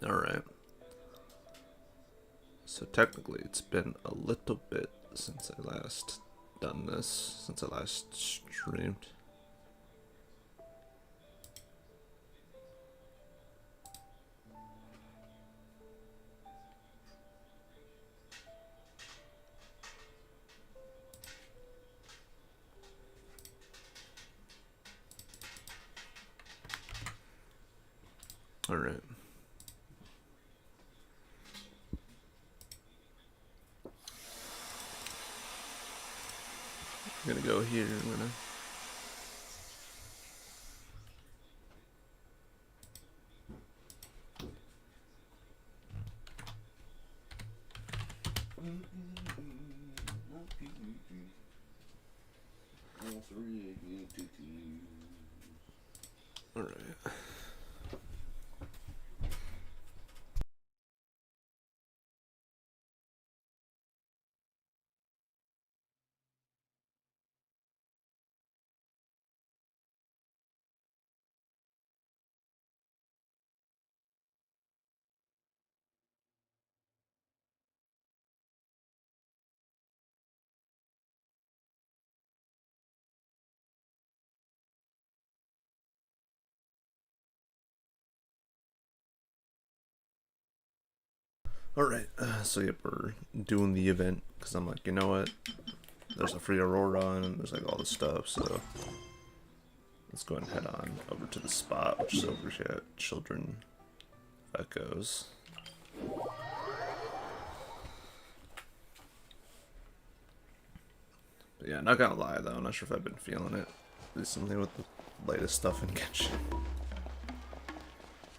Alright. So technically it's been a little bit since I last done this, since I last streamed. Alright. I'm gonna go here, I'm gonna... Alright. Alright, so yep, we're doing the event, because I'm like, you know what, there's a free Aurora and there's like all this stuff, so let's go ahead and head on over to the spot, which is over here at Children Echoes. But yeah, not gonna lie though, I'm not sure if I've been feeling it recently with the latest stuff in Genshin.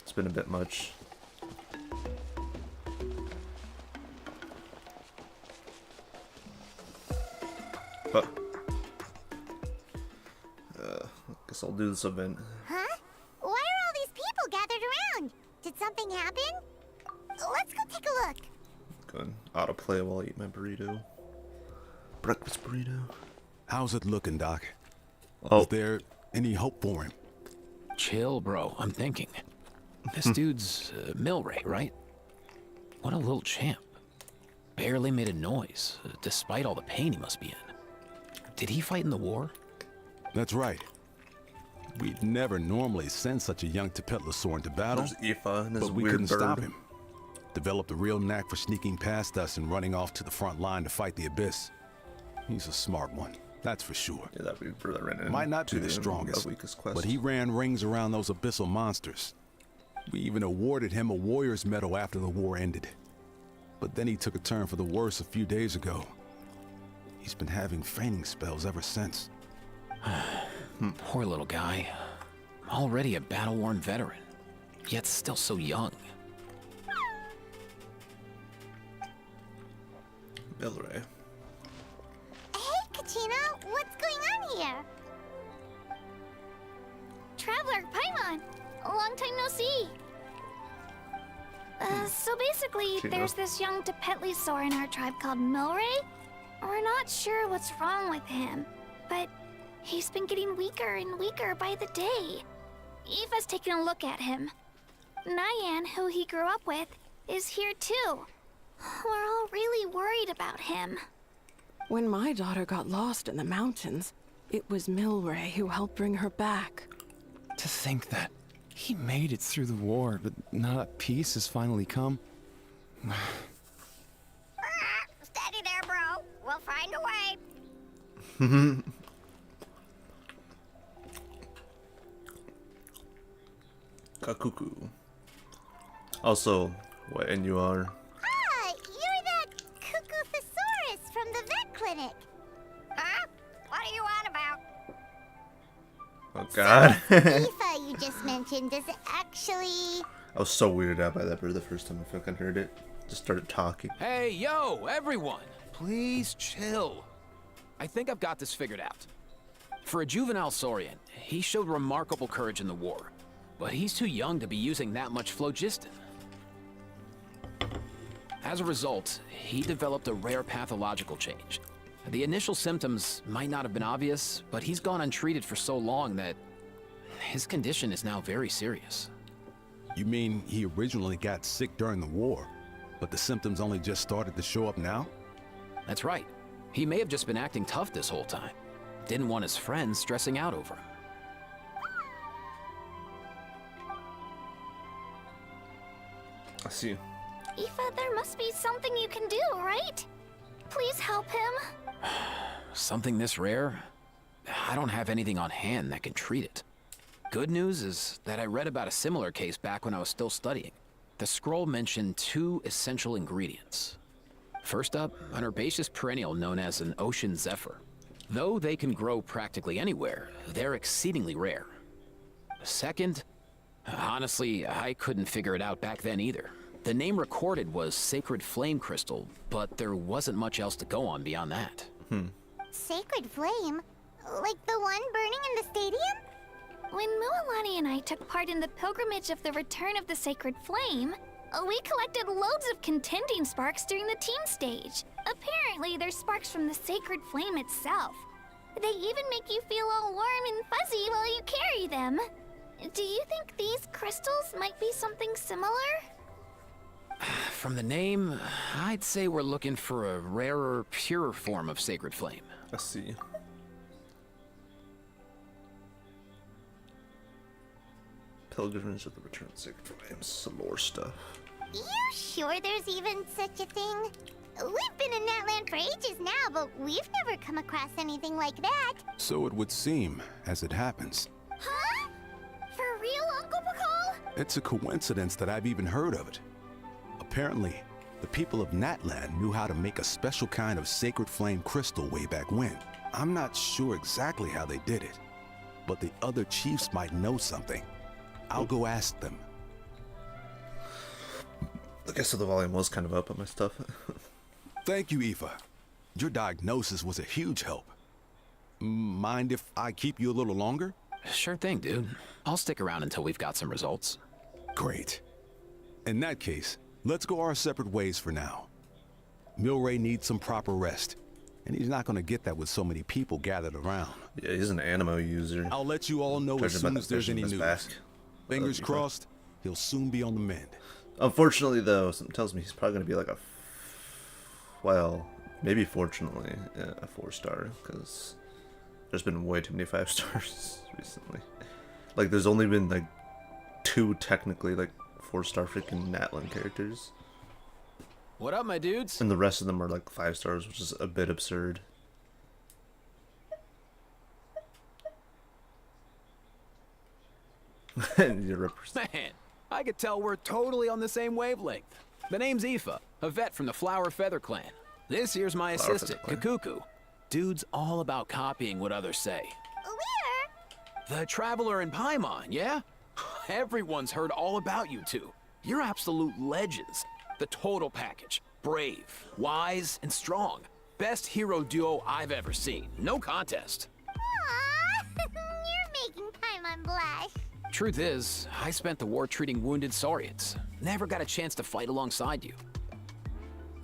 It's been a bit much. But guess I'll do this event. Huh? Why are all these people gathered around? Did something happen? Let's go take a look. Go and autoplay while I eat my burrito. Breakfast burrito. How's it looking, Doc? Oh, Is there any hope for him? Chill, bro. I'm thinking. This dude's Milray, right? What a little champ. Barely made a noise, despite all the pain he must be in. Did he fight in the war? That's right. We'd never normally send such a young Tepetlosaur into battle, there's Aoife and his but we weird couldn't bird. stop him. Developed a real knack for sneaking past us and running off to the front line to fight the Abyss. He's a smart one, that's for sure. Yeah, that weird bird that ran in. Might not be the strongest, weakest quest. but he ran rings around those abyssal monsters. We even awarded him a Warrior's Medal after the war ended. But then he took a turn for the worse a few days ago. He's been having fainting spells ever since. Poor little guy. Already a battle-worn veteran, yet still so young. Milray. Hey, Katina, what's going on here? Traveler, Paimon, a long time no see. So basically, Katina. there's this young Tepetlosaur in our tribe called Milray. We're not sure what's wrong with him, but he's been getting weaker and weaker by the day. Eva's taking a look at him. Nyan, who he grew up with, is here too. We're all really worried about him. When my daughter got lost in the mountains, it was Milray who helped bring her back. To think that he made it through the war, but now that peace has finally come. Steady there, bro. We'll find a way. Kakuku. Also, what and you are? Ah, you're that Cuckoo-thesaurus from the vet clinic. Huh? What are you on about? Oh god. Aoife you just mentioned, does it actually... I was so weirded out by that bird the first time I fucking heard it. Just started talking. Hey, yo, everyone! Please chill. I think I've got this figured out. For a juvenile Saurian, he showed remarkable courage in the war, but he's too young to be using that much phlogiston. As a result, he developed a rare pathological change. The initial symptoms might not have been obvious, but he's gone untreated for so long that his condition is now very serious. You mean he originally got sick during the war, but the symptoms only just started to show up now? That's right. He may have just been acting tough this whole time. Didn't want his friends stressing out over him. I see. Aoife, there must be something you can do, right? Please help him. Something this rare? I don't have anything on hand that can treat it. Good news is that I read about a similar case back when I was still studying. The scroll mentioned 2 essential ingredients. First up, an herbaceous perennial known as an ocean zephyr. Though they can grow practically anywhere, they're exceedingly rare. Second, honestly, I couldn't figure it out back then either. The name recorded was Sacred Flame Crystal, but there wasn't much else to go on beyond that. Sacred Flame? Like the one burning in the stadium? When Mualani and I took part in the pilgrimage of the Return of the Sacred Flame, we collected loads of contending sparks during the team stage. Apparently, they're sparks from the Sacred Flame itself. They even make you feel all warm and fuzzy while you carry them. Do you think these crystals might be something similar? From the name, I'd say we're looking for a rarer, purer form of Sacred Flame. I see. Pilgrimage of the Return of Sacred Flame, some lore stuff. You sure there's even such a thing? We've been in Natland for ages now, but we've never come across anything like that. So it would seem, as it happens. Huh? For real, Uncle Bacall? It's a coincidence that I've even heard of it. Apparently, the people of Natland knew how to make a special kind of sacred flame crystal way back when. I'm not sure exactly how they did it, but the other chiefs might know something. I'll go ask them. I guess so the volume was kind of up on my stuff. Thank you, Aoife. Your diagnosis was a huge help. Mind if I keep you a little longer? Sure thing, dude. I'll stick around until we've got some results. Great. In that case, let's go our separate ways for now. Milray needs some proper rest, and he's not going to get that with so many people gathered around. Yeah, he's an Animo user. I'll let you all know as Judging by soon the as there's vision any in his news. back. Fingers That'd be fun. crossed, he'll soon be on the mend. Unfortunately, though, something tells me he's probably going to be like a, well, maybe fortunately, a 4-star, because there's been way too many 5-stars recently. Like, there's only been, like, 2 technically, like, 4-star freaking Natlan characters. What up, my dudes? And the rest of them are, like, 5-stars, which is a bit absurd. And you're Man, I could tell we're totally on the same wavelength. The name's Aoife, a vet from the Flower Feather Clan. This here's my Flower assistant, Feather Kakuku. Dude's all about copying what others say. Where? The Traveler in Paimon, yeah? Everyone's heard all about you two. You're absolute legends. The total package. Brave, wise, and strong. Best hero duo I've ever seen. No contest. Aww, you're making Paimon blush. Truth is, I spent the war treating wounded Saurians. Never got a chance to fight alongside you.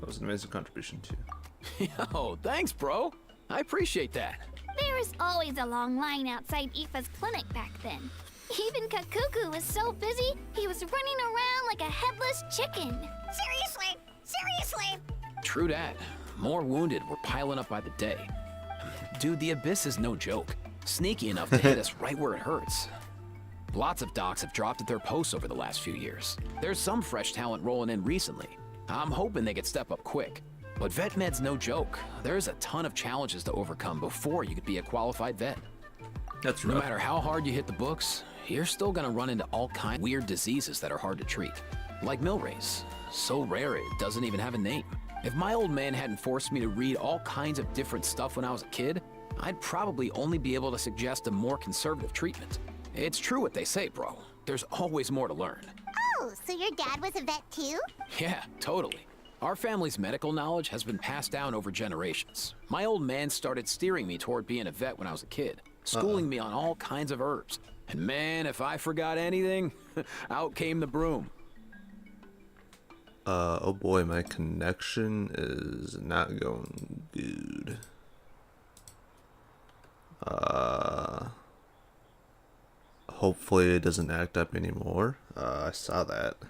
That was an amazing contribution, too. Yo, thanks, bro. I appreciate that. There was always a long line outside Aoife's clinic back then. Even Kakuku was so busy, he was running around like a headless chicken. Seriously? Seriously? True dat. More wounded were piling up by the day. Dude, the Abyss is no joke. Sneaky enough to hit us right where it hurts. Lots of docs have dropped at their posts over the last few years. There's some fresh talent rolling in recently. I'm hoping they could step up quick. But vet med's no joke. There's a ton of challenges to overcome before you could be a qualified vet. That's No rough. matter how hard you hit the books, you're still gonna run into all kinds of weird diseases that are hard to treat. Like Milray's. So rare it doesn't even have a name. If my old man hadn't forced me to read all kinds of different stuff when I was a kid, I'd probably only be able to suggest a more conservative treatment. It's true what they say, bro. There's always more to learn. Oh, so your dad was a vet too? Yeah, totally. Our family's medical knowledge has been passed down over generations. My old man started steering me toward being a vet when I was a kid, schooling me on all kinds of herbs. And man, if I forgot anything, out came the broom. Oh boy, my connection is not going good. hopefully it doesn't act up anymore. I saw that. I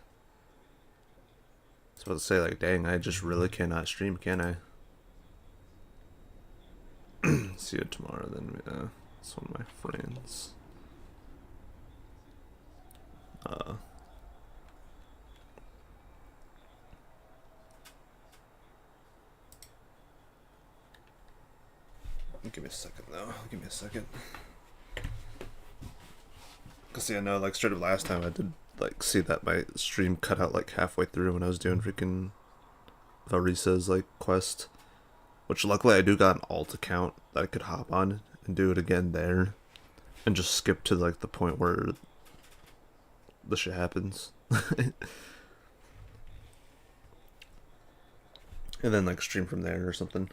was about to say, like, dang, I just really cannot stream, can I? See you tomorrow then. Yeah, it's one of my friends. Give me a second though. Give me a second. Cause see, I know, like, straight up last time I did like see that my stream cut out like halfway through when I was doing freaking Varisa's like quest, which luckily I do got an alt account that I could hop on and do it again there, and just skip to like the point where the shit happens, and then like stream from there or something.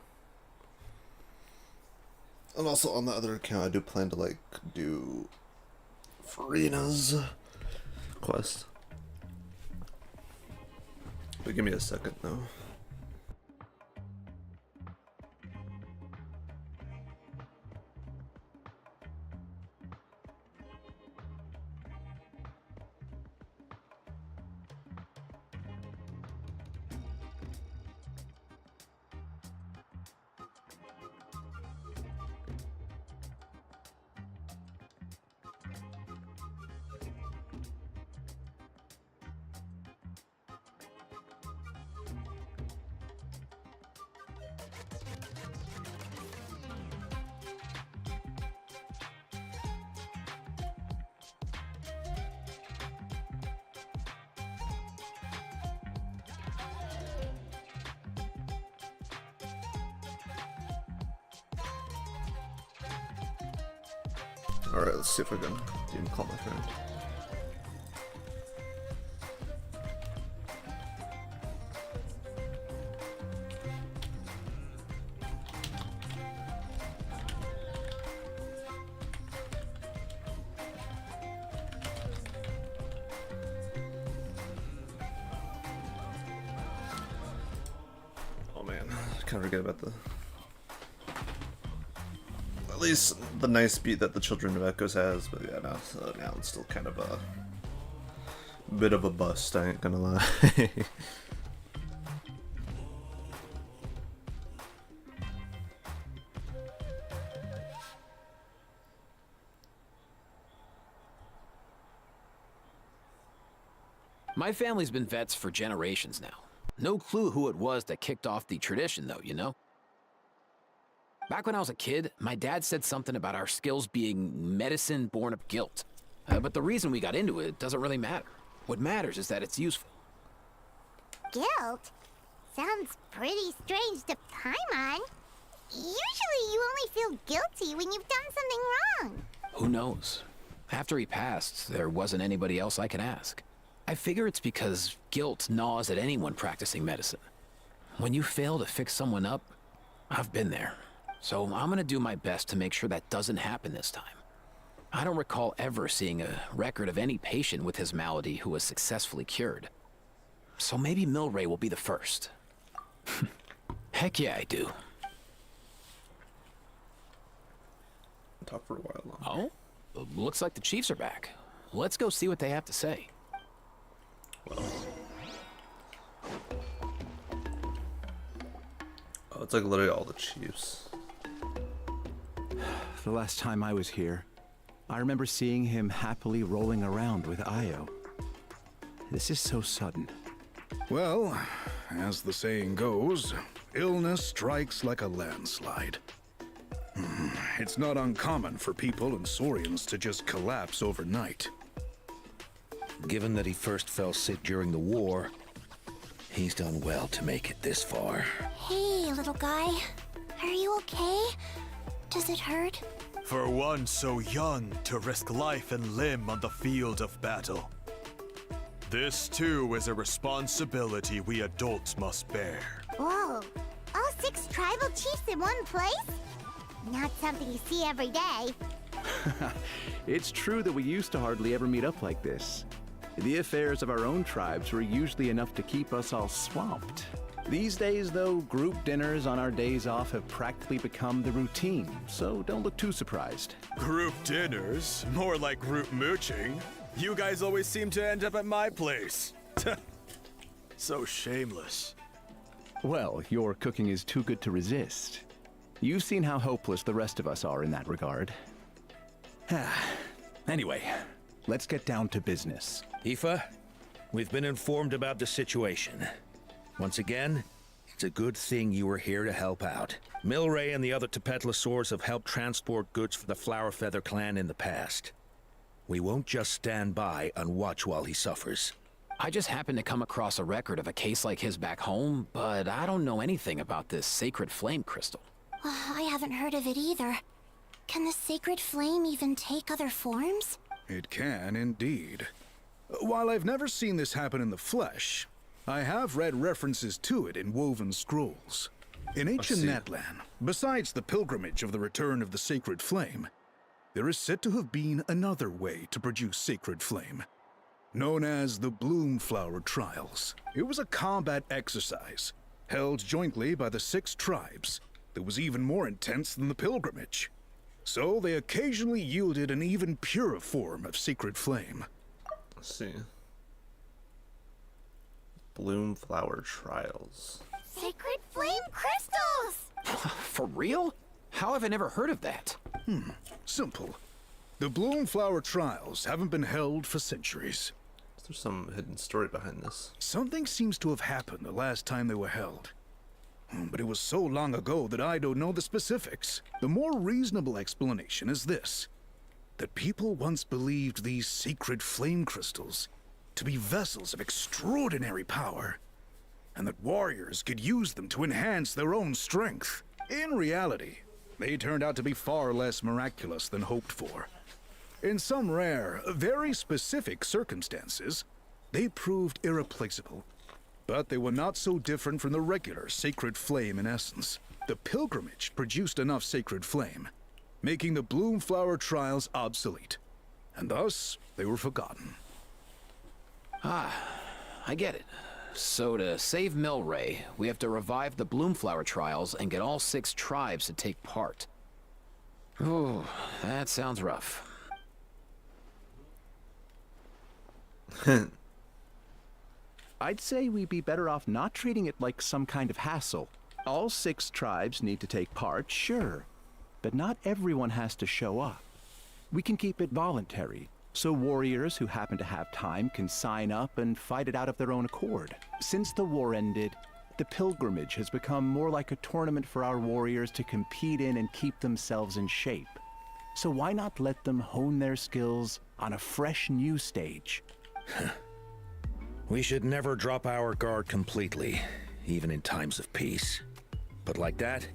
And also on the other account, I do plan to like do Farina's quest. But give me a second though. Alright, let's see if I can even call my friend. Oh man, I kind of forget about the... At least the nice beat that the Children of Echoes has, but yeah, now it's still kind of a bit of a bust, I ain't gonna lie. My family's been vets for generations now. No clue who it was that kicked off the tradition, though, you know? Back when I was a kid, my dad said something about our skills being medicine born of guilt. But the reason we got into it doesn't really matter. What matters is that it's useful. Guilt? Sounds pretty strange to Paimon. Usually you only feel guilty when you've done something wrong. Who knows? After he passed, there wasn't anybody else I could ask. I figure it's because guilt gnaws at anyone practicing medicine. When you fail to fix someone up, I've been there. So I'm gonna do my best to make sure that doesn't happen this time. I don't recall ever seeing a record of any patient with his malady who was successfully cured. So maybe Milray will be the first. Heck yeah, I do. Talk for a while longer. Oh? Looks like the Chiefs are back. Let's go see what they have to say. Well. Oh, it's like literally all the Chiefs. The last time I was here, I remember seeing him happily rolling around with Io. This is so sudden. Well, as the saying goes, illness strikes like a landslide. It's not uncommon for people and Saurians to just collapse overnight. Given that he first fell sick during the war, he's done well to make it this far. Hey, little guy. Are you okay? Does it hurt? For one so young to risk life and limb on the field of battle. This too is a responsibility we adults must bear. Whoa. All 6 tribal chiefs in one place? Not something you see every day. It's true that we used to hardly ever meet up like this. The affairs of our own tribes were usually enough to keep us all swamped. These days, though, group dinners on our days off have practically become the routine, so don't look too surprised. Group dinners? More like group mooching. You guys always seem to end up at my place. So shameless. Well, your cooking is too good to resist. You've seen how hopeless the rest of us are in that regard. Anyway, let's get down to business. Aoife, we've been informed about the situation. Once again, it's a good thing you were here to help out. Milray and the other Tepetlosaurs have helped transport goods for the Flowerfeather clan in the past. We won't just stand by and watch while he suffers. I just happened to come across a record of a case like his back home, but I don't know anything about this sacred flame crystal. I haven't heard of it either. Can the sacred flame even take other forms? It can, indeed. While I've never seen this happen in the flesh, I have read references to it in woven scrolls. In ancient Natlan, besides the pilgrimage of the return of the sacred flame, there is said to have been another way to produce sacred flame, known as the Bloomflower Trials. It was a combat exercise, held jointly by the 6 tribes, that was even more intense than the pilgrimage. So they occasionally yielded an even purer form of sacred flame. Let's see. Bloomflower Trials. Sacred flame crystals! For real? How have I never heard of that? Simple. The Bloomflower Trials haven't been held for centuries. There's some hidden story behind this. Something seems to have happened the last time they were held. But it was so long ago that I don't know the specifics. The more reasonable explanation is this: that people once believed these sacred flame crystals to be vessels of extraordinary power, and that warriors could use them to enhance their own strength. In reality, they turned out to be far less miraculous than hoped for. In some rare, very specific circumstances, they proved irreplaceable. But they were not so different from the regular sacred flame in essence. The pilgrimage produced enough sacred flame, making the Bloomflower Trials obsolete. And thus, they were forgotten. I get it. So to save Milray, we have to revive the Bloomflower Trials and get all 6 tribes to take part. Ooh, that sounds rough. I'd say we'd be better off not treating it like some kind of hassle. All 6 tribes need to take part, sure, but not everyone has to show up. We can keep it voluntary, so warriors who happen to have time can sign up and fight it out of their own accord. Since the war ended, the pilgrimage has become more like a tournament for our warriors to compete in and keep themselves in shape. So why not let them hone their skills on a fresh new stage? We should never drop our guard completely, even in times of peace. But like that,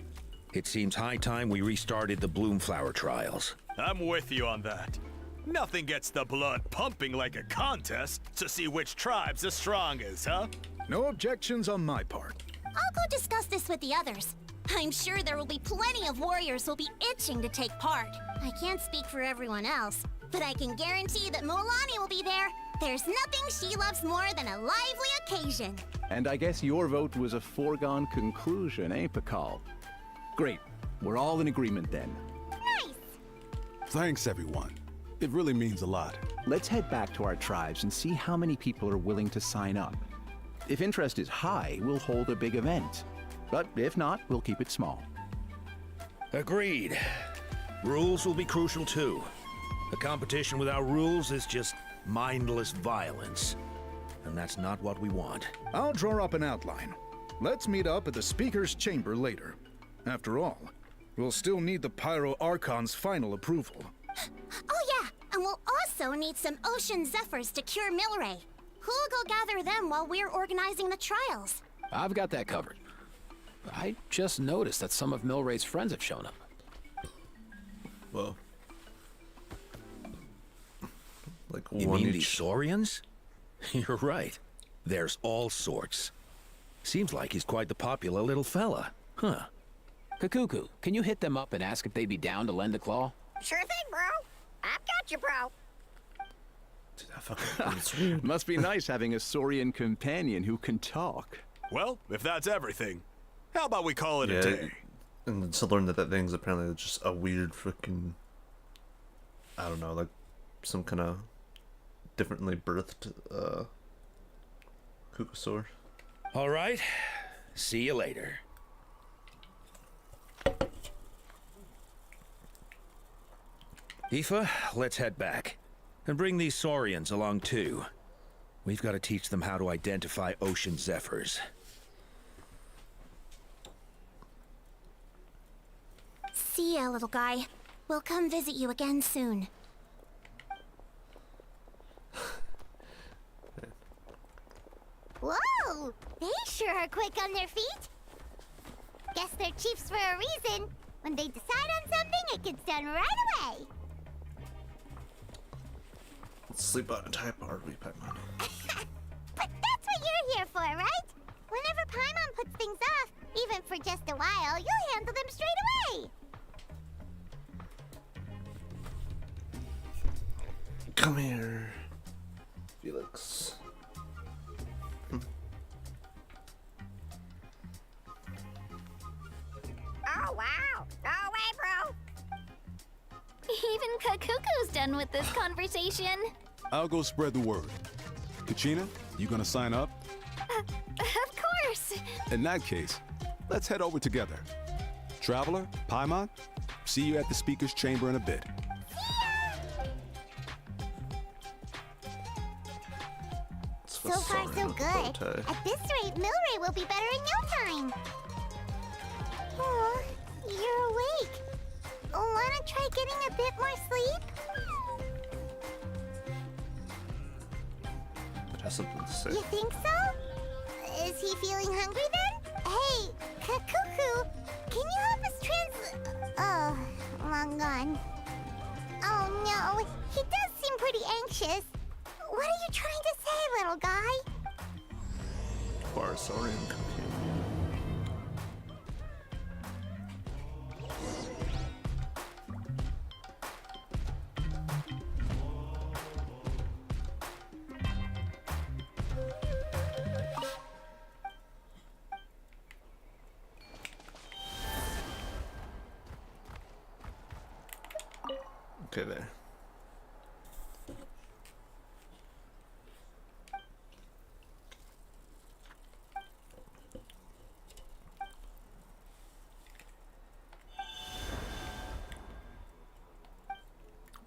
it seems high time we restarted the Bloomflower Trials. I'm with you on that. Nothing gets the blood pumping like a contest to see which tribe's the strongest, huh? No objections on my part. I'll go discuss this with the others. I'm sure there will be plenty of warriors who'll be itching to take part. I can't speak for everyone else, but I can guarantee that Molani will be there. There's nothing she loves more than a lively occasion. And I guess your vote was a foregone conclusion, eh, Pakal? Great. We're all in agreement then. Nice! Thanks, everyone. It really means a lot. Let's head back to our tribes and see how many people are willing to sign up. If interest is high, we'll hold a big event. But if not, we'll keep it small. Agreed. Rules will be crucial too. A competition without rules is just mindless violence. And that's not what we want. I'll draw up an outline. Let's meet up at the Speaker's Chamber later. After all, we'll still need the Pyro Archon's final approval. Oh yeah, and we'll also need some Ocean Zephyrs to cure Milray. Who'll go gather them while we're organizing the trials? I've got that covered. I just noticed that some of Milray's friends have shown up. Whoa. Like You one mean the each. Saurians? You're right. There's all sorts. Seems like he's quite the popular little fella. Huh. Kakuku, can you hit them up and ask if they'd be down to lend a claw? Sure thing, bro. I've got you, bro. Dude, that Fucking it's weird. Must be nice having a Saurian companion who can talk. Well, if that's everything, how about we call it Yeah, a day? and then to learn that that thing's apparently just a weird freaking, I don't know, like some kind of differently birthed Kukusaur. All right. See you later. Aoife, let's head back. And bring these Saurians along too. We've got to teach them how to identify ocean zephyrs. See ya, little guy. We'll come visit you again soon. Whoa! They sure are quick on their feet. Guess they're chiefs for a reason. When they decide on something, it gets done right away. Let's sleep on a type hard we Paimon. But that's what you're here for, right? Whenever Paimon puts things off, even for just a while, you'll handle them straight away. Come here, Felix. Oh, wow. Go away, bro. Even Kakuku's done with this conversation. I'll go spread the word. Kachina, you gonna sign up? Of course. In that case, let's head over together. Traveler, Paimon, see you at the speaker's chamber in a bit. So far, so good. At this rate, Milray will be better in no time. Oh, you're awake. Wanna try getting a bit more sleep? It has something to say. You think so? Is he feeling hungry then? Hey, Kakuku, can you help us Oh, long gone. Oh no, he does seem pretty anxious. What are you trying to say, little guy? Barasaurian companion. Okay, there.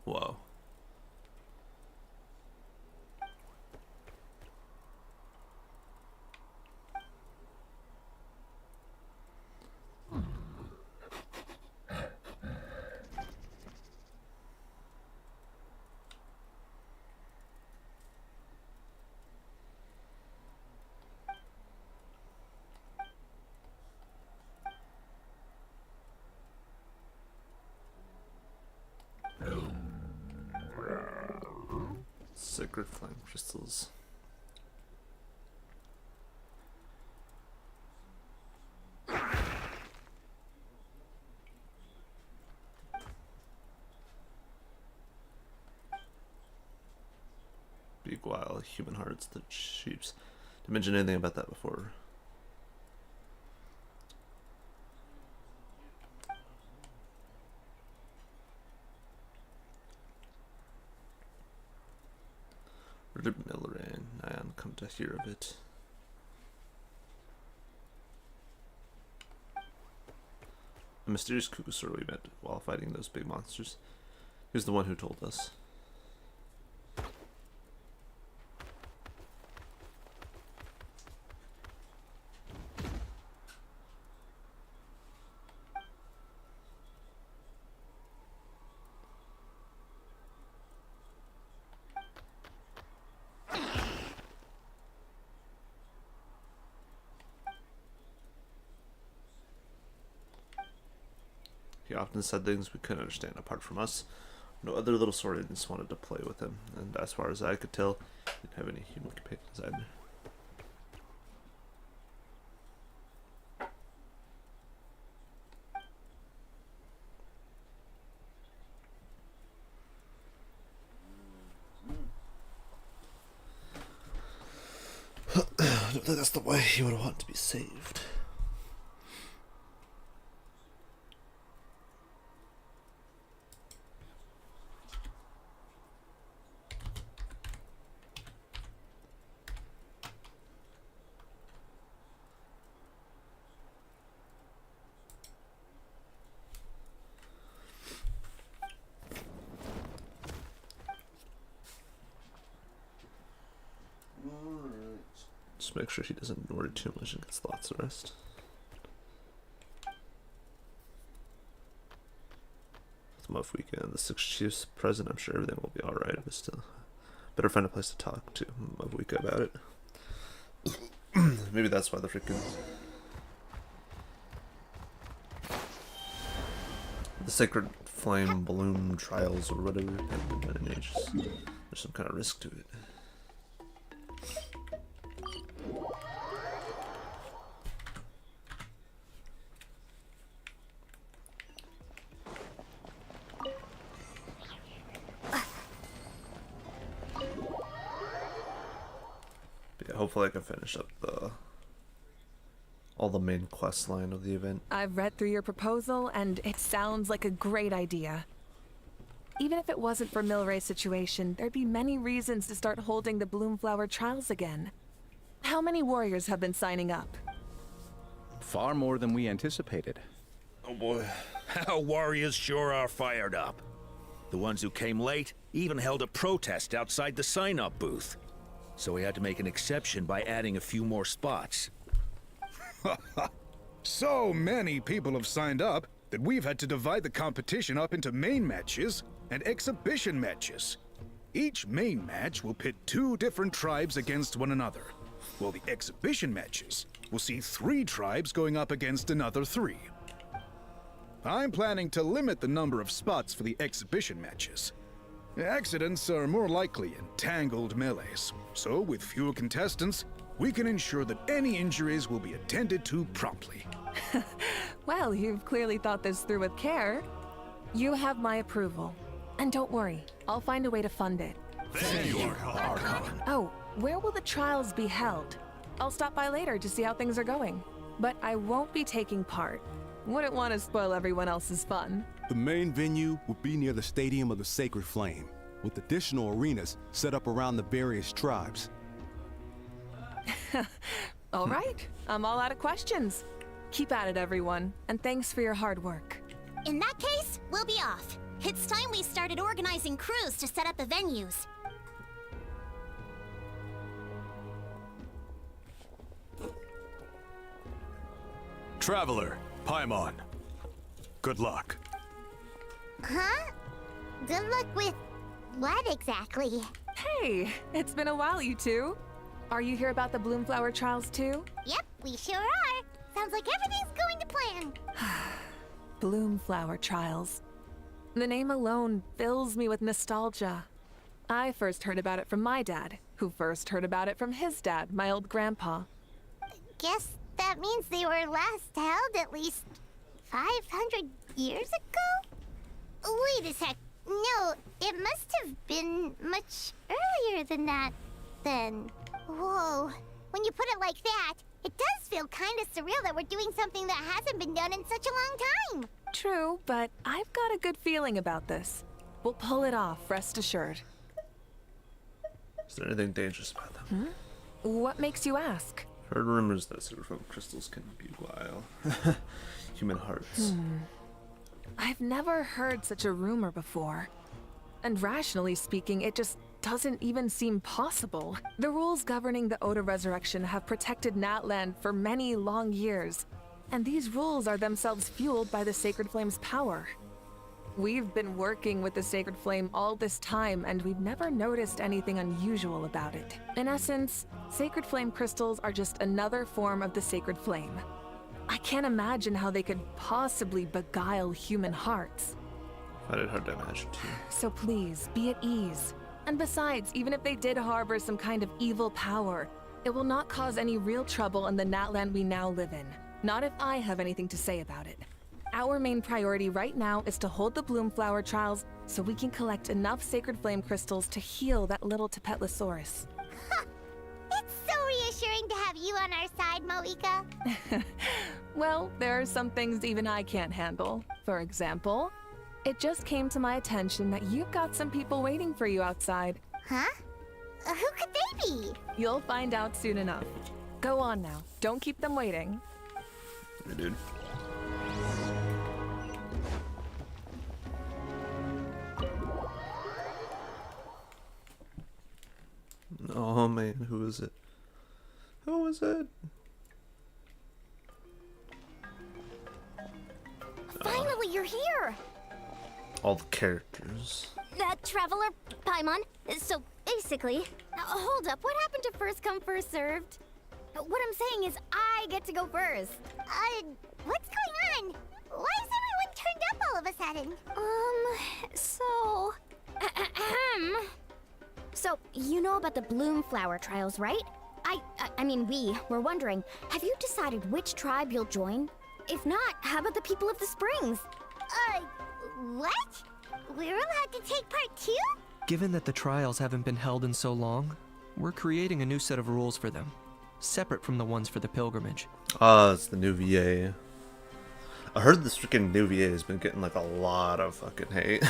Whoa. Sacred flame crystals. Big wild human hearts, the sheeps. Didn't mention anything about that before. Where did Milray and Nyan come to hear of it? A mysterious Kukusur we met while fighting those big monsters. He was the one who told us. He often said things we couldn't understand apart from us. No other little Saurians wanted to play with him, and as far as I could tell, he didn't have any human companions either. don't think that's the way he would want to be saved. Just make sure he doesn't worry too much and gets lots of rest. With Muff Weekend, the 6 Chiefs present, I'm sure everything will be alright, but still. Better find a place to talk to Muff Weekend about it. Maybe that's why the freaking... The Sacred Flame Balloon Trials or whatever haven't been done in ages. There's some kind of risk to it. Hopefully I can finish up all the main quest line of the event. I've read through your proposal, and it sounds like a great idea. Even if it wasn't for Milray's situation, there'd be many reasons to start holding the Bloomflower Trials again. How many warriors have been signing up? Far more than we anticipated. Oh boy. Our warriors sure are fired up. The ones who came late even held a protest outside the sign-up booth. So we had to make an exception by adding a few more spots. So many people have signed up that we've had to divide the competition up into main matches and exhibition matches. Each main match will pit 2 different tribes against one another, while the exhibition matches will see 3 tribes going up against another 3. I'm planning to limit the number of spots for the exhibition matches. Accidents are more likely in tangled melees, so with fewer contestants, we can ensure that any injuries will be attended to promptly. Well, you've clearly thought this through with care. You have my approval. And don't worry, I'll find a way to fund it. Thank you, Archon. Oh, where will the trials be held? I'll stop by later to see how things are going. But I won't be taking part. Wouldn't want to spoil everyone else's fun. The main venue will be near the Stadium of the Sacred Flame, with additional arenas set up around the various tribes. All right, I'm all out of questions. Keep at it, everyone, and thanks for your hard work. In that case, we'll be off. It's time we started organizing crews to set up the venues. Traveler, Paimon. Good luck. Huh? Good luck with what exactly? Hey, it's been a while, you two. Are you here about the Bloomflower Trials too? Yep, we sure are. Sounds like everything's going to plan. Bloomflower Trials. The name alone fills me with nostalgia. I first heard about it from my dad, who first heard about it from his dad, my old grandpa. Guess that means they were last held at least 500 years ago? Wait a sec. No, it must have been much earlier than that, then. Whoa. When you put it like that, it does feel kind of surreal that we're doing something that hasn't been done in such a long time. True, but I've got a good feeling about this. We'll pull it off, rest assured. Is there anything dangerous about them? What makes you ask? Heard rumors that Silverfoam crystals can beguile human hearts. I've never heard such a rumor before. And rationally speaking, it just doesn't even seem possible. The rules governing the Oda Resurrection have protected Natlan for many long years, and these rules are themselves fueled by the Sacred Flame's power. We've been working with the Sacred Flame all this time, and we've never noticed anything unusual about it. In essence, Sacred Flame crystals are just another form of the Sacred Flame. I can't imagine how they could possibly beguile human hearts. I find it hard to imagine too. So please, be at ease. And besides, even if they did harbor some kind of evil power, it will not cause any real trouble in the Natlan we now live in. Not if I have anything to say about it. Our main priority right now is to hold the Bloomflower Trials so we can collect enough Sacred Flame crystals to heal that little Tapetlosaurus. It's so reassuring to have you our side, Moika? Well, there are some things even I can't handle. For example, it just came to my attention that you've got some people waiting for you outside. Huh? Who could they be? You'll find out soon enough. Go on now. Don't keep them waiting. Hey, dude. Oh man, who is it? Who is it? Finally, you're here! All the characters. Traveler Paimon. So, basically... hold up, what happened to first come, first served? What I'm saying is I get to go first. What's going on? Why is everyone turned up all of a sudden? So... So, you know about the Bloom Flower trials, right? I mean, we were wondering, have you decided which tribe you'll join? If not, how about the people of the Springs? What? We're allowed to take part too? Given that the trials haven't been held in so long, we're creating a new set of rules for them, separate from the ones for the pilgrimage. It's the new VA. I heard this freaking new VA has been getting like a lot of fucking hate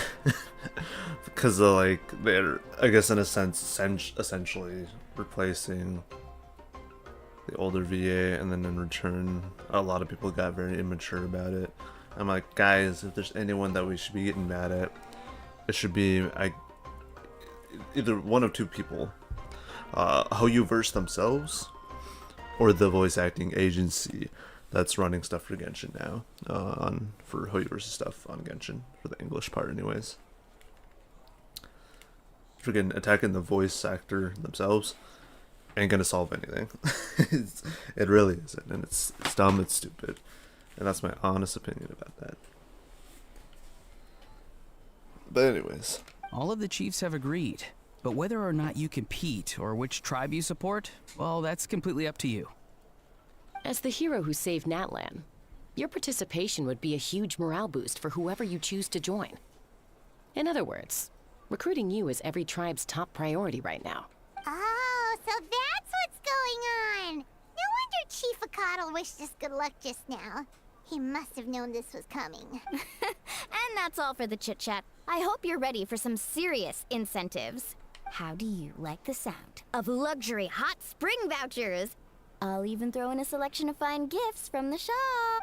because of like they're, I guess in a sense, essentially replacing the older VA, and then in return, a lot of people got very immature about it. I'm like, guys, if there's anyone that we should be getting mad at, it should be either one of two people, HoYoverse themselves, or the voice acting agency that's running stuff for Genshin now, for HoYoverse stuff on Genshin, for the English part anyways. Freaking attacking the voice actor themselves ain't gonna solve anything. It really isn't, and it's dumb, it's stupid, and that's my honest opinion about that. But anyways. All of the chiefs have agreed, but whether or not you compete or which tribe you support, well, that's completely up to you. As the hero who saved Natlan, your participation would be a huge morale boost for whoever you choose to join. In other words, recruiting you is every tribe's top priority right now. Oh, so that's what's going on. No wonder Chief Akatl wished us good luck just now. He must have known this was coming. And that's all for the chit-chat. I hope you're ready for some serious incentives. How do you like the sound of luxury hot spring vouchers? I'll even throw in a selection of fine gifts from the shop.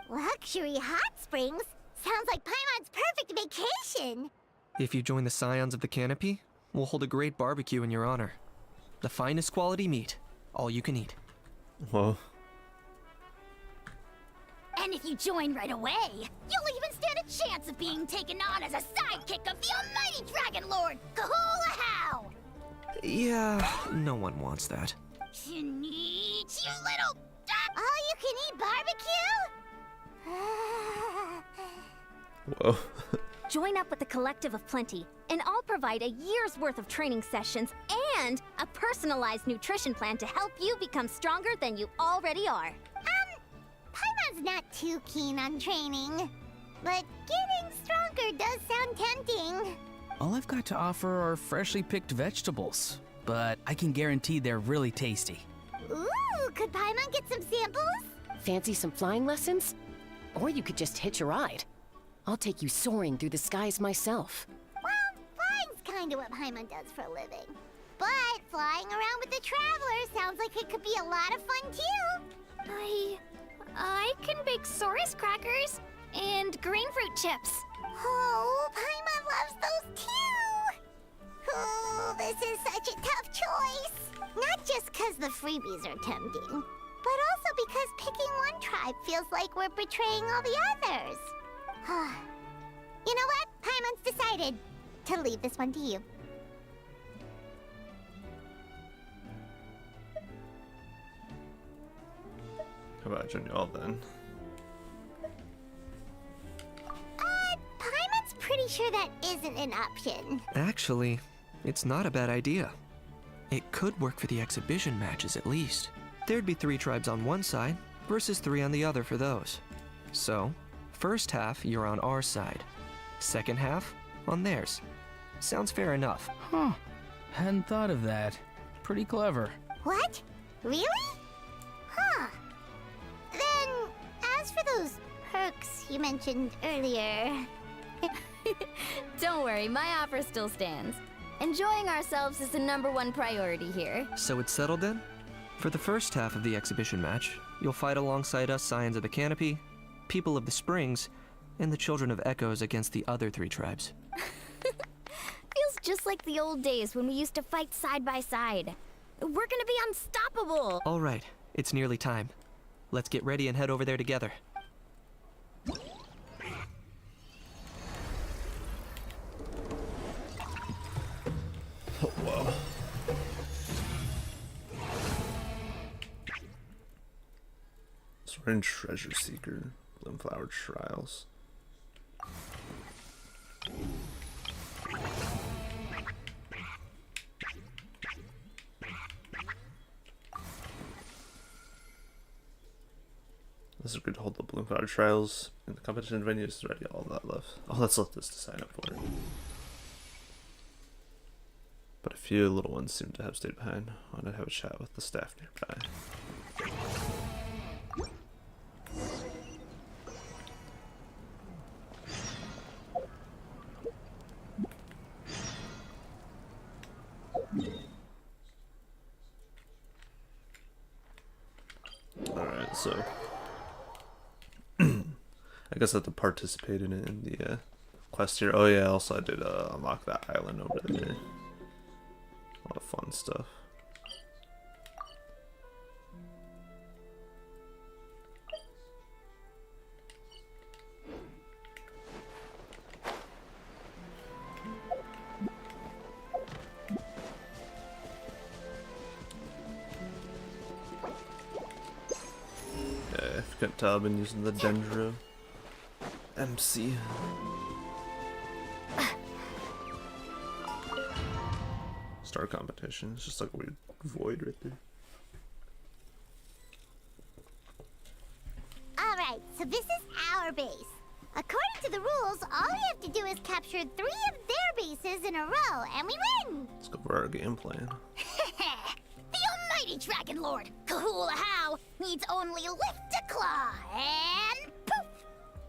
Luxury hot springs? Sounds like Paimon's perfect vacation. If you join the Scions of the Canopy, we'll hold a great barbecue in your honor. The finest quality meat, all you can eat. Whoa. And if you join right away, you'll even stand a chance of being taken on as a sidekick of the almighty Dragon Lord, Kahula Hao! Yeah, no one wants that. You little... All-you-can-eat barbecue? Whoa. Join up with the Collective of Plenty, and I'll provide a year's worth of training sessions and a personalized nutrition plan to help you become stronger than you already are. Paimon's not too keen on training, but getting stronger does sound tempting. All I've got to offer are freshly picked vegetables, but I can guarantee they're really tasty. Ooh, could Paimon get some samples? Fancy some flying lessons? Or you could just hitch a ride. I'll take you soaring through the skies myself. Well, flying's kinda what Paimon does for a living. But flying around with the Traveler sounds like it could be a lot of fun too. I can bake Saurus crackers and green fruit chips. Oh, Paimon loves those too! Oh, this is such a tough choice. Not just because the freebies are tempting, but also because picking one tribe feels like we're betraying all the others. You know what? Paimon's decided to leave this one to you. How about I join y'all then? Paimon's pretty sure that isn't an option. Actually, it's not a bad idea. It could work for the exhibition matches at least. There'd be 3 tribes on one side versus 3 on the other for those. So, first half you're on our side, second half on theirs. Sounds fair enough. Huh. Hadn't thought of that. Pretty clever. What? Really? Huh. you mentioned earlier. Don't worry, my offer still stands. Enjoying ourselves is the #1 priority here. So it's settled then? For the first half of the exhibition match, you'll fight alongside us Scions of the Canopy, People of the Springs, and the Children of Echoes against the other 3 tribes. Feels just like the old days when we used to fight side by side. We're gonna be unstoppable! All right, it's nearly time. Let's get ready and head over there together. Oh, wow. So we're in Treasure Seeker, Bloomflower Trials. This is good to hold the Bloomflower Trials in the competition venue. Is already all that left. All that's left is to sign up for it. But a few little ones seem to have stayed behind. I wanted to have a chat with the staff nearby. Alright, so I guess I have to participate in it in the quest here. Oh yeah, also I did unlock that island over there. A lot of fun stuff. Yeah, if you can't tell, I've been using the Dendro MC. Star competition. It's just like a weird void right there. Alright, so this is our base. According to the rules, all we have to do is capture 3 of their bases in a row, and we win! Let's go for our game plan. The almighty Dragon Lord, Kahula How, needs only lift a claw, and poof!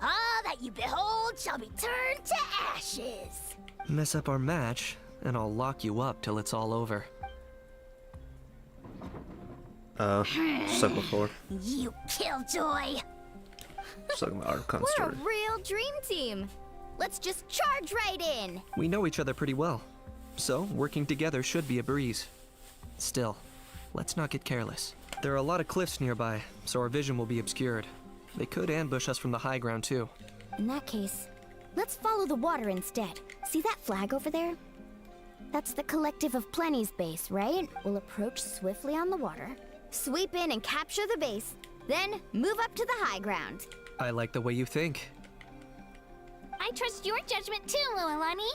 All that you behold shall be turned to ashes. Mess up our match, and I'll lock you up till it's all over. Just like before. You killjoy! Just like my Archon We're story. a real dream team! Let's just charge right in! We know each other pretty well, so working together should be a breeze. Still, let's not get careless. There are a lot of cliffs nearby, so our vision will be obscured. They could ambush us from the high ground too. In that case, let's follow the water instead. See that flag over there? That's the Collective of Plenty's base, right? We'll approach swiftly on the water, sweep in and capture the base, then move up to the high ground. I like the way you think. I trust your judgment too, Mualani.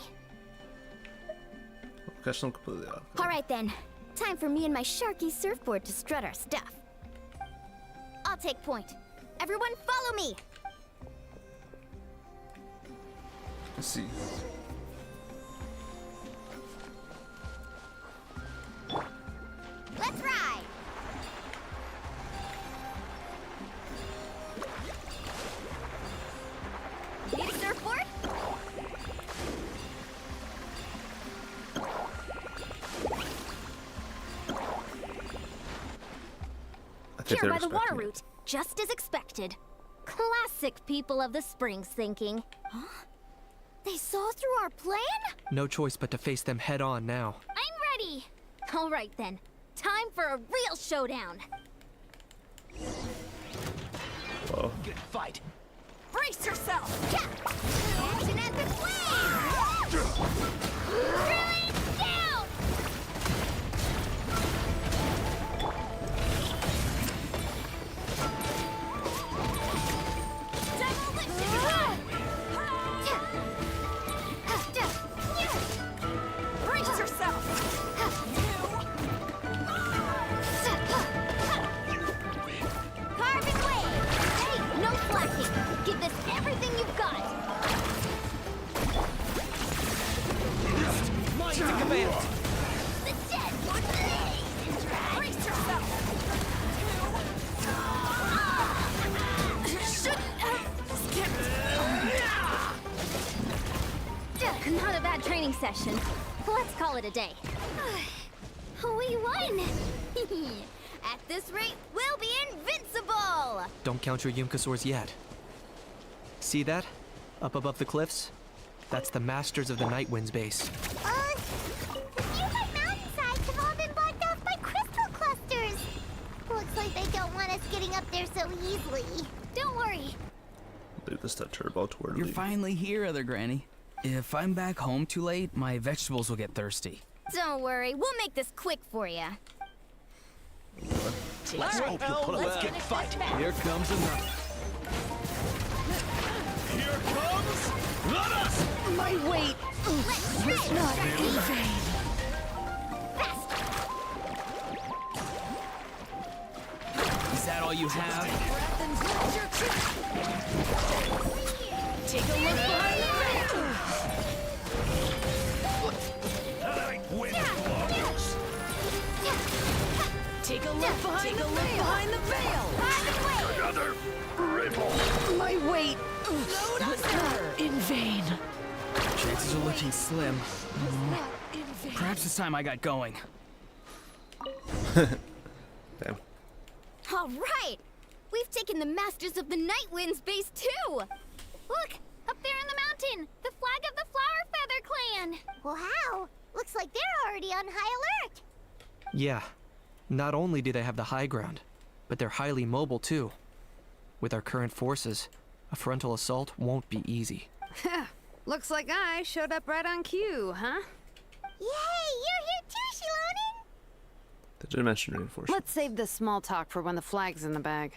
Catch them completely off. Alright then, time for me and my Sharky surfboard to strut our stuff. I'll take point. Everyone follow me! Let's see. Let's ride! Need a surfboard? Here by the water route, just as expected. Classic People of the Springs thinking. Huh? They saw through our plan? No choice but to face them head on now. I'm ready! Alright then, time for a real showdown. Whoa. Good fight. Brace yourself! Yeah. Action at the flame! Druid down! Brace yourself! Carving wave! Hey, no slacking! Give this everything you've got! training session. Let's call it a day. We won! At this rate, we'll be invincible! Don't count your Yimkasaurs yet. See that? Up above the cliffs? That's the Masters of the Night Winds base. The nearby mountainsides have all been blocked off by crystal clusters. Looks like they don't want us getting up there so easily. Don't worry. Leave this to Turbo to where to You're leave. finally here, Other Granny. If I'm back home too late, my vegetables will get thirsty. Don't worry, we'll make this quick for you. Let's hope you'll pull it. Let's get fight. Here comes another. Here comes. Let us. My weight was not in vain. Is that all you have? Take a look behind the veil. Take a look behind the veil. Another ripple. My weight was not in vain. Chances are looking slim. Perhaps it's time I got going. Damn. All right! We've taken the Masters of the Night Winds base too! Look! Up there in the mountain! The flag of the Flower Feather Clan! Wow, looks like they're already on high alert. Yeah. Not only do they have the high ground, but they're highly mobile too. With our current forces, a frontal assault won't be easy. Looks like I showed up right on cue, huh? Yay, you're here too, Shilonen! The dimension reinforcement. Let's save the small talk for when the flag's in the bag.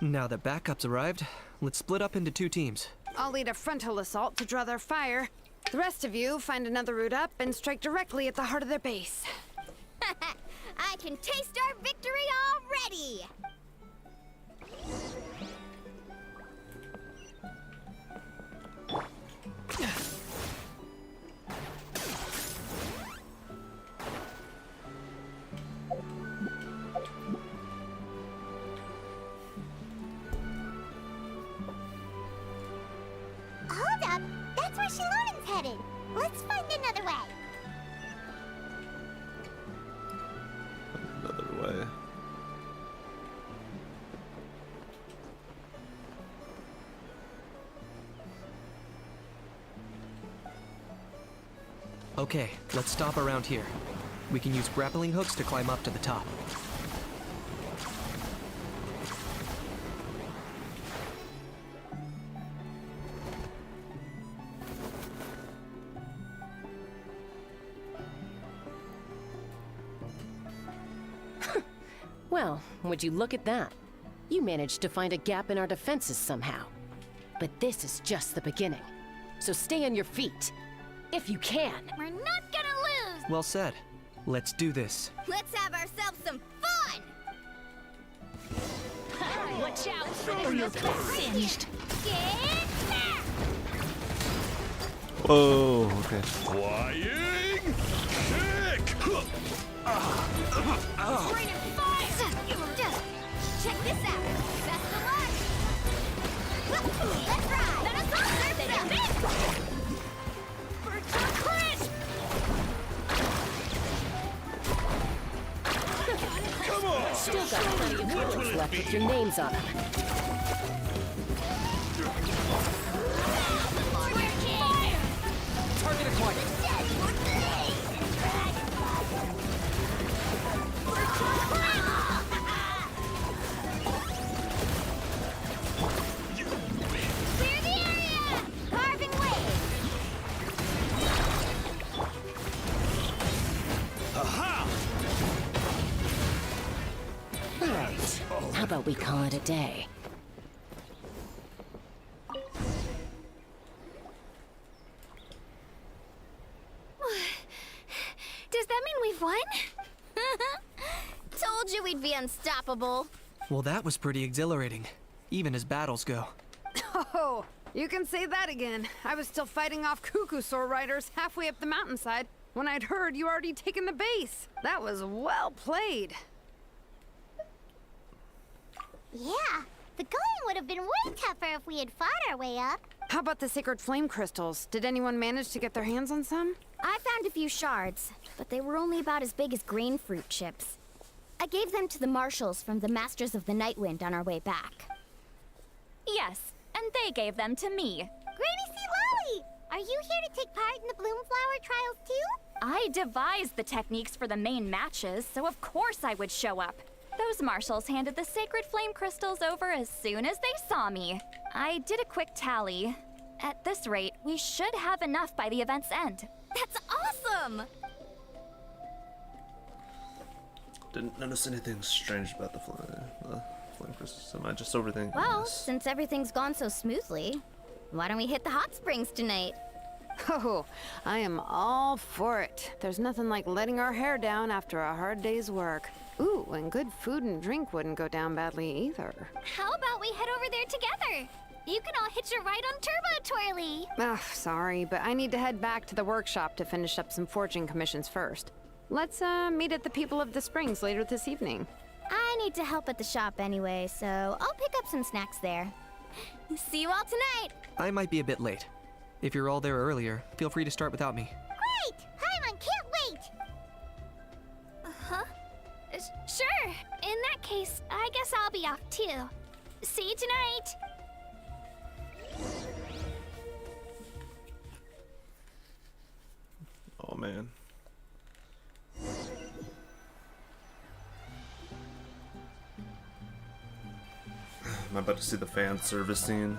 Now that backup's arrived, let's split up into 2 teams. I'll lead a frontal assault to draw their fire. The rest of you find another route up and strike directly at the heart of their base. I can taste our victory already! Hold up, that's where Shilonen's headed. Let's find another way. Another way. Okay, let's stop around here. We can use grappling hooks to climb up to the top. Well, would you look at that? You managed to find a gap in our defenses somehow. But this is just the beginning. So stay on your feet. If you can. We're not gonna lose! Well said. Let's do this. Let's have ourselves some fun! Watch out! Or you'll get singed. Get back! Whoa, okay. Flying kick. Raining fire! Check this out! Best of luck! Let's ride! Let us all serve it! Come on. Still got plenty of bullets left with your names on them. Target acquired. Clear the area! Carving wave! Right. How about we call it a day? Does that mean we've won? Told you we'd be unstoppable. Well, that was pretty exhilarating, even as battles go. Oh, you can say that again. I was still fighting off Cuckoosaur riders halfway up the mountainside when I'd heard you already taken the base. That was well played. Yeah, the going would have been way tougher if we had fought our way up. How about the sacred flame crystals? Did anyone manage to get their hands on some? I found a few shards, but they were only about as big as grain fruit chips. I gave them to the marshals from the Masters of the Nightwind on our way back. Yes, and they gave them to me. Granny C. Lolly! Are you here to take part in the Bloomflower trials too? I devised the techniques for the main matches, so of course I would show up. Those marshals handed the sacred flame crystals over as soon as they saw me. I did a quick tally. At this rate, we should have enough by the event's end. That's awesome! Didn't notice anything strange about the flame crystals. Am I just overthinking Well, this? since everything's gone so smoothly, why don't we hit the hot springs tonight? Oh, I am all for it. There's nothing like letting our hair down after a hard day's work. Ooh, and good food and drink wouldn't go down badly either. How about we head over there together? You can all hitch a ride on Turbo Twirly. Ugh, sorry, but I need to head back to the workshop to finish up some forging commissions first. Let's meet at the People of the Springs later this evening. I need to help at the shop anyway, so I'll pick up some snacks there. See you all tonight! I might be a bit late. If you're all there earlier, feel free to start without me. Great! Paimon can't wait! Huh? Sure. In that case, I guess I'll be off too. See you tonight. Oh man. Am I about to see the fan service scene?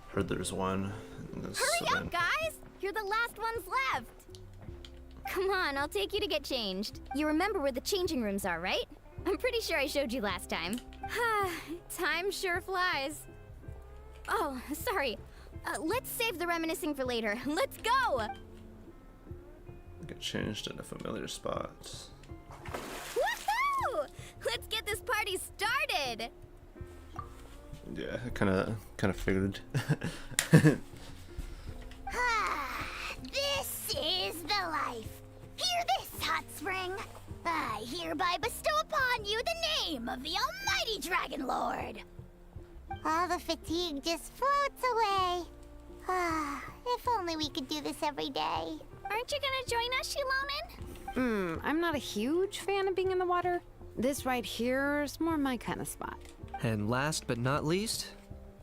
Heard there's one in this Hurry event. up, guys! You're the last ones left! Come on, I'll take you to get changed. You remember where the changing rooms are, right? I'm pretty sure I showed you last time. Time sure flies. Oh, sorry. Let's save the reminiscing for later. Let's go! Get changed in a familiar spot. Woohoo! Let's get this party started! Yeah, I kinda figured. This is the life. Hear this, Hot Spring. I hereby bestow upon you the name of the Almighty Dragon Lord. All the fatigue just floats away. If only we could do this every day. Aren't you gonna join us, Shilonen? I'm not a huge fan of being in the water. This right here is more my kind of spot. And last but not least,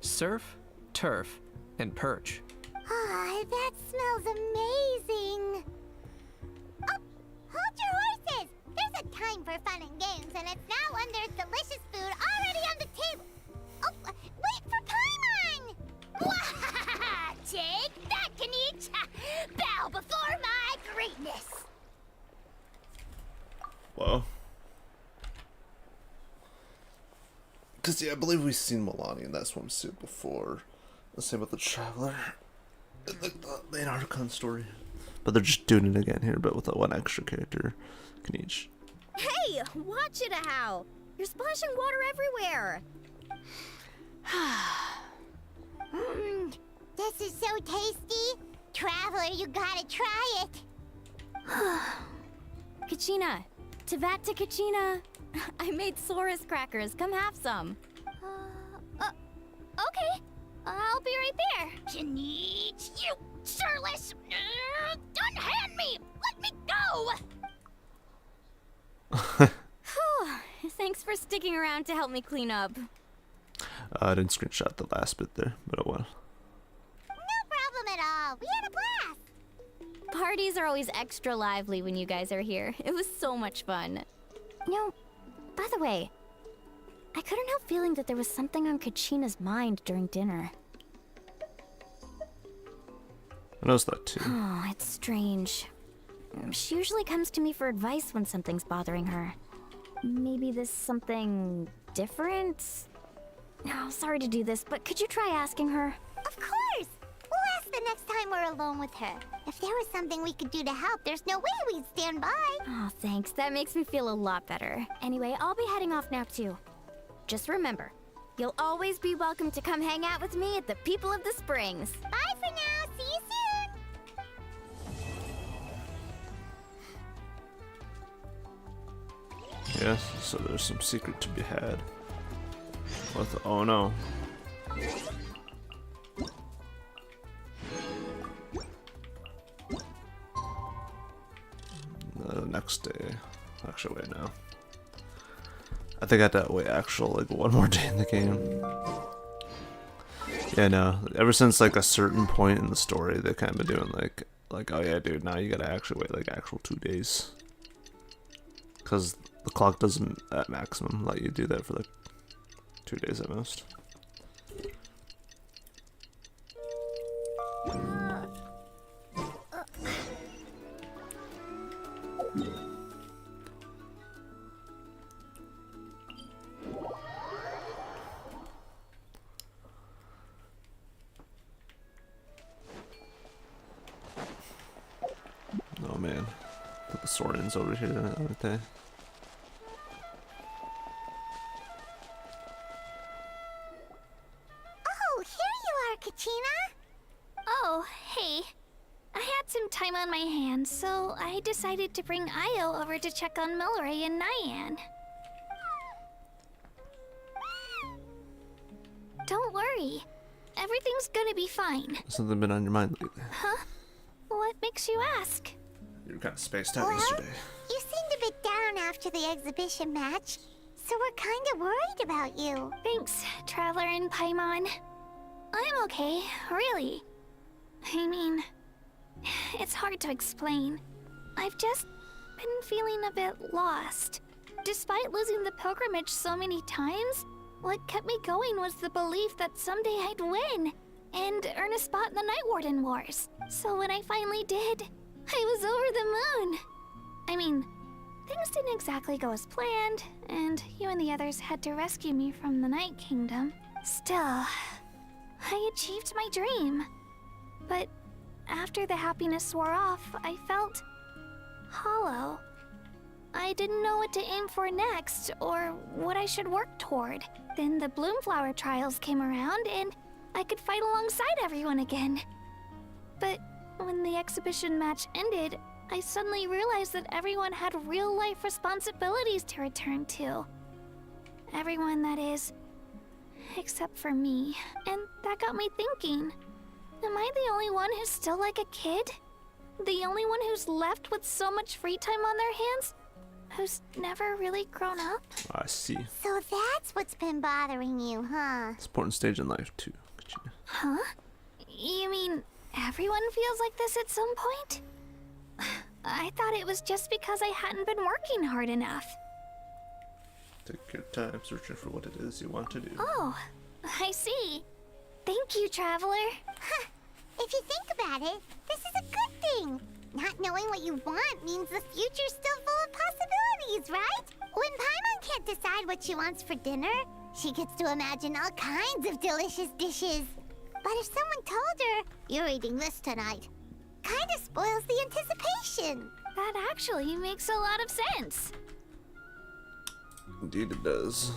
surf, turf, and perch. That smells amazing. Oh, hold your horses. There's a time for fun and games, and it's now when there's delicious food already on the table. Oh, wait for Paimon! Take that, Kanich! Bow before my greatness! Whoa. Because, yeah, I believe we've seen Milani in that swimsuit before. The same with the Traveler. In the main Archon story. But they're just doing it again here, but with that one extra character, Kanich. Hey, watch it, how! You're splashing water everywhere! This is so tasty. Traveler, you gotta try it. Kachina! Tevat to Kachina! I made Saurus crackers. Come have some. Okay. I'll be right there. Kanich, you shirtless! Unhand me! Let me go! Thanks for sticking around to help me clean up. I didn't screenshot the last bit there, but oh well. No problem at all. We had a blast. Parties are always extra lively when you guys are here. It was so much fun. No, by the way, I couldn't help feeling that there was something on Kachina's mind during dinner. I noticed that too. Oh, it's strange. She usually comes to me for advice when something's bothering her. Maybe this something different? No, sorry to do this, but could you try asking her? Of course! We'll ask the next time we're alone with her. If there was something we could do to help, there's no way we'd stand by. Oh, thanks. That makes me feel a lot better. Anyway, I'll be heading off now too. Just remember, you'll always be welcome to come hang out with me at the People of the Springs. Bye for now. See you soon. Yes, so there's some secret to be had. What the, oh no. next day. Actually, wait, no. I think I had to wait actual like one more day in the game. Yeah, no. Ever since like a certain point in the story, they kind of been doing like, oh yeah, dude, now you gotta actually wait like actual 2 days. Cause the clock doesn't at maximum let you do that for like 2 days at most. Oh man, put the Saurians over here, aren't they? Oh, here you are, Kachina. Oh, hey. I had some time on my hands, so I decided to bring Io over to check on Milray and Nyan. Don't worry. Everything's gonna be fine. Something been on your mind lately? Huh? What makes you ask? You were kind of spaced out yesterday. You seemed a bit down after the exhibition match, so we're kind of worried about you. Thanks, Traveler and Paimon. I'm okay, really. I mean, it's hard to explain. I've just been feeling a bit lost. Despite losing the pilgrimage so many times, what kept me going was the belief that someday I'd win and earn a spot in the Night Warden Wars. So when I finally did, I was over the moon. I mean, things didn't exactly go as planned, and you and the others had to rescue me from the Night Kingdom. Still, I achieved my dream. But after the happiness wore off, I felt hollow. I didn't know what to aim for next, or what I should work toward. Then the Bloomflower trials came around, and I could fight alongside everyone again. But when the exhibition match ended, I suddenly realized that everyone had real-life responsibilities to return to. Everyone, that is. Except for me. And that got me thinking. Am I the only one who's still like a kid? The only one who's left with so much free time on their hands? Who's never really grown up? I see. So that's what's been bothering you, huh? It's an important stage in life too. Huh? You mean everyone feels like this at some point? I thought it was just because I hadn't been working hard enough. Take your time searching for what it is you want to do. Oh, I see. Thank you, Traveler. Huh. If you think about it, this is a good thing. Not knowing what you want means the future's still full of possibilities, right? When Paimon can't decide what she wants for dinner, she gets to imagine all kinds of delicious dishes. But if someone told her, you're eating this tonight, kinda spoils the anticipation. That actually makes a lot of sense. Indeed it does.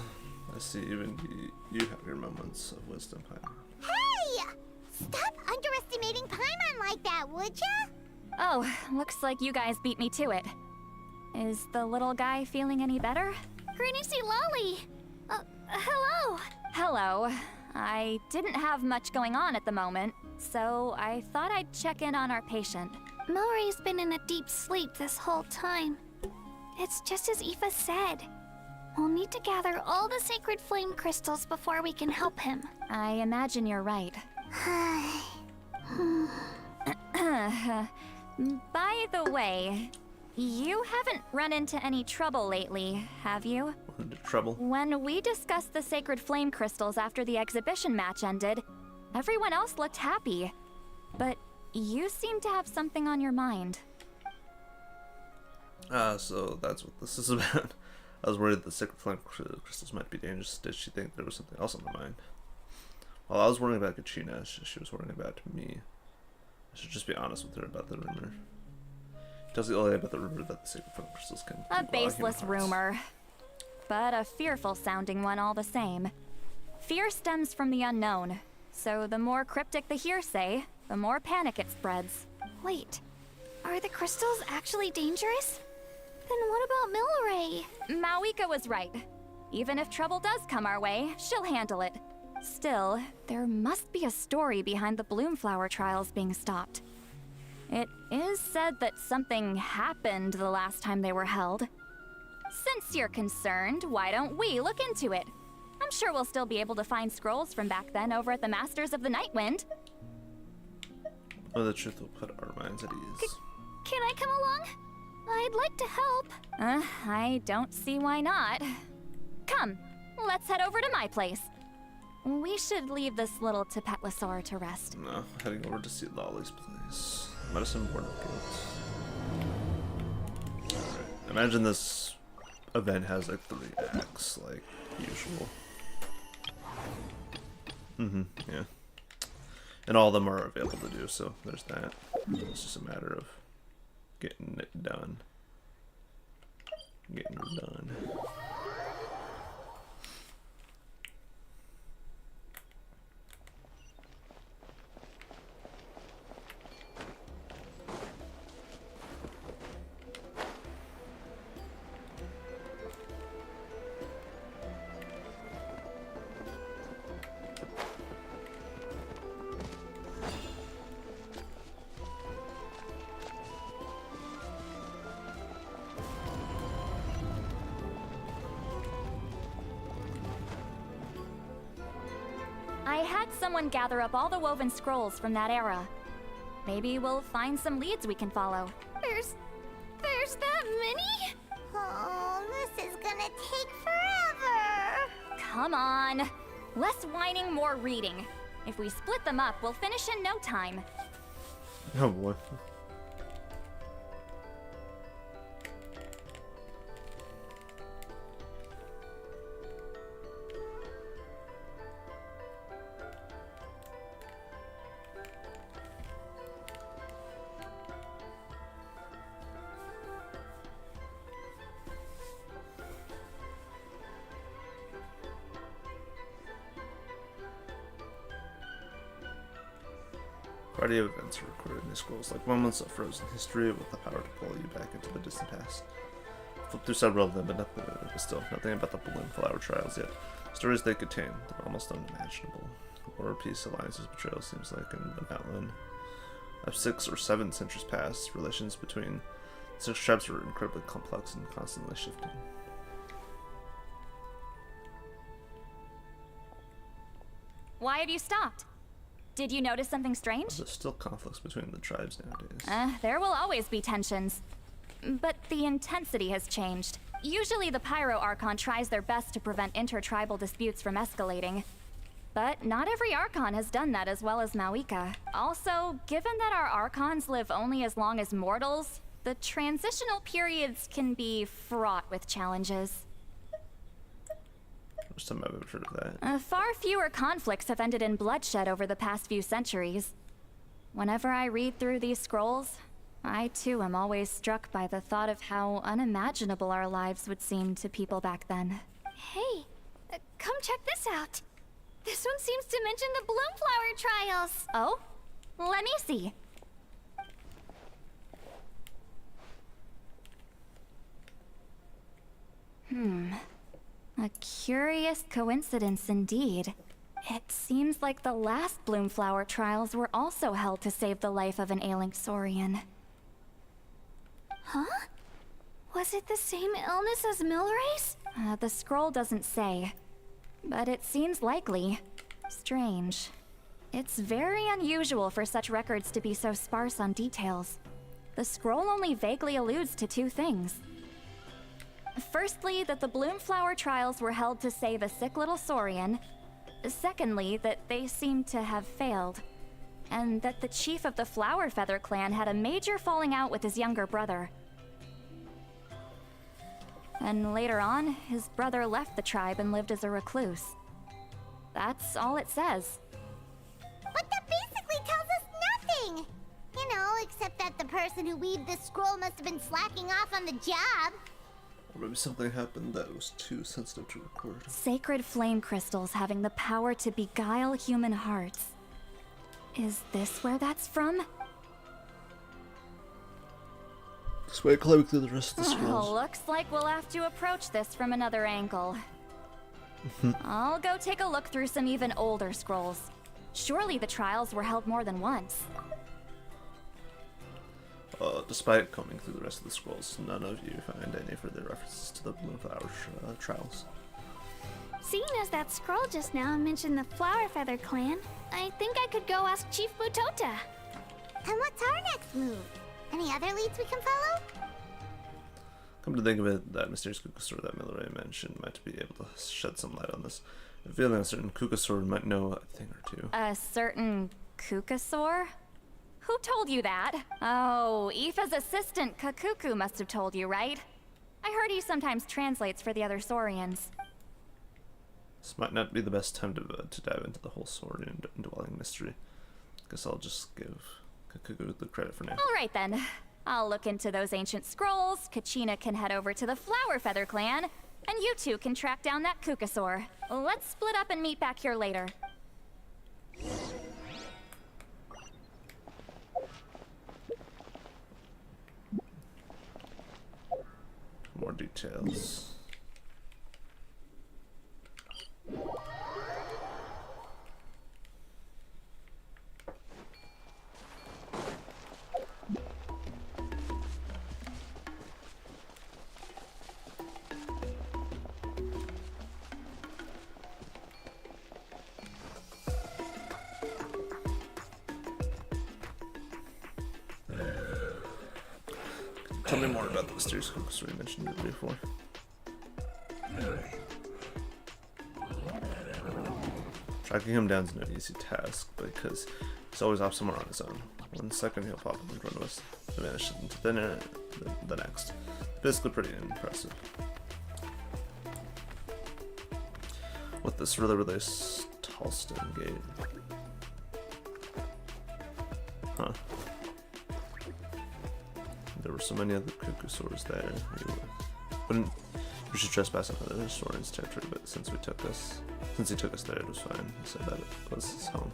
I see even you have your moments of wisdom, Paimon. Hey! Stop underestimating Paimon like that, would ya? Oh, looks like you guys beat me to it. Is the little guy feeling any better? Granny Lolly! Hello! Hello. I didn't have much going on at the moment, so I thought I'd check in on our patient. Milray's been in a deep sleep this whole time. It's just as Aoife said. We'll need to gather all the sacred flame crystals before we can help him. I imagine you're right. By the way, you haven't run into any trouble lately, have you? Into trouble? When we discussed the sacred flame crystals after the exhibition match ended, everyone else looked happy. But you seem to have something on your mind. So that's what this is about. I was worried the sacred flame crystals might be dangerous. Did she think there was something else on her mind? While I was worrying about Kachina, she was worrying about me. I should just be honest with her about the rumor. Tells the Olia about the rumor that the sacred flame crystals can A baseless rumor, but a fearful-sounding one all the same. Fear stems from the unknown, so the more cryptic the hearsay, the more panic it spreads. Wait, are the crystals actually dangerous? Then what about Milray? Mawika was right. Even if trouble does come our way, she'll handle it. Still, there must be a story behind the Bloomflower trials being stopped. It is said that something happened the last time they were held. Since you're concerned, why don't we look into it? I'm sure we'll still be able to find scrolls from back then over at the Masters of the Nightwind. Oh, the truth will put our minds at ease. Can I come along? I'd like to help. I don't see why not. Come, let's head over to my place. We should leave this little Tepetlosaur to rest. No, heading over to see Lolly's place. Medicine Board of Guild. Alright, imagine this event has like 3 acts, like usual. Yeah. And all of them are available to do, so there's that. It's just a matter of getting it done. Getting it done. I had someone gather up all the woven scrolls from that era. Maybe we'll find some leads we can follow. There's that many? Oh, this is gonna take forever. Come on. Less whining, more reading. If we split them up, we'll finish in no time. Oh boy. Variety of events are recorded in these scrolls, like moments of frozen history with the power to pull you back into the distant past. Flip through several of them, but still nothing about the Bloom Flower trials yet. Stories they contain, they're almost unimaginable. War, peace, alliances, betrayal seems like in the outline. Of 6 or 7 centuries past, relations between 6 tribes were incredibly complex and constantly shifting. Why have you stopped? Did you notice something strange? There's still conflicts between the tribes nowadays. There will always be tensions. But the intensity has changed. Usually the Pyro Archon tries their best to prevent intertribal disputes from escalating. But not every Archon has done that as well as Mawika. Also, given that our Archons live only as long as mortals, the transitional periods can be fraught with challenges. First time I've ever heard of that. Far fewer conflicts have ended in bloodshed over the past few centuries. Whenever I read through these scrolls, I too am always struck by the thought of how unimaginable our lives would seem to people back then. Hey, come check this out. This one seems to mention the Bloomflower trials. Oh? Let me see. A curious coincidence indeed. It seems like the last Bloomflower trials were also held to save the life of an ailing Saurian. Huh? Was it the same illness as Milray's? The scroll doesn't say, but it seems likely. Strange. It's very unusual for such records to be so sparse on details. The scroll only vaguely alludes to 2 things. Firstly, that the Bloomflower trials were held to save a sick little Saurian. Secondly, that they seem to have failed. And that the chief of the Flower Feather clan had a major falling out with his younger brother. And later on, his brother left the tribe and lived as a recluse. That's all it says. But that basically tells us nothing! You know, except that the person who weaved this scroll must have been slacking off on the job. Or maybe something happened that was too sensitive to record. Sacred flame crystals having the power to beguile human hearts. Is this where that's from? This way, climbing through the rest of the scrolls. Looks like we'll have to approach this from another angle. I'll go take a look through some even older scrolls. Surely the trials were held more than once. Despite combing through the rest of the scrolls, none of you find any further references to the Moonflower trials. Seeing as that scroll just now mentioned the Flower Feather clan, I think I could go ask Chief Mutota. And what's our next move? Any other leads we can follow? Come to think of it, that mysterious Kukasaur that Milray mentioned might be able to shed some light on this. I'm feeling a certain Kukasaur might know a thing or two. A certain Kukasaur? Who told you that? Oh, Aoife's assistant, Kakuku, must have told you, right? I heard he sometimes translates for the other Saurians. This might not be the best time to dive into the whole Saurian dwelling mystery. Guess I'll just give Kakuku the credit for now. Alright then. I'll look into those ancient scrolls, Kachina can head over to the Flower Feather clan, and you two can track down that Kukasaur. Let's split up and meet back here later. More details. Tell me more about the mysterious Kukasaur you mentioned before. Tracking him down is no easy task because he's always off somewhere on his own. 1 second he'll pop up in front of us, and vanish into thin air the next. Basically pretty impressive. With this really tall stone gate. Huh. There were so many other Kukasaurs there. We should trespass on another Saurian's territory, but since he took us there, it was fine. He said that it was his home.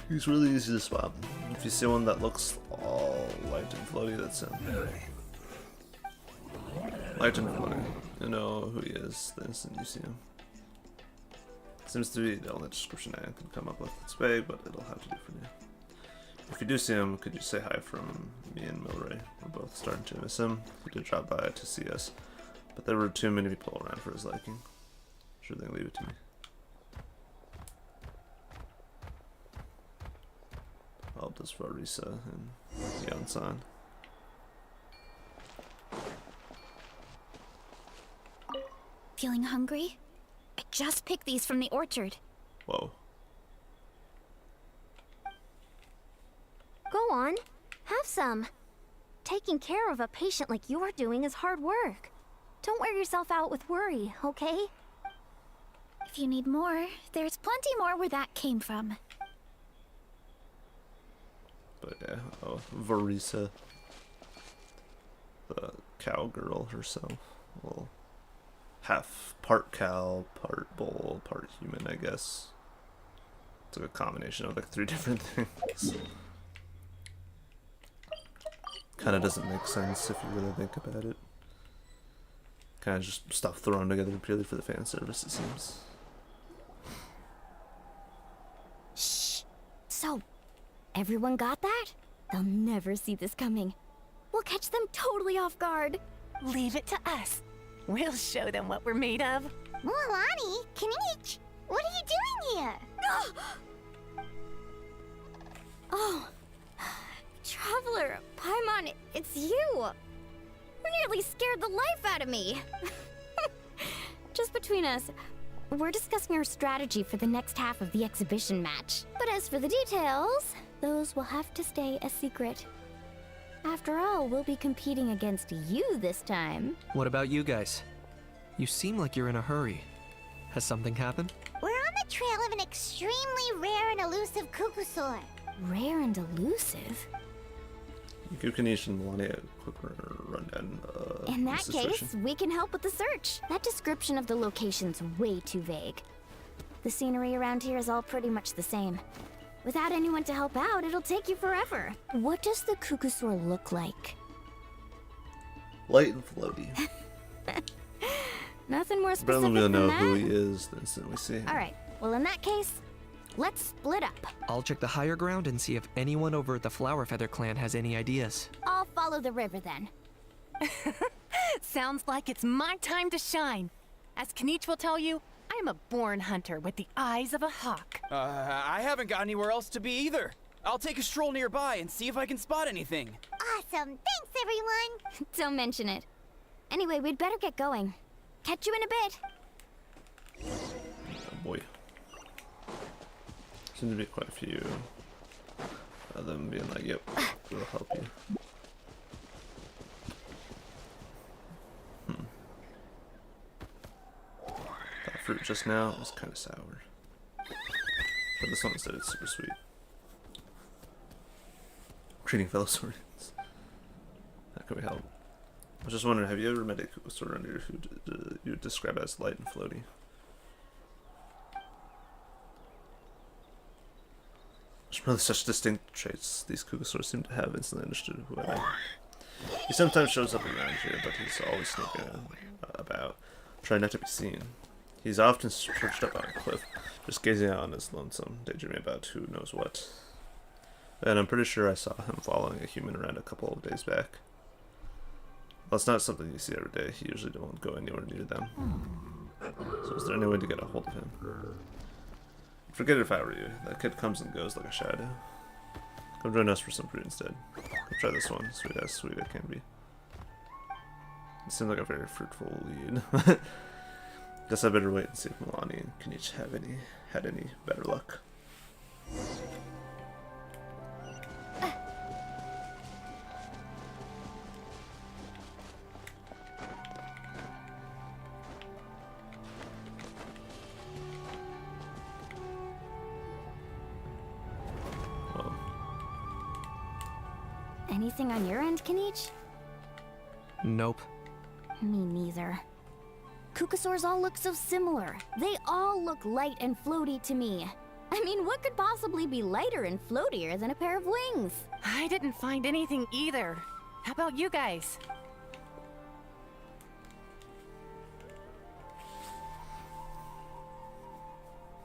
He's really easy to spot. If you see one that looks all light and floaty, that's him. Light and floaty. You know who he is the instant you see him. Seems to be the only description I can come up with. It's vague, but it'll have to do for now. If you do see him, could you say hi from me and Milray? We're both starting to miss him. He did drop by to see us, but there were too many people around for his liking. Sure thing, leave it to me. I'll just Varisa and Yansan. Feeling hungry? I just picked these from the orchard. Whoa. Go on, have some. Taking care of a patient like you're doing is hard work. Don't wear yourself out with worry, okay? If you need more, there's plenty more where that came from. But yeah, oh, Varisa, the cowgirl herself, well, half part cow, part bull, part human, I guess. It's like a combination of like 3 different things. Kind of doesn't make sense if you really think about it. Kind of just stuff thrown together purely for the fan service, it seems. Shh. So, everyone got that? They'll never see this coming. We'll catch them totally off guard. Leave it to us. We'll show them what we're made of. Mualani, Kinich, what are you doing here? Oh, Traveler, Paimon, it's you. You nearly scared the life out of me. Just between us, we're discussing our strategy for the next half of the exhibition match. But as for the details, those will have to stay a secret. After all, we'll be competing against you this time. What about you guys? You seem like you're in a hurry. Has something happened? We're on the trail of an extremely rare and elusive Kukusaur. Rare and elusive? You can each and Mualani a quick rundown. In that case, we can help with the search. That description of the location's way too vague. The scenery around here is all pretty much the same. Without anyone to help out, it'll take you forever. What does the Kukusaur look like? Light and floaty. Nothing more Apparently specific we'll than know that. who he is the instant we see him. All right. Well, in that case, let's split up. I'll check the higher ground and see if anyone over at the Flower Feather clan has any ideas. I'll follow the river then. Sounds like it's my time to shine. As Kniech will tell you, I'm a born hunter with the eyes of a hawk. I haven't got anywhere else to be either. I'll take a stroll nearby and see if I can spot anything. Awesome. Thanks, everyone. Don't mention it. Anyway, we'd better get going. Catch you in a bit. Oh boy. Seems to be quite a few of them being like, yep, we'll help you. That fruit just now was kind of sour. But this one instead is super sweet. Treating fellow Saurians. How can we help? I was just wondering, have you ever met a Kukusaur under who you would describe as light and floaty? There's probably such distinct traits these Kukusaurs seem to have. Instantly understood who I am. He sometimes shows up around here, but he's always sneaking about, trying not to be seen. He's often perched up on a cliff, just gazing out on his lonesome, daydreaming about who knows what. And I'm pretty sure I saw him following a human around a couple of days back. Well, it's not something you see every day. He usually don't go anywhere near them. So is there any way to get a hold of him? Forget it if I were you. That kid comes and goes like a shadow. Come join us for some fruit instead. Come try this one. Sweet as sweet it can be. It seems like a very fruitful lead. Guess I better wait and see if Milani and Kniech had any better luck. Anything on your end, Kniech? Nope. Me neither. Kukusaurs all look so similar. They all look light and floaty to me. I mean, what could possibly be lighter and floatier than a pair of wings? I didn't find anything either. How about you guys?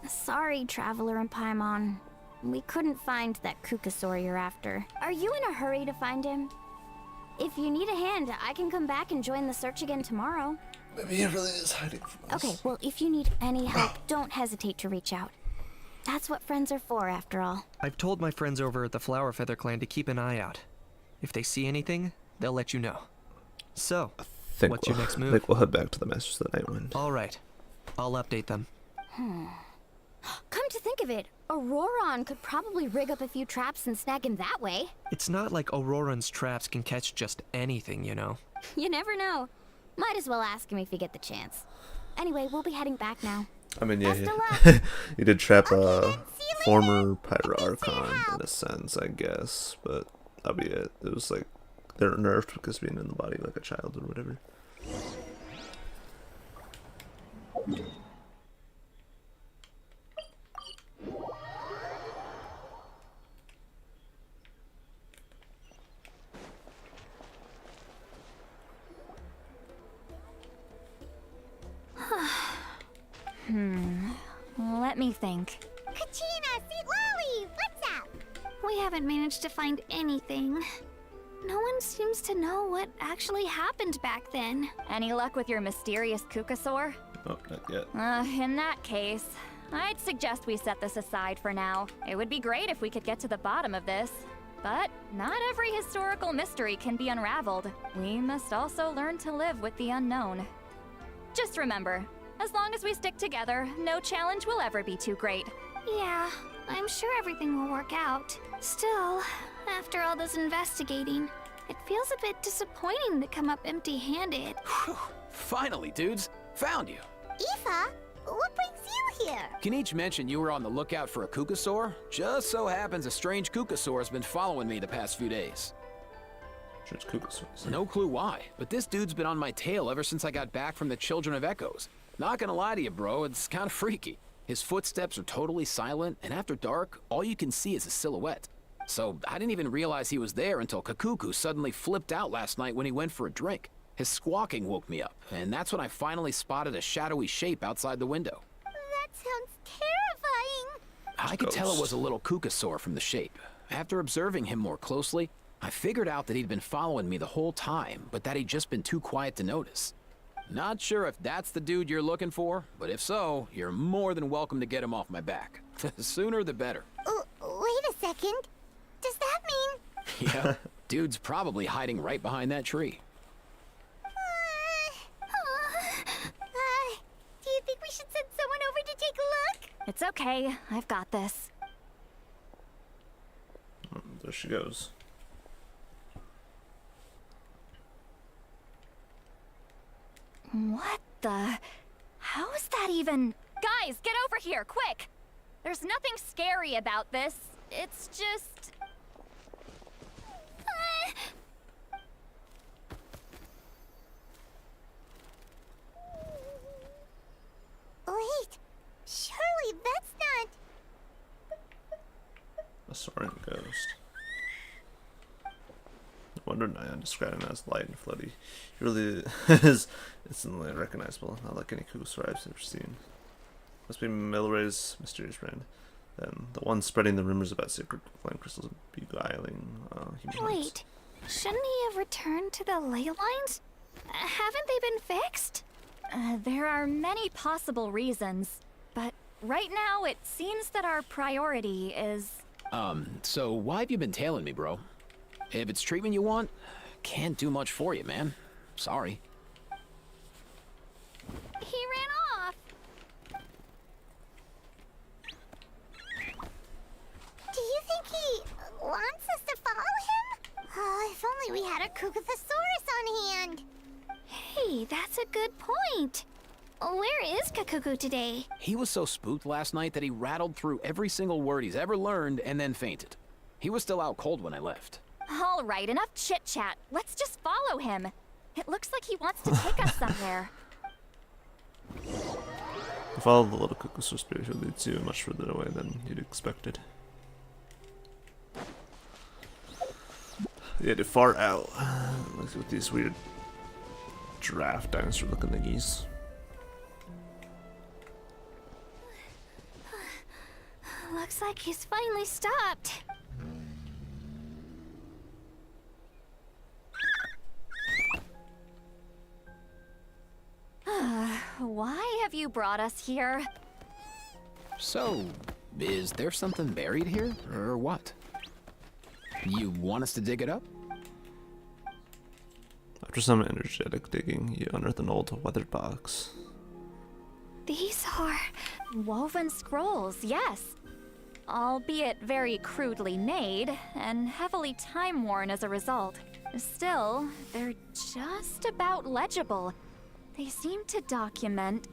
Sorry, Traveler and Paimon. We couldn't find that Kukusaur you're after. Are you in a hurry to find him? If you need a hand, I can come back and join the search again tomorrow. Maybe he really is hiding from us. Okay, well, if you need any help, don't hesitate to reach out. That's what friends are for, after all. I've told my friends over at the Flower Feather clan to keep an eye out. If they see anything, they'll let you know. So, what's your next move? I think we'll head back to the Masters of the Nightwind. All right. I'll update them. Come to think of it, Auroron could probably rig up a few traps and snag him that way. It's not like Auroran's traps can catch just anything, you know. You never know. Might as well ask him if you get the chance. Anyway, we'll be heading back now. I mean, yeah, Best of luck. he did trap a former Pyro Archon in a sense, I guess, but that'll be it. It was like they're nerfed because being in the body like a child or whatever. Let me think. Kachina, Sweet Lolly, what's up? We haven't managed to find anything. No one seems to know what actually happened back then. Any luck with your mysterious Kukusaur? Oh, not yet. In that case, I'd suggest we set this aside for now. It would be great if we could get to the bottom of this. But not every historical mystery can be unraveled. We must also learn to live with the unknown. Just remember, as long as we stick together, no challenge will ever be too great. Yeah, I'm sure everything will work out. Still, after all this investigating, it feels a bit disappointing to come up empty-handed. Finally, dudes. Found you. Aoife, what brings you here? Kniech mentioned you were on the lookout for a Kukusaur. Just so happens a strange Kukusaur has been following me the past few days. Strange Kukusaur. No clue why, but this dude's been on my tail ever since I got back from the Children of Echoes. Not gonna lie to you, bro, it's kinda freaky. His footsteps are totally silent, and after dark, all you can see is a silhouette. So I didn't even realize he was there until Kakuku suddenly flipped out last night when he went for a drink. His squawking woke me up, and that's when I finally spotted a shadowy shape outside the window. That sounds terrifying. I could tell it was a little Kukasaur from the shape. After observing him more closely, I figured out that he'd been following me the whole time, but that he'd just been too quiet to notice. Not sure if that's the dude you're looking for, but if so, you're more than welcome to get him off my back. The sooner the better. Wait a second. Does that mean... Yeah, dude's probably hiding right behind that tree. Do you think we should send someone over to take a look? It's okay. I've got this. There she goes. What the... How is that even... Guys, get over here, quick! There's nothing scary about this. It's just... Wait, surely that's not... A soaring ghost. No wonder Nyan described him as light and floaty. He really is instantly recognizable, not like any Kukasaur I've ever seen. Must be Milray's mysterious friend. Then the one spreading the rumors about sacred flame crystals beguiling humans. Wait, shouldn't he have returned to the ley lines? Haven't they been fixed? There are many possible reasons, but right now it seems that our priority is... So why have you been tailing me, bro? If it's treatment you want, can't do much for you, man. Sorry. He ran off. Do you think he wants us to follow him? Oh, if only we had a Kukathosaurus on hand. Hey, that's a good point. Where is Kakuku today? He was so spooked last night that he rattled through every single word he's ever learned and then fainted. He was still out cold when I left. All right, enough chit-chat. Let's just follow him. It looks like he wants to take us somewhere. Follow the little Kukasaur spirit who leads you much further away than you'd expected. Yeah, they're far out. Like with these weird giraffe dinosaur looking thingies. Looks like he's finally stopped. Why have you brought us here? So, is there something buried here, or what? You want us to dig it up? After some energetic digging, you unearth an old weathered box. These are... Woven scrolls, yes. Albeit very crudely made, and heavily time-worn as a result. Still, they're just about legible. They seem to document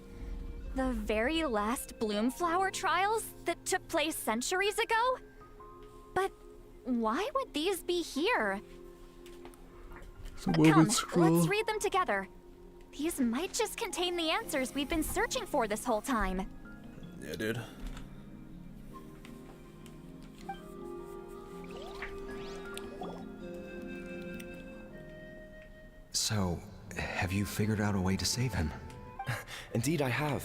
the very last Bloomflower trials that took place centuries ago? But why would these be here? Come, let's read them together. These might just contain the answers we've been searching for this whole time. Yeah, dude. So, have you figured out a way to save him? Indeed, I have.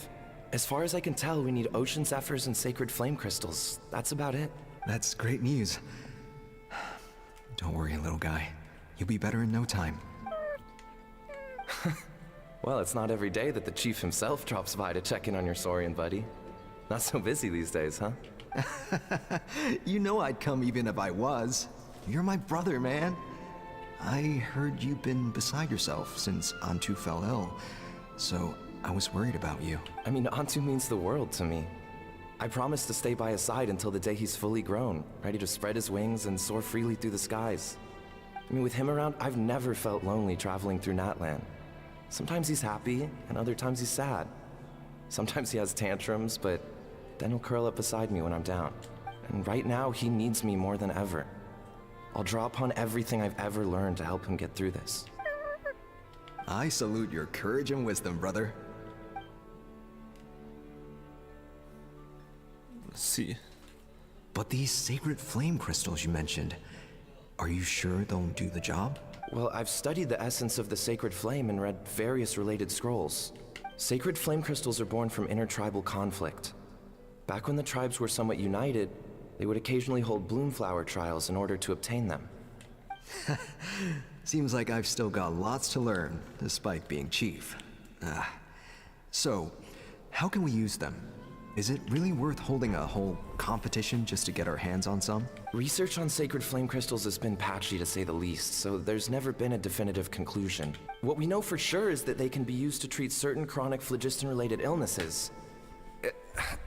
As far as I can tell, we need ocean zephyrs and sacred flame crystals. That's about it. That's great news. Don't worry, little guy. You'll be better in no time. Well, it's not every day that the chief himself drops by to check in on your Saurian buddy. Not so busy these days, huh? You know I'd come even if I was. You're my brother, man. I heard you've been beside yourself since Antu fell ill, so I was worried about you. I mean, Antu means the world to me. I promised to stay by his side until the day he's fully grown, ready to spread his wings and soar freely through the skies. I mean, with him around, I've never felt lonely traveling through Natlan. Sometimes he's happy, and other times he's sad. Sometimes he has tantrums, but then he'll curl up beside me when I'm down. And right now, he needs me more than ever. I'll draw upon everything I've ever learned to help him get through this. I salute your courage and wisdom, brother. Let's see. But these sacred flame crystals you mentioned, are you sure they'll do the job? Well, I've studied the essence of the sacred flame and read various related scrolls. Sacred flame crystals are born from intertribal conflict. Back when the tribes were somewhat united, they would occasionally hold bloomflower trials in order to obtain them. Seems like I've still got lots to learn, despite being chief. So, how can we use them? Is it really worth holding a whole competition just to get our hands on some? Research on sacred flame crystals has been patchy to say the least, so there's never been a definitive conclusion. What we know for sure is that they can be used to treat certain chronic phlogiston-related illnesses.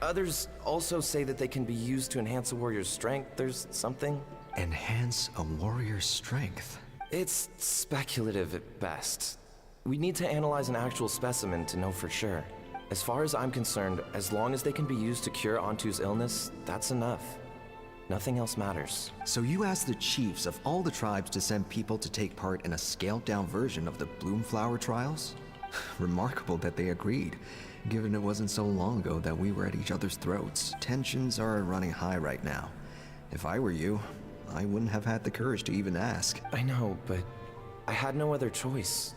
Others also say that they can be used to enhance a warrior's strength. There's something. Enhance a warrior's strength? It's speculative at best. We need to analyze an actual specimen to know for sure. As far as I'm concerned, as long as they can be used to cure Antu's illness, that's enough. Nothing else matters. So you asked the chiefs of all the tribes to send people to take part in a scaled-down version of the Bloomflower trials? Remarkable that they agreed, given it wasn't so long ago that we were at each other's throats. Tensions are running high right now. If I were you, I wouldn't have had the courage to even ask. I know, but I had no other choice.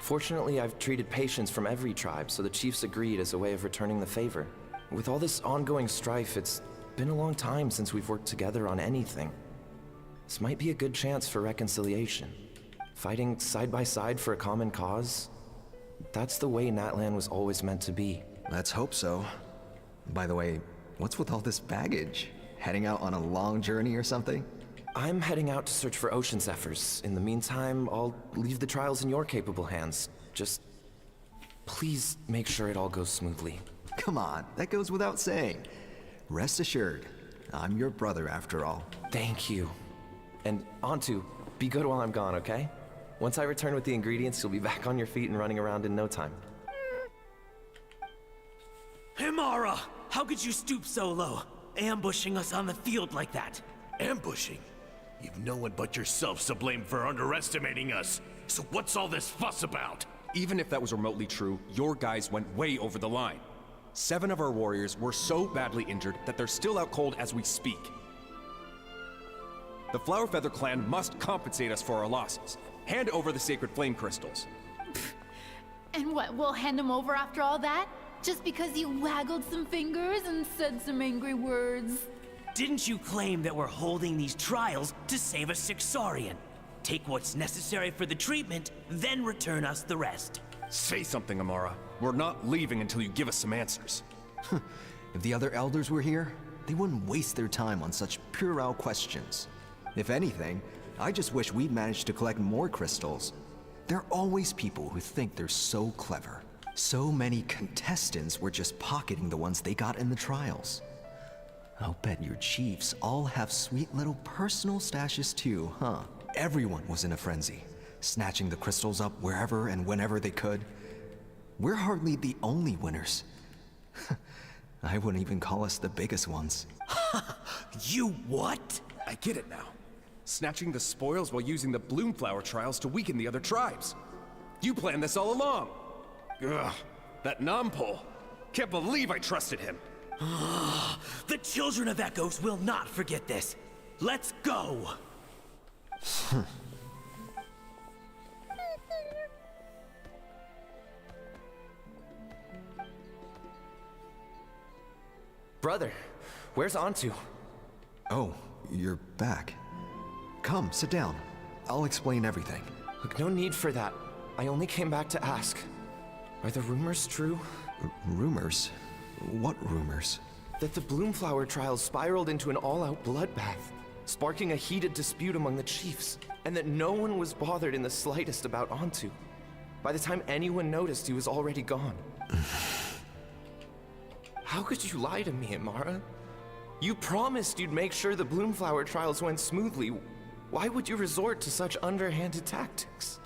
Fortunately, I've treated patients from every tribe, so the chiefs agreed as a way of returning the favor. With all this ongoing strife, it's been a long time since we've worked together on anything. This might be a good chance for reconciliation. Fighting side by side for a common cause? That's the way Natlan was always meant to be. Let's hope so. By the way, what's with all this baggage? Heading out on a long journey or something? I'm heading out to search for ocean zephyrs. In the meantime, I'll leave the trials in your capable hands. Just please make sure it all goes smoothly. Come on, that goes without saying. Rest assured, I'm your brother after all. Thank you. And Antu, be good while I'm gone, okay? Once I return with the ingredients, you'll be back on your feet and running around in no time. Himara! How could you stoop so low? Ambushing us on the field like that? Ambushing? You've no one but yourselves to blame for underestimating us. So what's all this fuss about? Even if that was remotely true, your guys went way over the line. 7 of our warriors were so badly injured that they're still out cold as we speak. The Flowerfeather clan must compensate us for our losses. Hand over the sacred flame crystals. And what, we'll hand them over after all that? Just because you waggled some fingers and said some angry words? Didn't you claim that we're holding these trials to save a Sixarian? Take what's necessary for the treatment, then return us the rest. Say something, Amara. We're not leaving until you give us some answers. If the other elders were here, they wouldn't waste their time on such puerile questions. If anything, I just wish we'd managed to collect more crystals. There are always people who think they're so clever. So many contestants were just pocketing the ones they got in the trials. I'll bet your chiefs all have sweet little personal stashes too, huh? Everyone was in a frenzy, snatching the crystals up wherever and whenever they could. We're hardly the only winners. I wouldn't even call us the biggest ones. You what? I get it now. Snatching the spoils while using the Bloomflower trials to weaken the other tribes. You planned this all along. Ugh, that Nampol. Can't believe I trusted him. The children of Echoes will not forget this. Let's go! Brother, where's Antu? Oh, you're back. Come, sit down. I'll explain everything. Look, no need for that. I only came back to ask. Are the rumors true? Rumors? What rumors? That the Bloomflower trials spiraled into an all-out bloodbath, sparking a heated dispute among the chiefs, and that no one was bothered in the slightest about Antu. By the time anyone noticed, he was already gone. How could you lie to me, Amara? You promised you'd make sure the Bloomflower trials went smoothly. Why would you resort to such underhanded tactics?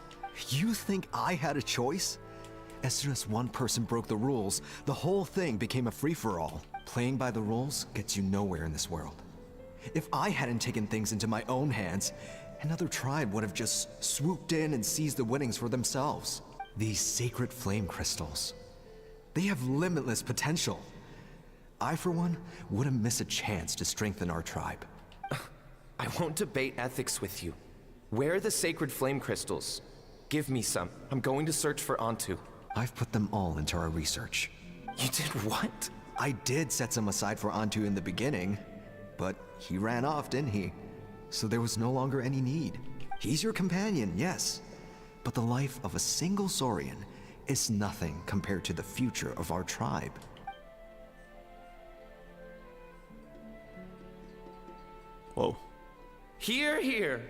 You think I had a choice? As soon as one person broke the rules, the whole thing became a free-for-all. Playing by the rules gets you nowhere in this world. If I hadn't taken things into my own hands, another tribe would have just swooped in and seized the winnings for themselves. These sacred flame crystals, they have limitless potential. I, for one, wouldn't miss a chance to strengthen our tribe. I won't debate ethics with you. Where are the sacred flame crystals? Give me some. I'm going to search for Antu. I've put them all into our research. You did what? I did set some aside for Antu in the beginning, but he ran off, didn't he? So there was no longer any need. He's your companion, yes, but the life of a single Saurian is nothing compared to the future of our tribe. Whoa. Hear, hear.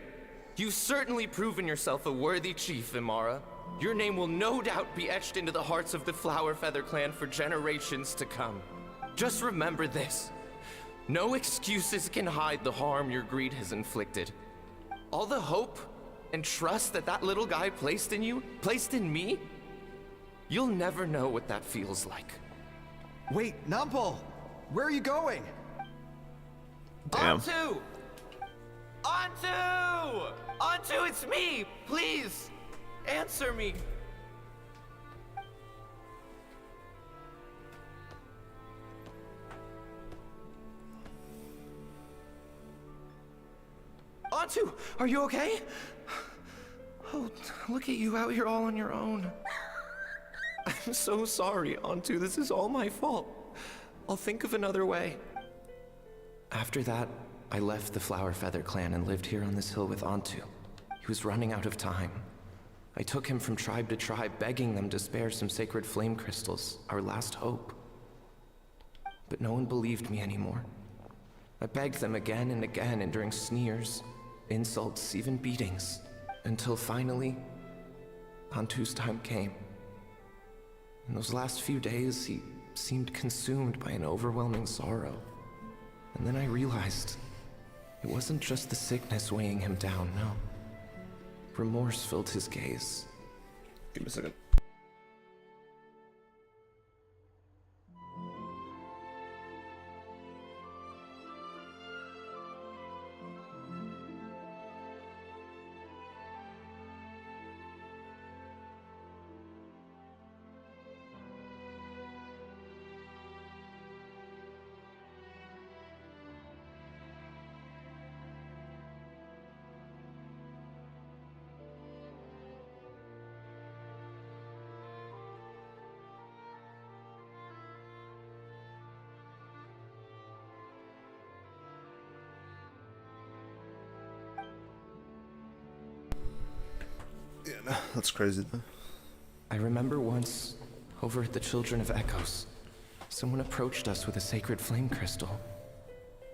You've certainly proven yourself a worthy chief, Imara. Your name will no doubt be etched into the hearts of the Flower Feather clan for generations to come. Just remember this. No excuses can hide the harm your greed has inflicted. All the hope and trust that that little guy placed in you, placed in me, you'll never know what that feels like. Wait, Nampal! Where are you going? Damn. Antu! Antu! Antu, it's me! Please! Answer me! Antu, are you okay? Oh, look at you out here all on your own. I'm so sorry, Antu. This is all my fault. I'll think of another way. After that, I left the Flower Feather clan and lived here on this hill with Antu. He was running out of time. I took him from tribe to tribe, begging them to spare some sacred flame crystals, our last hope. But no one believed me anymore. I begged them again and again, enduring sneers, insults, even beatings, until finally, Antu's time came. In those last few days, he seemed consumed by an overwhelming sorrow. And then I realized it wasn't just the sickness weighing him down, no. Remorse filled his gaze. Give me a second. Yeah, that's crazy though. I remember once, over at the Children of Echoes, someone approached us with a sacred flame crystal,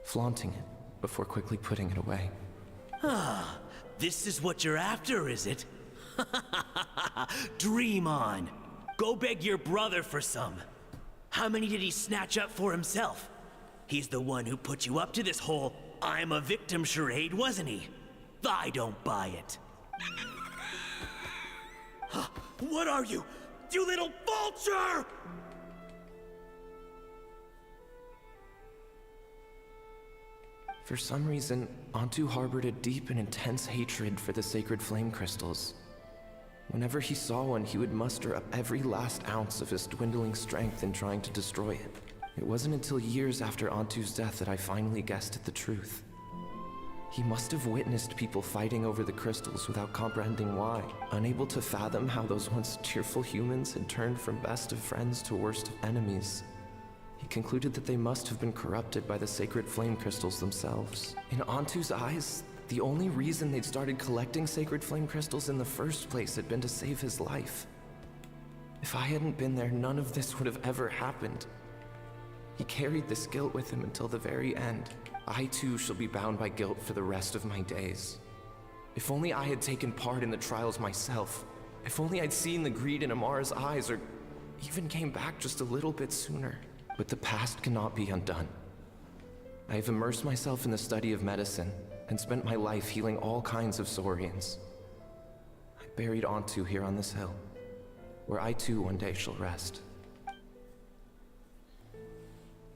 flaunting it before quickly putting it away. Ah, this is what you're after, is it? Dream on. Go beg your brother for some. How many did he snatch up for himself? He's the one who put you up to this whole I'm a victim charade, wasn't he? I don't buy it. What are you? You little vulture! For some reason, Antu harbored a deep and intense hatred for the sacred flame crystals. Whenever he saw one, he would muster up every last ounce of his dwindling strength in trying to destroy it. It wasn't until years after Antu's death that I finally guessed at the truth. He must have witnessed people fighting over the crystals without comprehending why, unable to fathom how those once cheerful humans had turned from best of friends to worst of enemies. He concluded that they must have been corrupted by the sacred flame crystals themselves. In Antu's eyes, the only reason they'd started collecting sacred flame crystals in the first place had been to save his life. If I hadn't been there, none of this would have ever happened. He carried this guilt with him until the very end. I too shall be bound by guilt for the rest of my days. If only I had taken part in the trials myself. If only I'd seen the greed in Amara's eyes, or even came back just a little bit sooner. But the past cannot be undone. I have immersed myself in the study of medicine and spent my life healing all kinds of Saurians. I buried Antu here on this hill, where I too one day shall rest.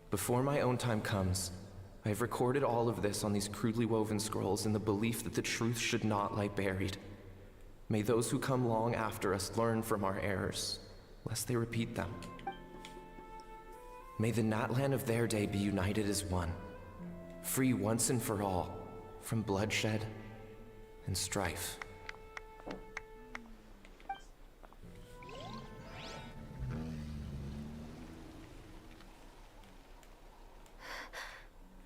Before my own time comes, I have recorded all of this on these crudely woven scrolls in the belief that the truth should not lie buried. May those who come long after us learn from our errors, lest they repeat them. May the Natlan of their day be united as one, free once and for all from bloodshed and strife.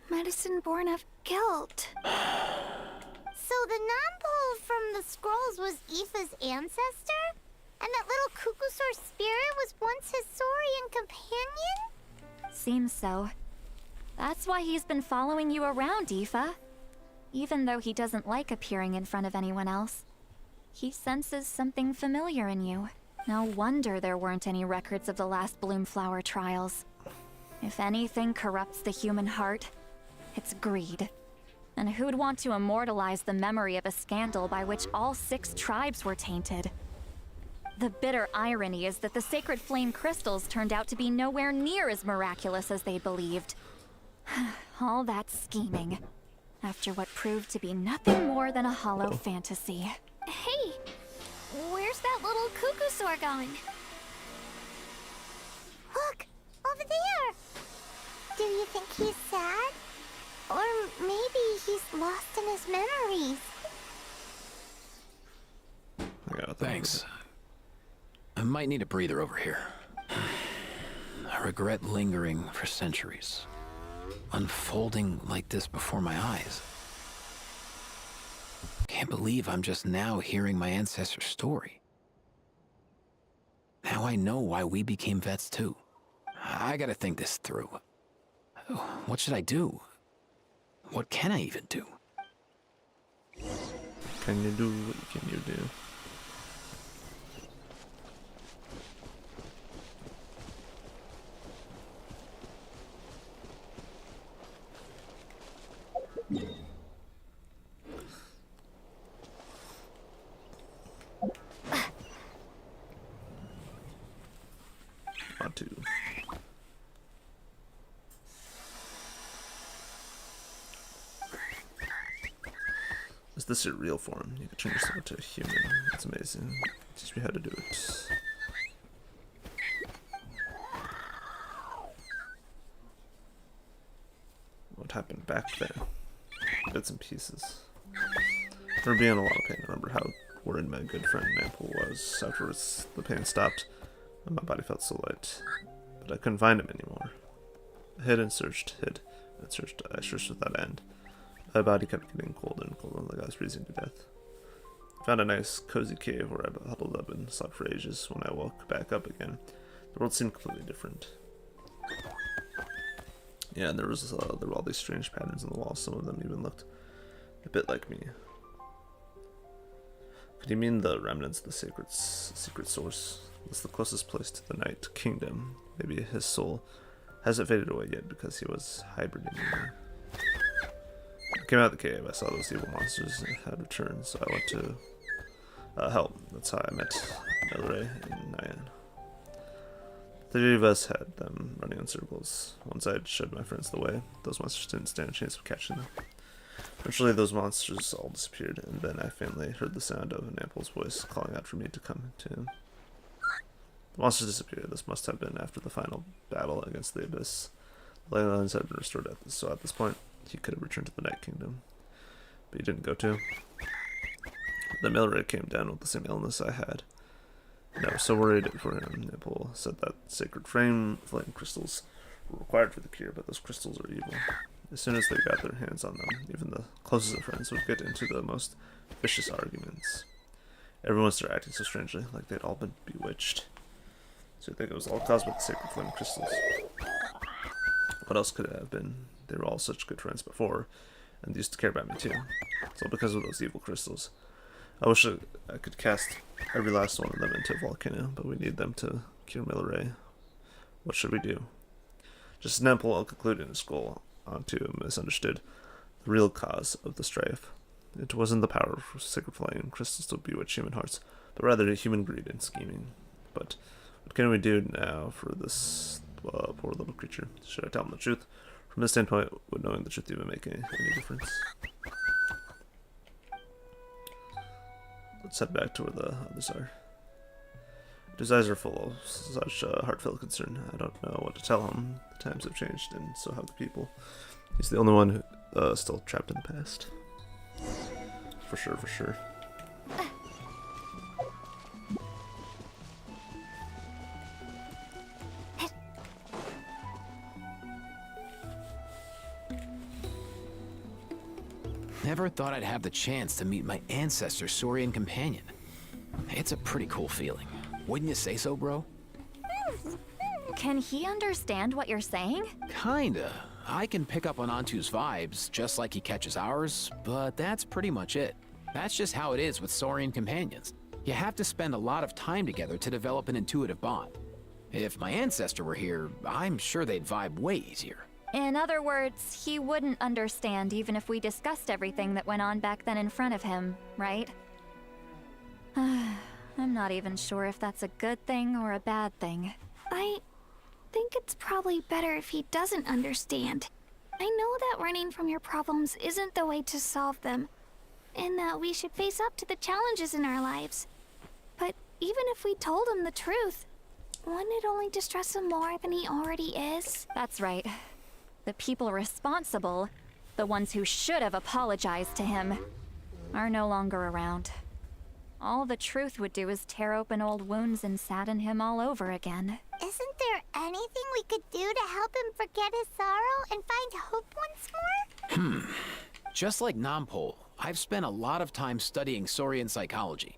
Medicine born of guilt. So the non-pole from the scrolls was Aoife's ancestor? And that little Kukusor spirit was once his Saurian companion? Seems so. That's why he's been following you around, Aoife. Even though he doesn't like appearing in front of anyone else, he senses something familiar in you. No wonder there weren't any records of the last Bloomflower trials. If anything corrupts the human heart, it's greed. And who'd want to immortalize the memory of a scandal by which all 6 tribes were tainted? The bitter irony is that the sacred flame crystals turned out to be nowhere near as miraculous as they believed. All that scheming, after what proved to be nothing more than a hollow fantasy. Hey, where's that little Kukusor going? Look, over there! Do you think he's sad? Or maybe he's lost in his memories? Thanks. I might need a breather over here. I regret lingering for centuries, unfolding like this before my eyes. Can't believe I'm just now hearing my ancestor's story. Now I know why we became vets too. I gotta think this through. What should I do? What can I even do? Can you do? What can you do? Is this your real form? You can turn yourself into a human. That's amazing. Teach me how to do it. What happened back there? Bits and pieces. For being in a lot of pain. I remember how worried my good friend Nample was. Afterwards, the pain stopped, and my body felt so light. But I couldn't find him anymore. I hid and searched, I searched without end. My body kept getting colder and colder, like I was freezing to death. I found a nice, cozy cave where I huddled up and slept for ages. When I woke back up again, the world seemed completely different. Yeah, and there were all these strange patterns in the walls. Some of them even looked a bit like me. Could you mean the remnants of the secret source? It's the closest place to the Night Kingdom. Maybe his soul hasn't faded away yet because he was hibernating there. I came out of the cave. I saw those evil monsters had returned, so I went to help. That's how I met Milray and Nyan. The three of us had them running in circles. Once I had showed my friends the way, those monsters didn't stand a chance of catching them. Eventually, those monsters all disappeared, and then I finally heard the sound of Nample's voice calling out for me to come to him. The monsters disappeared. This must have been after the final battle against the Abyss. The Leylands had been restored so at this point, he could have returned to the Night Kingdom. But he didn't go to. The Milray came down with the same illness I had. And I was so worried for him. Nample said that sacred flame crystals were required for the cure, but those crystals are evil. As soon as they got their hands on them, even the closest of friends would get into the most vicious arguments. Everyone started acting so strangely, like they'd all been bewitched. So I think it was all caused by the sacred flame crystals. What else could it have been? They were all such good friends before, and they used to care about me too. It's all because of those evil crystals. I wish I could cast every last one of them into a volcano, but we need them to cure Milray. What should we do? Just as Nample concluded his scroll onto misunderstood the real cause of the strife. It wasn't the power of sacred flame crystals to bewitch human hearts, but rather human greed and scheming. But what can we do now for this poor little creature? Should I tell him the truth? From this standpoint, would knowing the truth even make any difference? Let's head back to where the others are. His eyes are full of such heartfelt concern. I don't know what to tell him. The times have changed, and so have the people. He's the only one who still trapped in the past. for sure, for sure. Never thought I'd have the chance to meet my ancestor Saurian companion. It's a pretty cool feeling. Wouldn't you say so, bro? Can he understand what you're saying? Kinda. I can pick up on Antu's vibes, just like he catches ours, but that's pretty much it. That's just how it is with Saurian companions. You have to spend a lot of time together to develop an intuitive bond. If my ancestor were here, I'm sure they'd vibe way easier. In other words, he wouldn't understand even if we discussed everything that went on back then in front of him, right? I'm not even sure if that's a good thing or a bad thing. I think it's probably better if he doesn't understand. I know that running from your problems isn't the way to solve them, and that we should face up to the challenges in our lives. But even if we told him the truth, wouldn't it only distress him more than he already is? That's right. The people responsible, the ones who should have apologized to him, are no longer around. All the truth would do is tear open old wounds and sadden him all over again. Isn't there anything we could do to help him forget his sorrow and find hope once more? Just like Nampol, I've spent a lot of time studying Saurian psychology.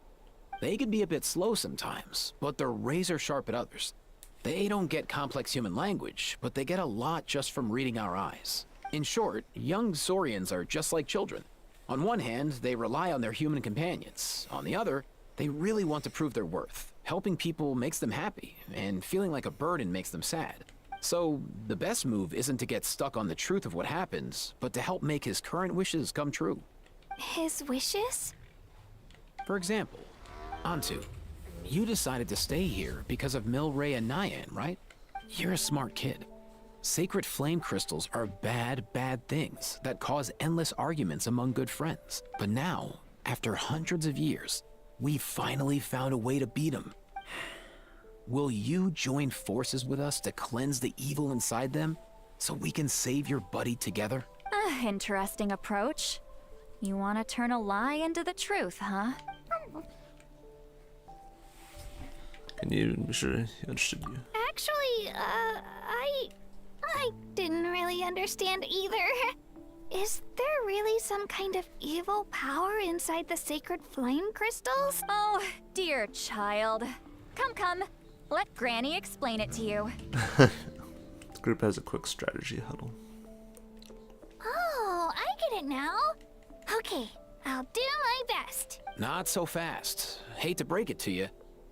They can be a bit slow sometimes, but they're razor sharp at others. They don't get complex human language, but they get a lot just from reading our eyes. In short, young Saurians are just like children. On one hand, they rely on their human companions. On the other, they really want to prove their worth. Helping people makes them happy, and feeling like a burden makes them sad. So, the best move isn't to get stuck on the truth of what happens, but to help make his current wishes come true. His wishes? For example, Antu, you decided to stay here because of Milray and Nyan, right? You're a smart kid. Sacred flame crystals are bad, bad things that cause endless arguments among good friends. But now, after hundreds of years, we finally found a way to beat them. Will you join forces with us to cleanse the evil inside them so we can save your buddy together? Interesting approach. You want to turn a lie into the truth, huh? Can you be sure he understood you? Actually, I didn't really understand either. Is there really some kind of evil power inside the sacred flame crystals? Oh, dear child. Come. Let Granny explain it to you. The group has a quick strategy huddle. Oh, I get it now. Okay, I'll do my best. Not so fast. Hate to break it to you,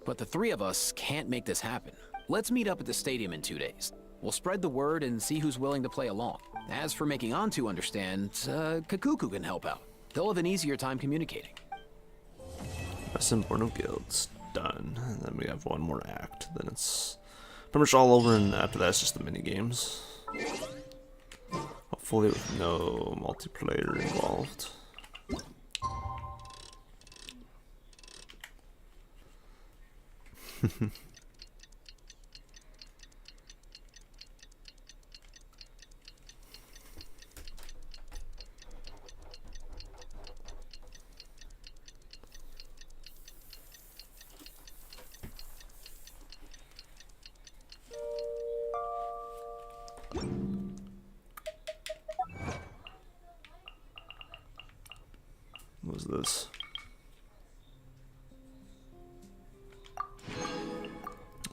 but the three of us can't make this happen. Let's meet up at the stadium in 2 days. We'll spread the word and see who's willing to play along. As for making Antu understand, Kakuku can help out. They'll have an easier time communicating. Borno Guild's done. And then we have one more act. Then it's pretty much all over, and after that it's just the mini games. Hopefully with no multiplayer involved. What was this?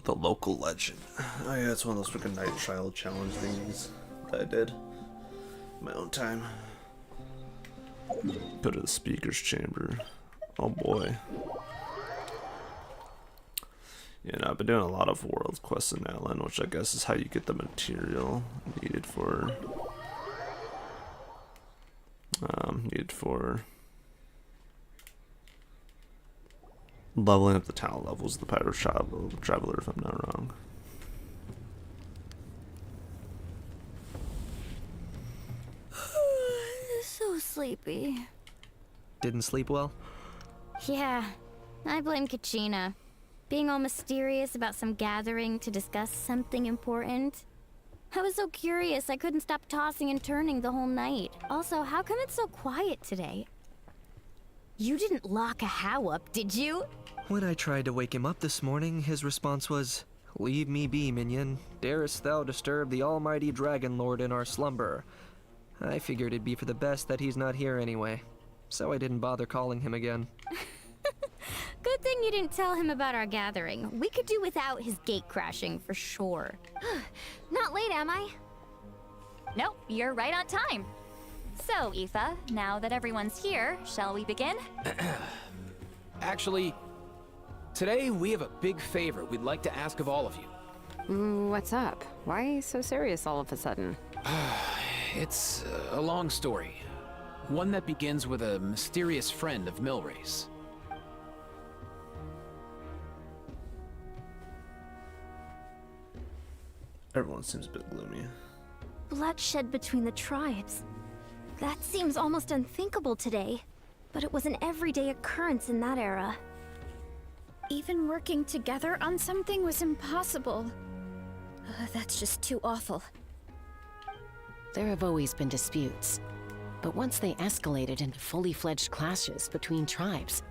The local legend. Oh yeah, it's one of those freaking night child challenge things that I did in my own time. Go to the speaker's chamber. Oh boy. Yeah, no, I've been doing a lot of world quests in Natlan, which I guess is how you get the material needed for leveling up the talent levels of the Pirate Traveler, if I'm not wrong. So sleepy. Didn't sleep well? Yeah, I blame Kachina. Being all mysterious about some gathering to discuss something important. I was so curious I couldn't stop tossing and turning the whole night. Also, how come it's so quiet today? You didn't lock a How up, did you? When I tried to wake him up this morning, his response was, "Leave me be, minion. Darest thou disturb the almighty Dragon Lord in our slumber?" I figured it'd be for the best that he's not here anyway, so I didn't bother calling him again. Good thing you didn't tell him about our gathering. We could do without his gate crashing for sure. Not late, am I? Nope, you're right on time. So, Aoife, now that everyone's here, shall we begin? Actually, today we have a big favor we'd like to ask of all of you. What's up? Why so serious all of a sudden? It's a long story. One that begins with a mysterious friend of Milray's. Everyone seems a bit gloomy. Bloodshed between the tribes. That seems almost unthinkable today, but it was an everyday occurrence in that era. Even working together on something was impossible. That's just too awful. There have always been disputes, but once they escalated into fully fledged clashes between tribes,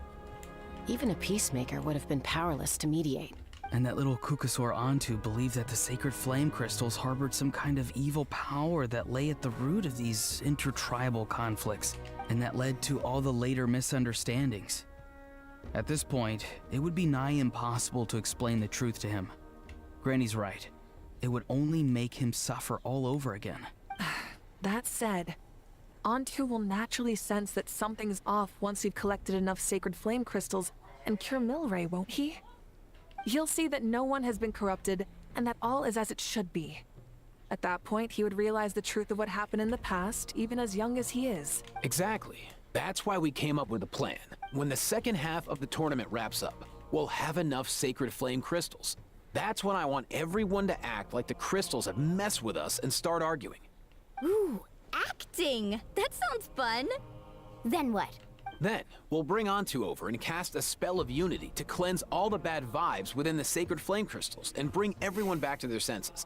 even a peacemaker would have been powerless to mediate. And that little Kukusor Antu believed that the sacred flame crystals harbored some kind of evil power that lay at the root of these intertribal conflicts, and that led to all the later misunderstandings. At this point, it would be nigh impossible to explain the truth to him. Granny's right. It would only make him suffer all over again. That said, Antu will naturally sense that something's off once we've collected enough sacred flame crystals and cure Milray, won't he? He'll see that no one has been corrupted and that all is as it should be. At that point, he would realize the truth of what happened in the past, even as young as he is. Exactly. That's why we came up with a plan. When the second half of the tournament wraps up, we'll have enough sacred flame crystals. That's when I want everyone to act like the crystals have messed with us and start arguing. Ooh, acting! That sounds fun! Then what? Then, we'll bring Antu over and cast a spell of unity to cleanse all the bad vibes within the sacred flame crystals and bring everyone back to their senses.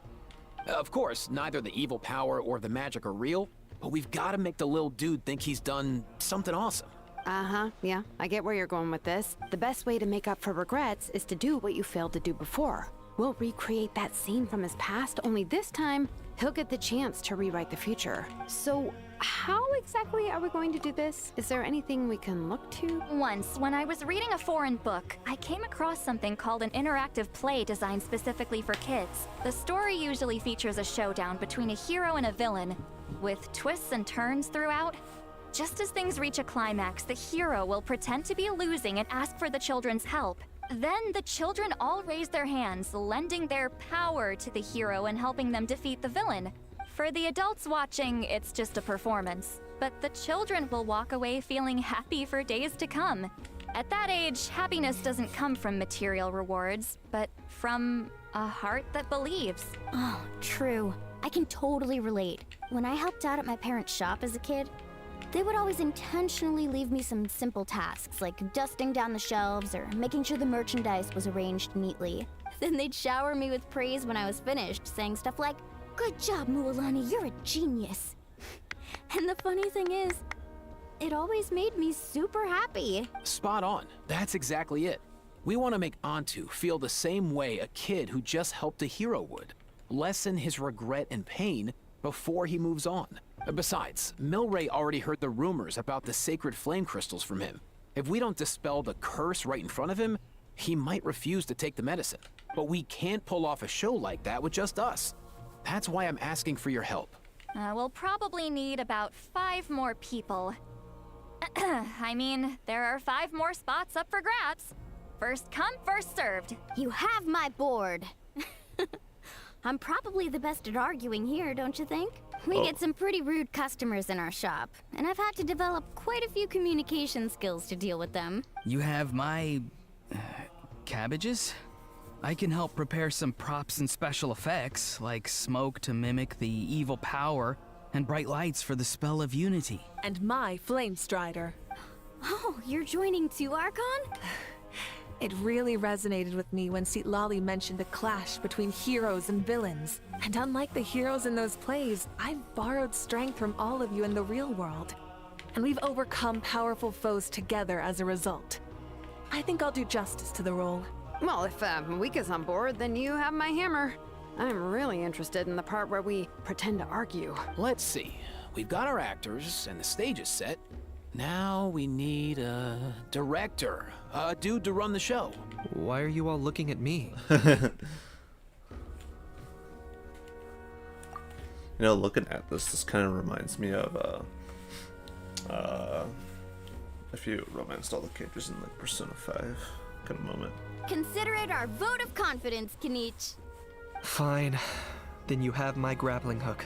Of course, neither the evil power or the magic are real, but we've got to make the little dude think he's done something awesome. Yeah, I get where you're going with this. The best way to make up for regrets is to do what you failed to do before. We'll recreate that scene from his past, only this time, he'll get the chance to rewrite the future. So, how exactly are we going to do this? Is there anything we can look to? Once, when I was reading a foreign book, I came across something called an interactive play designed specifically for kids. The story usually features a showdown between a hero and a villain, with twists and turns throughout. Just as things reach a climax, the hero will pretend to be losing and ask for the children's help. Then the children all raise their hands, lending their power to the hero and helping them defeat the villain. For the adults watching, it's just a performance, but the children will walk away feeling happy for days to come. At that age, happiness doesn't come from material rewards, but from a heart that believes. Oh, true. I can totally relate. When I helped out at my parents' shop as a kid, they would always intentionally leave me some simple tasks, like dusting down the shelves or making sure the merchandise was arranged neatly. Then they'd shower me with praise when I was finished, saying stuff like, "Good job, Mualani, you're a genius." And the funny thing is, it always made me super happy. Spot on. That's exactly it. We want to make Antu feel the same way a kid who just helped a hero would. Lessen his regret and pain before he moves on. Besides, Milray already heard the rumors about the sacred flame crystals from him. If we don't dispel the curse right in front of him, he might refuse to take the medicine. But we can't pull off a show like that with just us. That's why I'm asking for your help. We'll probably need about 5 more people. I mean, there are 5 more spots up for grabs. First come, first served. You have my board. I'm probably the best at arguing here, don't you think? We get some pretty rude customers in our shop, and I've had to develop quite a few communication skills to deal with them. You have my... cabbages? I can help prepare some props and special effects, like smoke to mimic the evil power, and bright lights for the spell of unity. And my Flame Strider. Oh, you're joining too, Archon? It really resonated with me when Citlali mentioned a clash between heroes and villains. And unlike the heroes in those plays, I've borrowed strength from all of you in the real world. and we've overcome powerful foes together as a result. I think I'll do justice to the role. Well, if Mika's on board, then you have my hammer. I'm really interested in the part where we pretend to argue. Let's see. We've got our actors, and the stage is set. Now we need a director. A dude to run the show. Why are you all looking at me? You know, looking at this kind of reminds me of if you romanced all the characters in like Persona 5 kind of moment. Consider it our vote of confidence, Kanich. Fine. Then you have my grappling hook.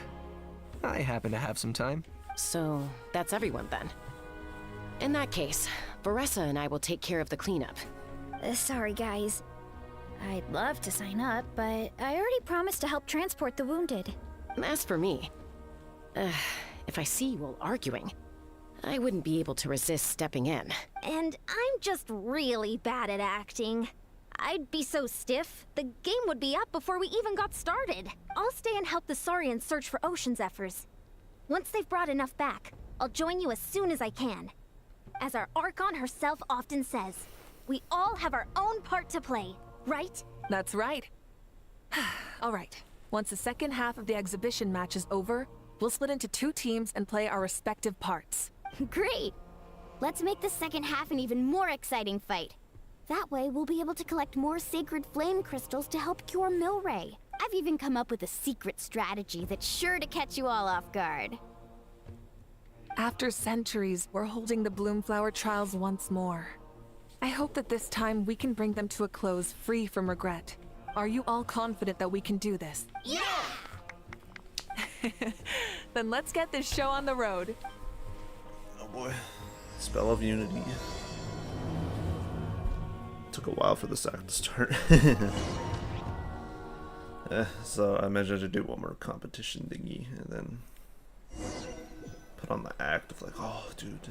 I happen to have some time. So, that's everyone then. In that case, Varessa and I will take care of the cleanup. Sorry, guys. I'd love to sign up, but I already promised to help transport the wounded. As for me, if I see you all arguing, I wouldn't be able to resist stepping in. And I'm just really bad at acting. I'd be so stiff, the game would be up before we even got started. I'll stay and help the Saurians search for Ocean Zephyrs. Once they've brought enough back, I'll join you as soon as I can. As our Archon herself often says, we all have our own part to play, right? That's right. All right. Once the second half of the exhibition match is over, we'll split into 2 teams and play our respective parts. Great! Let's make the second half an even more exciting fight. That way, we'll be able to collect more sacred flame crystals to help cure Milray. I've even come up with a secret strategy that's sure to catch you all off guard. After centuries, we're holding the Bloomflower trials once more. I hope that this time we can bring them to a close free from regret. Are you all confident that we can do this? Yeah! Then let's get this show on the road. Oh boy. Spell of Unity. Took a while for this act to start. So I imagine to do one more competition thingy and then put on the act of like, oh dude.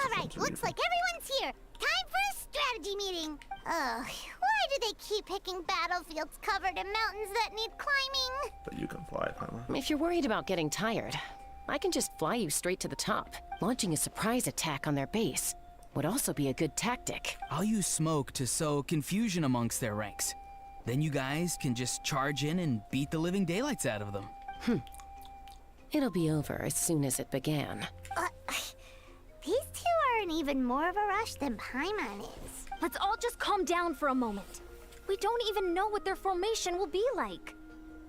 Alright, looks like everyone's here. Time for a strategy meeting. Ugh, why do they keep picking battlefields covered in mountains that need climbing? But you can fly, Paimon. If you're worried about getting tired, I can just fly you straight to the top. Launching a surprise attack on their base would also be a good tactic. I'll use smoke to sow confusion amongst their ranks. Then you guys can just charge in and beat the living daylights out of them. It'll be over as soon as it began. These two are in even more of a rush than Paimon is. Let's all just calm down for a moment. We don't even know what their formation will be like.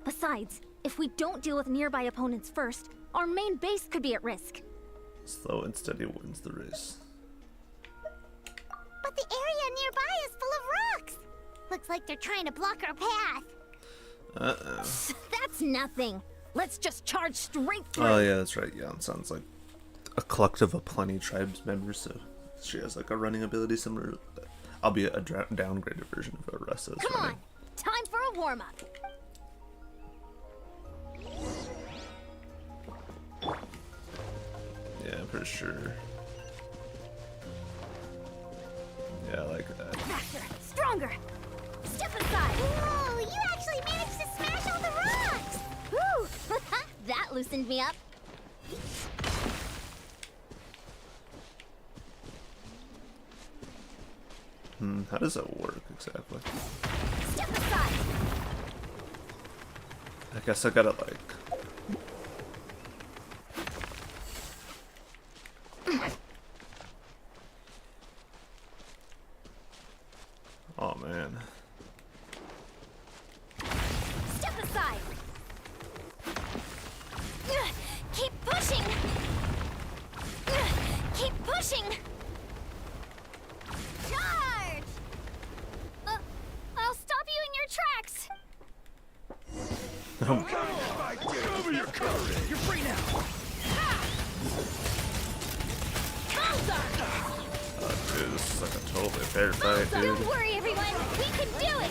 Besides, if we don't deal with nearby opponents first, our main base could be at risk. Slow and steady wins the race. But the area nearby is full of rocks. Looks like they're trying to block our path. Uh-oh. That's nothing. Let's just charge straight through. Oh yeah, that's right. Yeah, it sounds like a collective of plenty tribes members, so she has like a running ability similar. Albeit a downgraded version of Varessa's. Come on, time for a warm-up. Yeah, I'm pretty sure. Yeah, I like that. Faster, stronger. Step aside. Whoa, you actually managed to smash all the rocks. Woo! That loosened me up. How does that work exactly? Step aside. I guess I gotta like. Oh man. Step aside. Keep pushing. Keep pushing. Charge! I'll stop you in your tracks. Cover your courage! You're free now! Oh, dude, this is like a totally fair fight, dude. Don't worry, everyone. We can do it.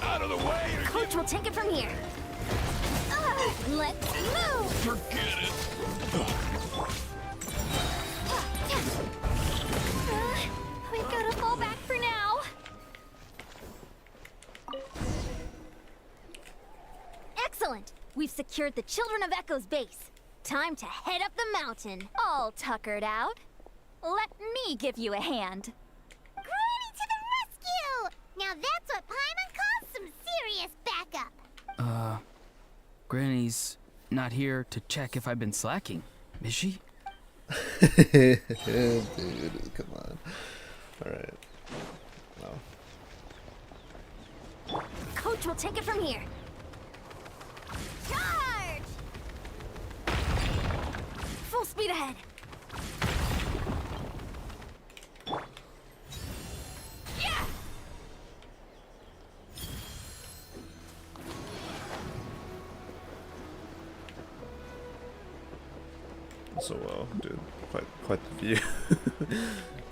Out of the way! Coach will take it from here. Let's move! Forget it. We've got to fall back for now. Excellent! We've secured the Children of Echo's base. Time to head up the mountain. All tuckered out. Let me give you a hand. Granny to the rescue! Now that's what Paimon calls some serious backup. Granny's not here to check if I've been slacking, is she? Dude, come on. Alright. Wow. Coach will take it from here. Charge! Full speed ahead. Yeah! So well, dude. Quite the view.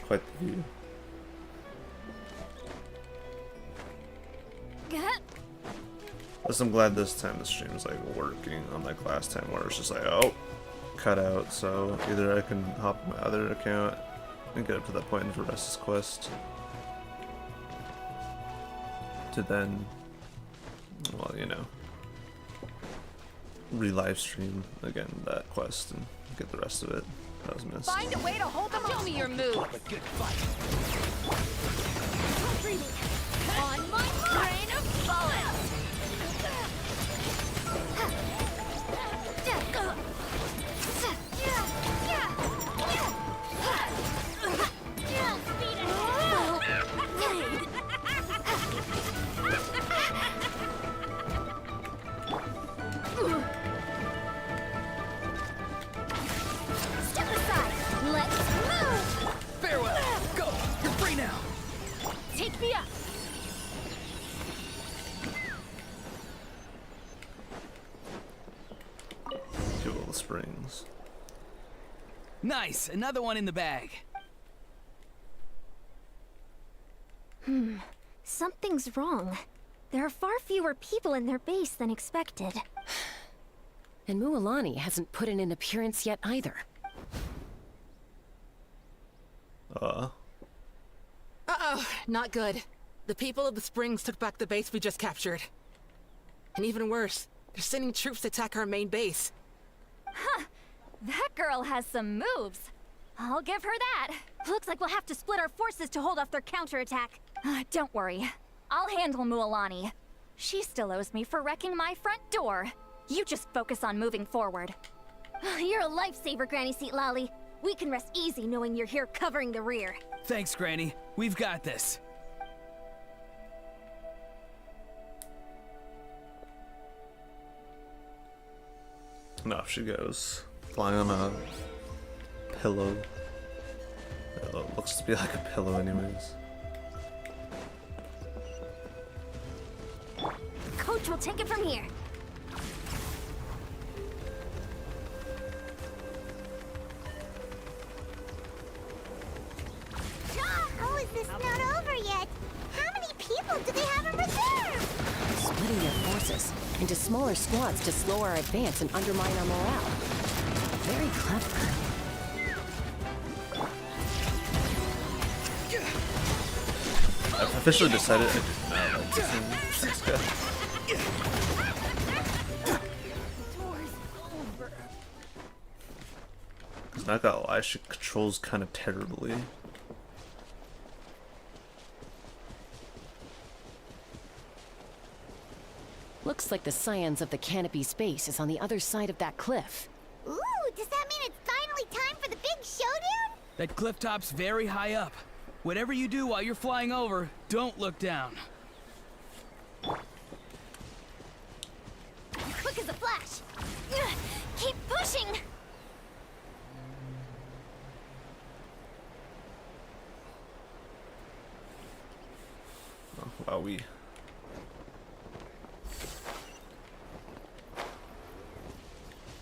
Quite the view. Plus, I'm glad this time the stream is like working, unlike last time where it's just like, oh, cut out. So either I can hop on my other account and get up to that point in Vares's quest, to then, well, you know, re-live stream again that quest and get the rest of it. That was missed. Find a way to hold them. Show me your move. A good fight. On my train of bullets. Step aside. Let's move. Farewell. Go. You're free now. Take me up. Jewel Springs. Nice. Another one in the bag. Something's wrong. There are far fewer people in their base than expected. And Mualani hasn't put in an appearance yet either. Uh-oh, not good. The people of the Springs took back the base we just captured. And even worse, they're sending troops to attack our main base. Huh. That girl has some moves. I'll give her that. Looks like we'll have to split our forces to hold off their counterattack. Don't worry. I'll handle Mualani. She still owes me for wrecking my front door. You just focus on moving forward. You're a lifesaver, Granny Seat Lolly. We can rest easy knowing you're here covering the rear. Thanks, Granny. We've got this. And off she goes, flying on a pillow. It looks to be like a pillow anyways. Coach will take it from here. Oh, is this not over yet? How many people do they have in reserve? Splitting their forces into smaller squads to slow our advance and undermine our morale. Very clever. I've officially decided I do not like this guy. Cause not gonna lie, she controls kind of terribly. Looks like the Scions of the Canopy Space is on the other side of that cliff. Ooh, does that mean it's finally time for the big showdown? That cliff top's very high up. Whatever you do while you're flying over, don't look down. Quick as a flash. Keep pushing. Oh, wowee.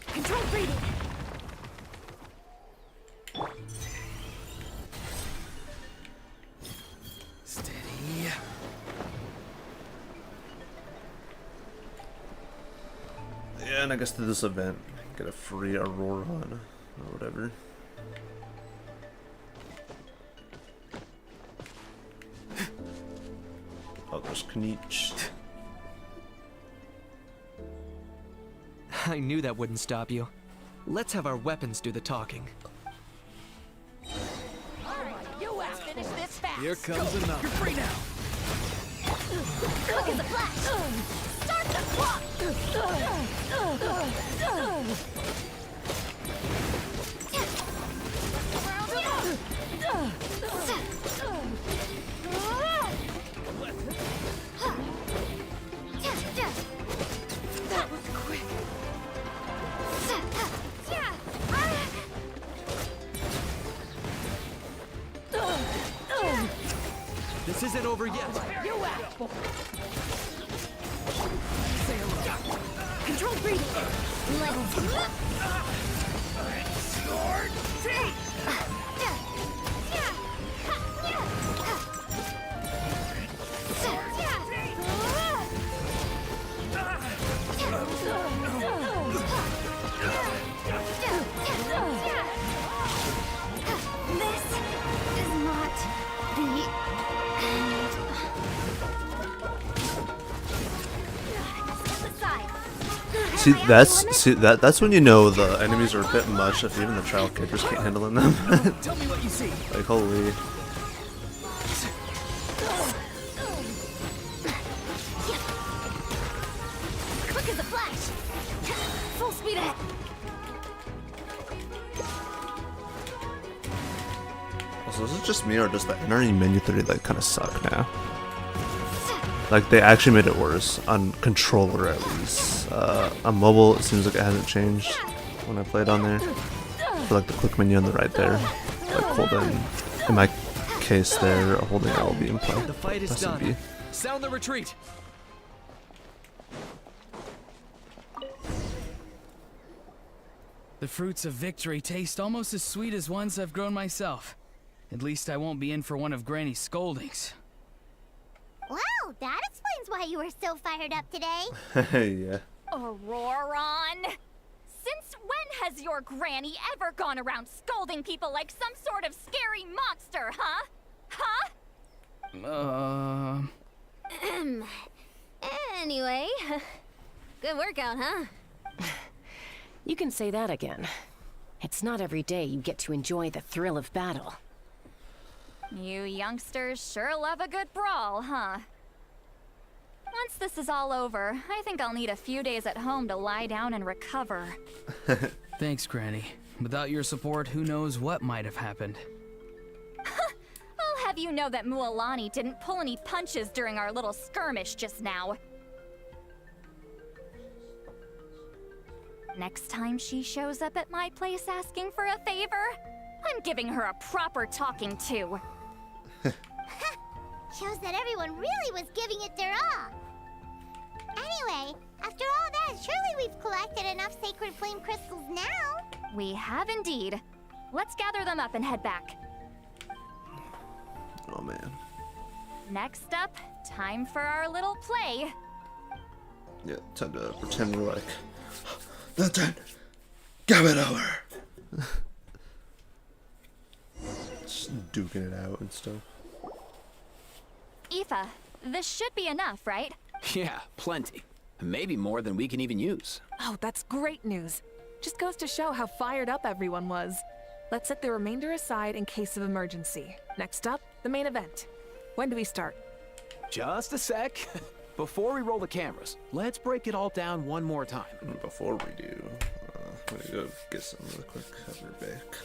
Control breathing. Steady. Yeah, And I guess through this event, get a free Aurora on, or whatever. Oh, there's Knight. I knew that wouldn't stop you. Let's have our weapons do the talking. Finish this fast. Here comes another. You're free now. Look at the flash! Start the clock! That was quick. This isn't over yet. You asked for it. Control breathing! This is not the end. Step aside. See that's when you know the enemies are a bit much if even the child characters can't handle them. Tell me what you see. Like holy. Quick as a flash! Full speed ahead! Also, is it just me or does the NRE menu 3 like kind of suck now? Like they actually made it worse on controller at least. On mobile, it seems like it hasn't changed when I played on there. For like the quick menu on the right there, like hold in my case there, holding LB and play. The fight is pressing done. B. Sound the retreat. The fruits of victory taste almost as sweet as ones I've grown myself. At least I won't be in for one of Granny's scoldings. Wow, that explains why you were so fired up today. Yeah. Auroron! Since when has your granny ever gone around scolding people like some sort of scary monster, huh? Huh? Anyway, good workout, huh? You can say that again. It's not every day you get to enjoy the thrill of battle. You youngsters sure love a good brawl, huh? Once this is all over, I think I'll need a few days at home to lie down and recover. Thanks, Granny. Without your support, who knows what might have happened. I'll have you know that Mualani didn't pull any punches during our little skirmish just now. Next time she shows up at my place asking for a favor, I'm giving her a proper talking to. Shows that everyone really was giving it their all. Anyway, after all that, surely we've collected enough sacred flame crystals now. We have indeed. Let's gather them up and head back. Oh man. Next up, time for our little play. Yeah, time to pretend we're like the 10. Give it over. Just duking it out and stuff. Aoife, this should be enough, right? Yeah, plenty. Maybe more than we can even use. Oh, that's great news. Just goes to show how fired up everyone was. Let's set the remainder aside in case of emergency. Next up, the main event. When do we start? Just a sec. Before we roll the cameras, let's break it all down one more time. Before we do, I'm gonna go get some real quick. I'll be back.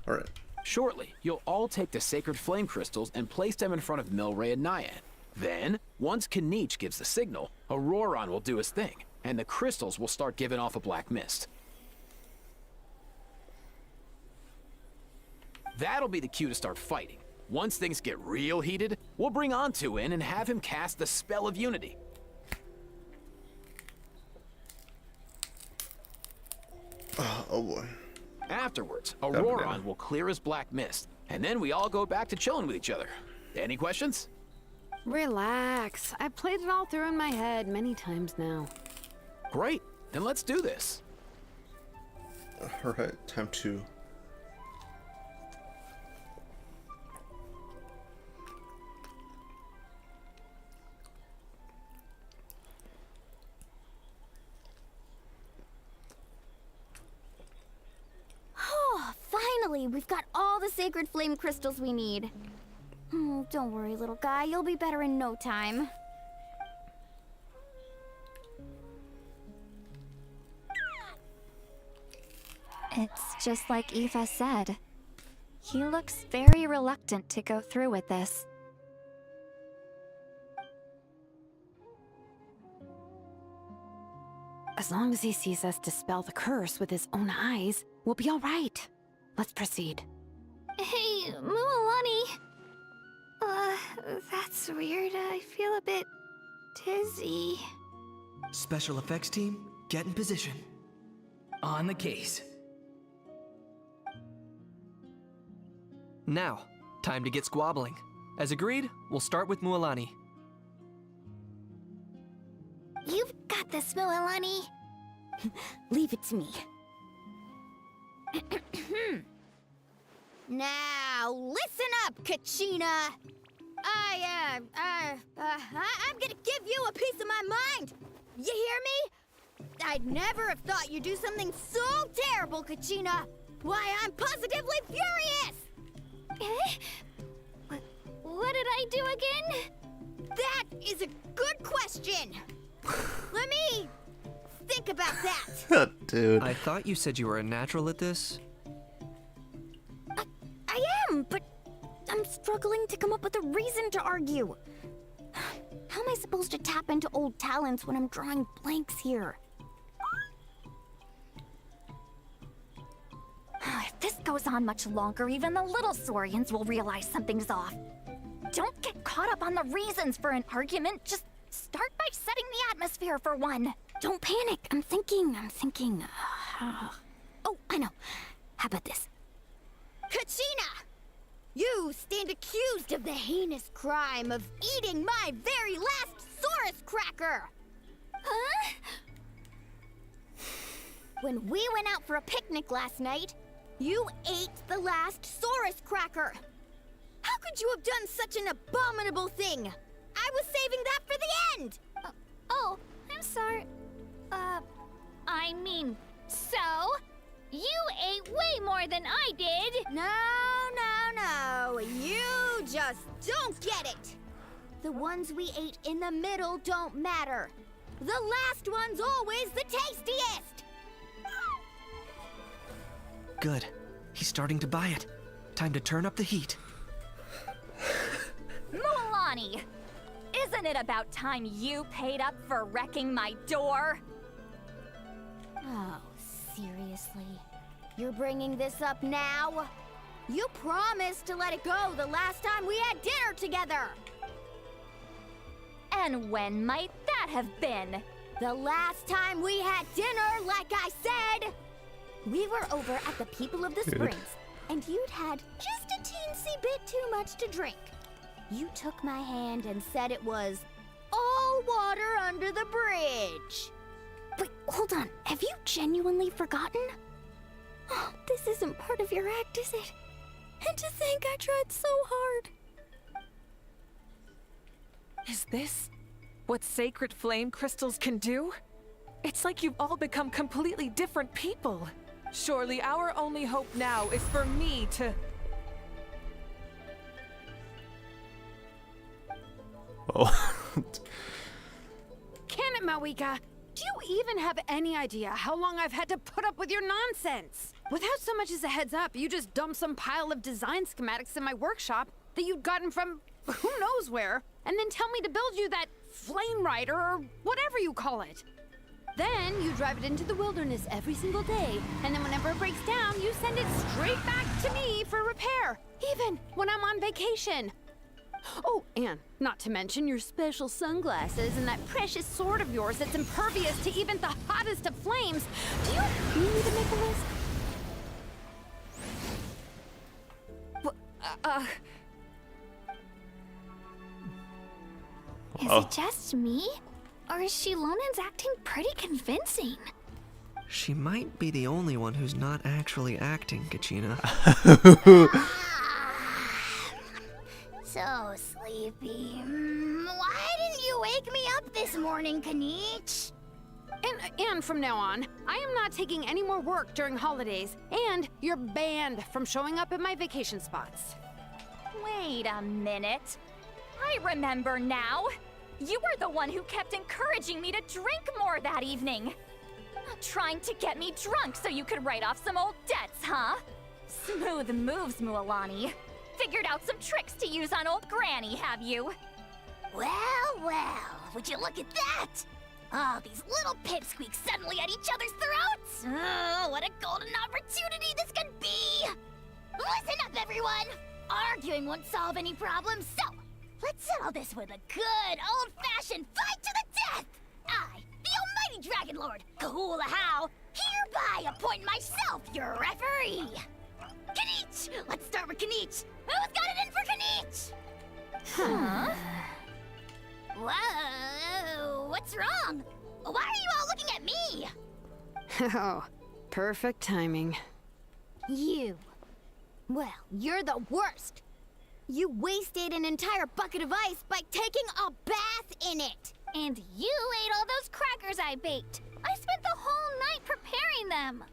Alright. Shortly, you'll all take the sacred flame crystals and place them in front of Milray and Nyan. Then, once Kinich gives the signal, Auroron will do his thing, and the crystals will start giving off a black mist. That'll be the cue to start fighting. Once things get real heated, we'll bring Antu in and have him cast the Spell of Unity. Oh boy. Afterwards, be Auroron done. will clear his black mist, and then we all go back to chilling with each other. Any questions? Relax. I've played it all through in my head many times now. Great, then let's do this. Alright, time to... Oh, finally! We've got all the sacred flame crystals we need. Don't worry, little guy. You'll be better in no time. It's just like Aoife said. He looks very reluctant to go through with this. As long as he sees us dispel the curse with his own eyes, we'll be all right. Let's proceed. Hey, Mualani. That's weird. I feel a bit dizzy. Special effects team, get in position. On the case. Now, time to get squabbling. As agreed, we'll start with Mualani. You've got this, Mualani. Leave it to me. Now, listen up, Kachina. I'm gonna give you a piece of my mind. You hear me? I'd never have thought you'd do something so terrible, Kachina. Why, I'm positively furious. What did I do again? That is a good question. Let me think about that. Dude. I thought you said you were a natural at this. I am, but I'm struggling to come up with a reason to argue. How am I supposed to tap into old talents when I'm drawing blanks here? If this goes on much longer, even the little Saurians will realize something's off. Don't get caught up on the reasons for an argument. Just start by setting the atmosphere for one. Don't panic. I'm thinking. Oh, I know. How about this? Kachina! You stand accused of the heinous crime of eating my very last Saurus cracker! Huh? When we went out for a picnic last night, you ate the last Saurus cracker! How could you have done such an abominable thing? I was saving that for the end! Oh, I'm sorry. I mean, so? You ate way more than I did! No. You just don't get it! The ones we ate in the middle don't matter. The last one's always the tastiest! Good. He's starting to buy it. Time to turn up the heat. Mualani! Isn't it about time you paid up for wrecking my door? Oh, seriously? You're bringing this up now? You promised to let it go the last time we had dinner together! And when might that have been? The last time we had dinner, like I said! We were over at the People of the Springs, and you'd had just a teensy bit too much to drink. You took my hand and said it was all water under the bridge. Wait, hold on. Have you genuinely forgotten? Oh, this isn't part of your act, is it? And to think I tried so hard. Is this what sacred flame crystals can do? It's like you've all become completely different people. Surely our only hope now is for me to... Oh. Can it, Mawika? Do you even have any idea how long I've had to put up with your nonsense? Without so much as a heads up, you just dumped some pile of design schematics in my workshop that you'd gotten from who knows where, and then tell me to build you that Flame Rider or whatever you call it. Then you drive it into the wilderness every single day, and then whenever it breaks down, you send it straight back to me for repair, even when I'm on vacation. Oh, and not to mention your special sunglasses and that precious sword of yours that's impervious to even the hottest of flames. Do you need me to make a list? Is it just me? Or is Shilonen's acting pretty convincing? She might be the only one who's not actually acting, Kachina. So sleepy. Why didn't you wake me up this morning, Kanich? And from now on, I am not taking any more work during holidays, and you're banned from showing up at my vacation spots. Wait a minute. I remember now. You were the one who kept encouraging me to drink more that evening. Trying to get me drunk so you could write off some old debts, huh? Smooth moves, Mualani. Figured out some tricks to use on old Granny, have you? Well, would you look at that? Oh, these little pipsqueaks suddenly at each other's throats. Oh, what a golden opportunity this could be! Listen up, everyone! Arguing won't solve any problems, so let's settle this with a good old-fashioned fight to the death! I, the almighty Dragon Lord, Kahula, hereby appoint myself your referee! Kanich! Let's start with Kanich! Who's got it in for Kanich? Huh? Whoa, what's wrong? Why are you all looking at me? Oh, perfect timing. You. Well, you're the worst. You wasted an entire bucket of ice by taking a bath in it. And you ate all those crackers I baked. I spent the whole night preparing them.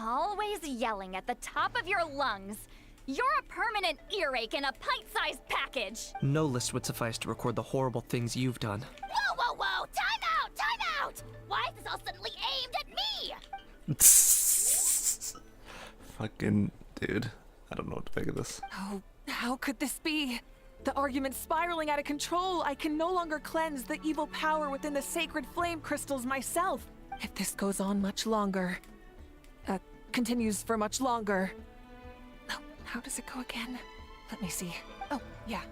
Always yelling at the top of your lungs. You're a permanent earache in a pint-sized package. No list would suffice to record the horrible things you've done. Whoa! Time out! Why is this all suddenly aimed at me? Fucking dude. I don't know what to make of this. Oh, how could this be? The argument's spiraling out of control. I can no longer cleanse the evil power within the sacred flame crystals myself. If this goes on much longer, continues for much longer. Oh, how does it go again? Let me see. Oh, yeah.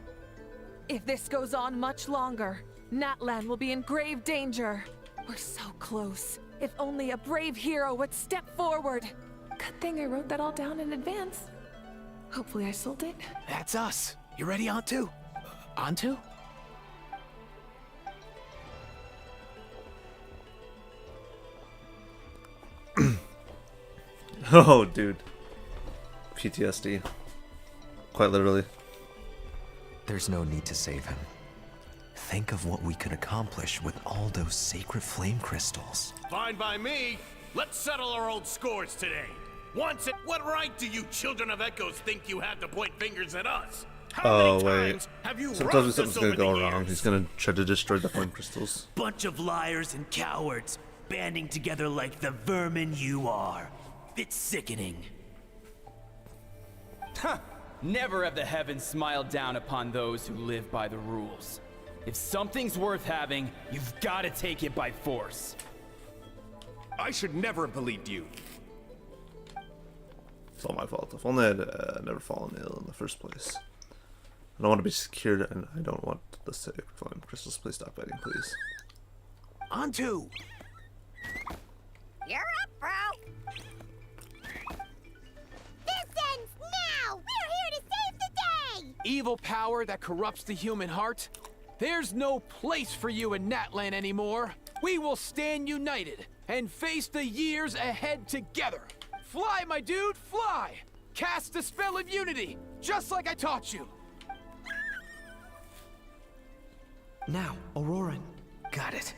If this goes on much longer, Natlan will be in grave danger. We're so close. If only a brave hero would step forward. Good thing I wrote that all down in advance. Hopefully I sold it. That's us. You ready, Antu? Antu? Oh, dude. PTSD. Quite literally. There's no need to save him. Think of what we could accomplish with all those sacred flame crystals. Fine by me. Let's settle our old scores today. Once it, what right do you children of Echoes think you have to point fingers at us? Oh, wait. Have you Sometimes robbed something's us gonna over go the wrong. years? He's gonna try to destroy the flame crystals. Bunch of liars and cowards, banding together like the vermin you are. It's sickening. Huh. Never have the heavens smiled down upon those who live by the rules. If something's worth having, you've got to take it by force. I should never have believed you. It's all my fault. If only I'd never fallen ill in the first place. I don't want to be secured, and I don't want the sacred flame crystals. Please stop fighting, please. Antu! You're up, bro. This ends now. We're here to save the day. Evil power that corrupts the human heart? There's no place for you in Natlan anymore. We will stand united and face the years ahead together. Fly, my dude, fly! Cast the spell of unity, just like I taught you. Now, Auroran. Got it.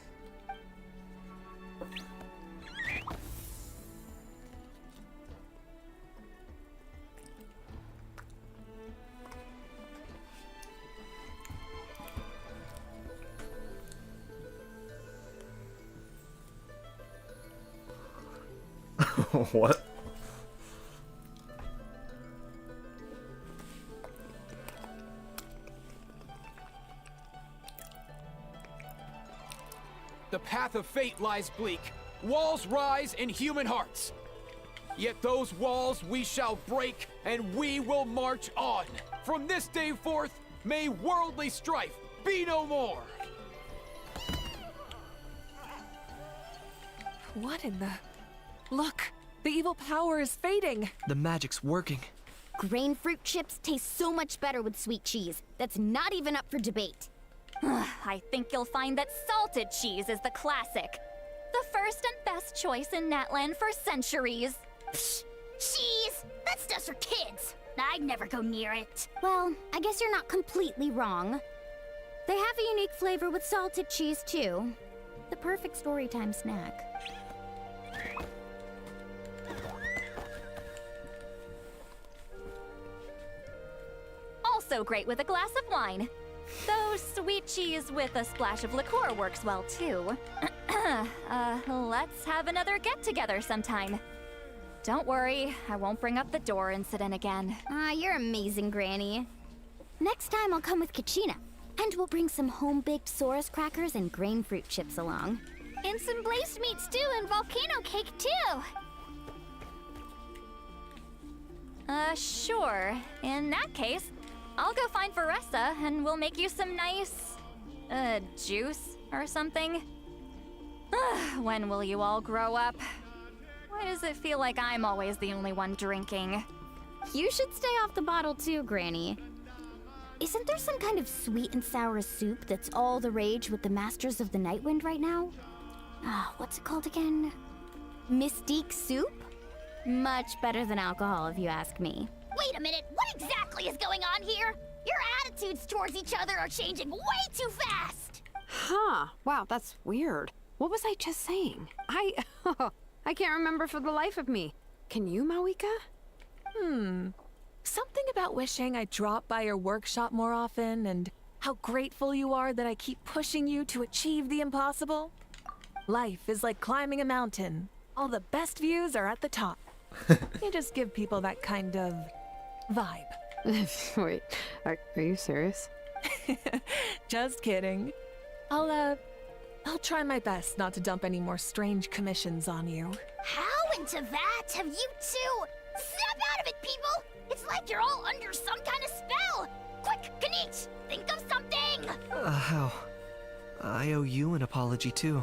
What? The path of fate lies bleak. Walls rise in human hearts. Yet those walls we shall break, and we will march on. From this day forth, may worldly strife be no more. What in the... Look! The evil power is fading! The magic's working. Grain fruit chips taste so much better with sweet cheese. That's not even up for debate. I think you'll find that salted cheese is the classic. The first and best choice in Natlan for centuries. Psh, cheese! That stuff's for kids. I'd never go near it. Well, I guess you're not completely wrong. They have a unique flavor with salted cheese, too. The perfect storytime snack. Also great with a glass of wine. Though sweet cheese with a splash of liqueur works well too. Let's have another get-together sometime. Don't worry, I won't bring up the door incident again. You're amazing, Granny. Next time I'll come with Kachina, and we'll bring some home-baked Saurus crackers and grain fruit chips along. And some blazed meat stew and volcano cake, too. Sure. In that case, I'll go find Veressa and we'll make you some nice, juice or something. When will you all grow up? Why does it feel like I'm always the only one drinking? You should stay off the bottle too, Granny. Isn't there some kind of sweet and sour soup that's all the rage with the Masters of the Nightwind right now? What's it called again? Mystique soup? Much better than alcohol, if you ask me. Wait a minute, what exactly is going on here? Your attitudes towards each other are changing way too fast! Huh. Wow, that's weird. What was I just saying? I can't remember for the life of me. Can you, Mawika? Something about wishing I'd drop by your workshop more often, and how grateful you are that I keep pushing you to achieve the impossible. Life is like climbing a mountain. All the best views are at the top. You just give people that kind of vibe. Wait, are you serious? Just kidding. I'll try my best not to dump any more strange commissions on you. How into that have you two? Snap out of it, people! It's like you're all under some kind of spell! Quick, Kanich, think of something! How? I owe you an apology, too.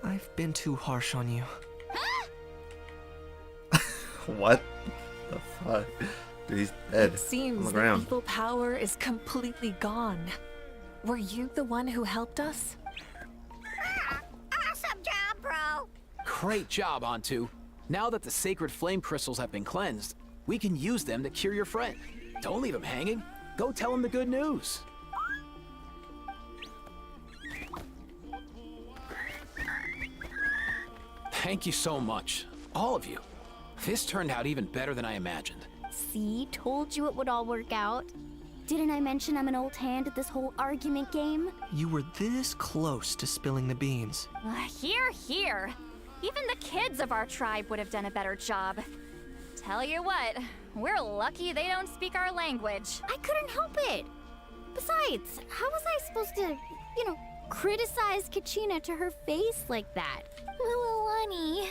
I've been too harsh on you. Huh? What the fuck? Dude, he's dead. It on seems the the ground. evil power is completely gone. Were you the one who helped us? Awesome job, bro! Great job, Antu. Now that the sacred flame crystals have been cleansed, we can use them to cure your friend. Don't leave him hanging. Go tell him the good news. Thank you so much, all of you. This turned out even better than I imagined. See, told you it would all work out. Didn't I mention I'm an old hand at this whole argument game? You were this close to spilling the beans. Hear, hear. Even the kids of our tribe would have done a better job. Tell you what, we're lucky they don't speak our language. I couldn't help it. Besides, how was I supposed to, criticize Kachina to her face like that? Mualani.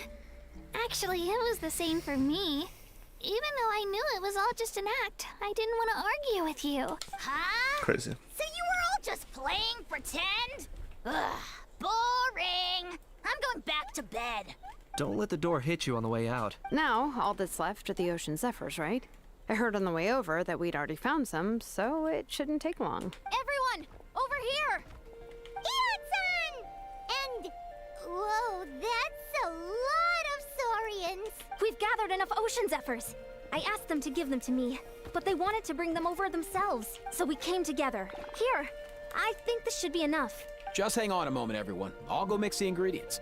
Actually, it was the same for me. Even though I knew it was all just an act, I didn't want to argue with you. Huh? Crazy. So you were all just playing pretend? Ugh, boring! I'm going back to bed. Don't let the door hit you on the way out. Now, all that's left are the Ocean Zephyrs, right? I heard on the way over that we'd already found some, so it shouldn't take long. Everyone, over here! Ian-san! And... whoa, that's a lot of Saurians! We've gathered enough ocean zephyrs. I asked them to give them to me, but they wanted to bring them over themselves. So we came together. Here, I think this should be enough. Just hang on a moment, everyone. I'll go mix the ingredients.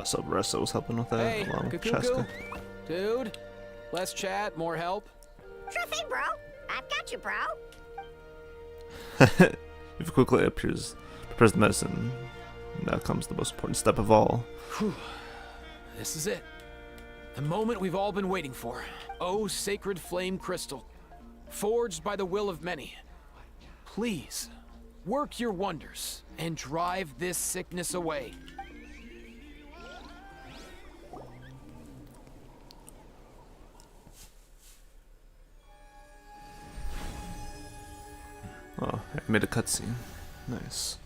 So Veressa was helping with that Hey, along with Kukuku. Cheska. Dude, less chat, more help. Sure thing, bro. I've got you, bro. If it quickly prepares the medicine, now comes the most important step of all. Whew. This is it. The moment we've all been waiting for. Oh, sacred flame crystal, forged by the will of many. Please, work your wonders and drive this sickness away. Oh, I made a cutscene. Nice.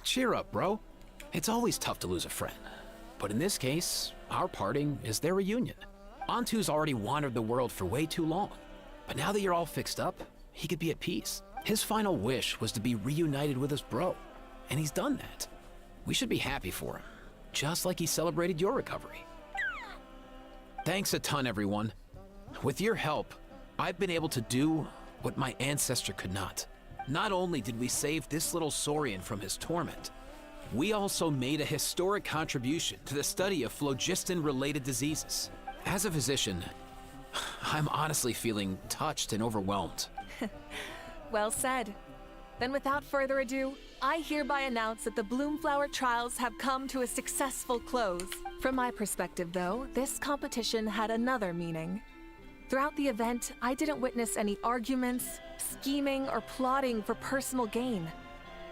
Cheer up, bro. It's always tough to lose a friend. But in this case, our parting is their reunion. Antu's already wandered the world for way too long. But now that you're all fixed up, he could be at peace. His final wish was to be reunited with his bro. And he's done that. We should be happy for him. Just like he celebrated your recovery. Thanks a ton, everyone. With your help, I've been able to do what my ancestor could not. Not only did we save this little Saurian from his torment, we also made a historic contribution to the study of phlogiston-related diseases. As a physician, I'm honestly feeling touched and overwhelmed. Well said. Then without further ado, I hereby announce that the Bloomflower trials have come to a successful close. From my perspective, though, this competition had another meaning. Throughout the event, I didn't witness any arguments, scheming, or plotting for personal gain.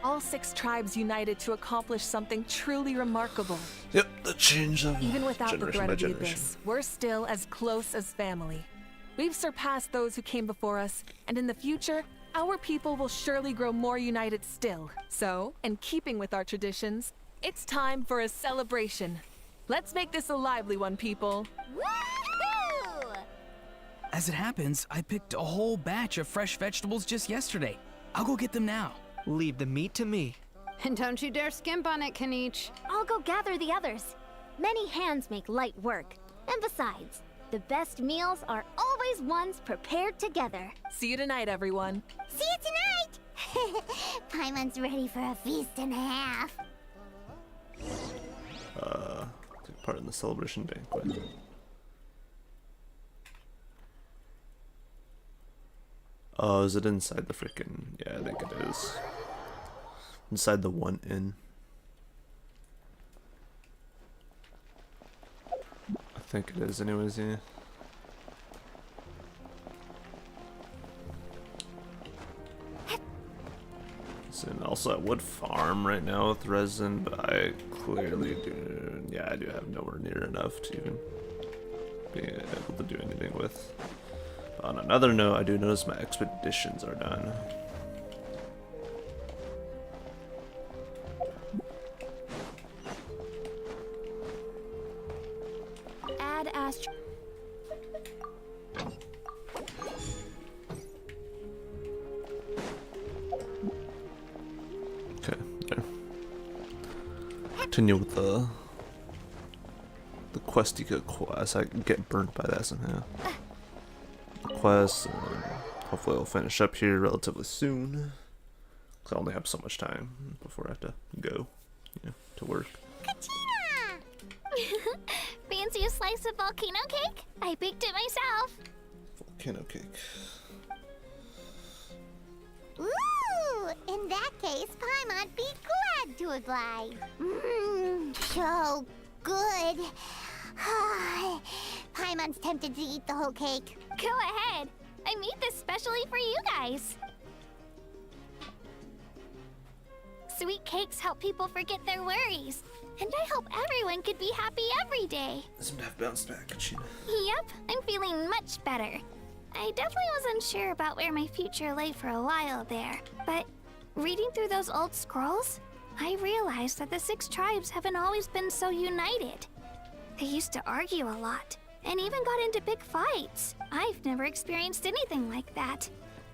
All 6 tribes united to accomplish something truly remarkable. Yep, the change of Even without the generation threat by of the generation. Abyss, we're still as close as family. We've surpassed those who came before us, and in the future, our people will surely grow more united still. So, in keeping with our traditions, it's time for a celebration. Let's make this a lively one, people. As it happens, I picked a whole batch of fresh vegetables just yesterday. I'll go get them now. Leave the meat to me. And don't you dare skimp on it, Kanich. I'll go gather the others. Many hands make light work. And besides, the best meals are always ones prepared together. See you tonight, everyone. See you tonight! Paimon's ready for a feast and a half. Take part in the celebration banquet. Oh, is it inside the frickin'... Yeah, I think it is. Inside the one inn. I think it is anyways, yeah. So I'm also at Wood Farm right now with resin, but I clearly do. Yeah, I do have nowhere near enough to even be able to do anything with. But on another note, I do notice my expeditions are done. Add Astro. Okay, there. Continue with the Questica quest. I get burnt by that somehow. The quest, hopefully I'll finish up here relatively soon. Cause I only have so much time before I have to go, to work. Fancy a slice of volcano cake? I baked it myself. Volcano cake. Ooh, in that case, Paimon'd be glad to oblige. So good. Paimon's tempted to eat the whole cake. Go ahead. I made this specially for you guys. Sweet cakes help people forget their worries. And I hope everyone could be happy every day. Some have bounced back, Kachina. Yep, I'm feeling much better. I definitely was unsure about where my future lay for a while there, but reading through those old scrolls, I realized that the 6 tribes haven't always been so united. They used to argue a lot, and even got into big fights. I've never experienced anything like that.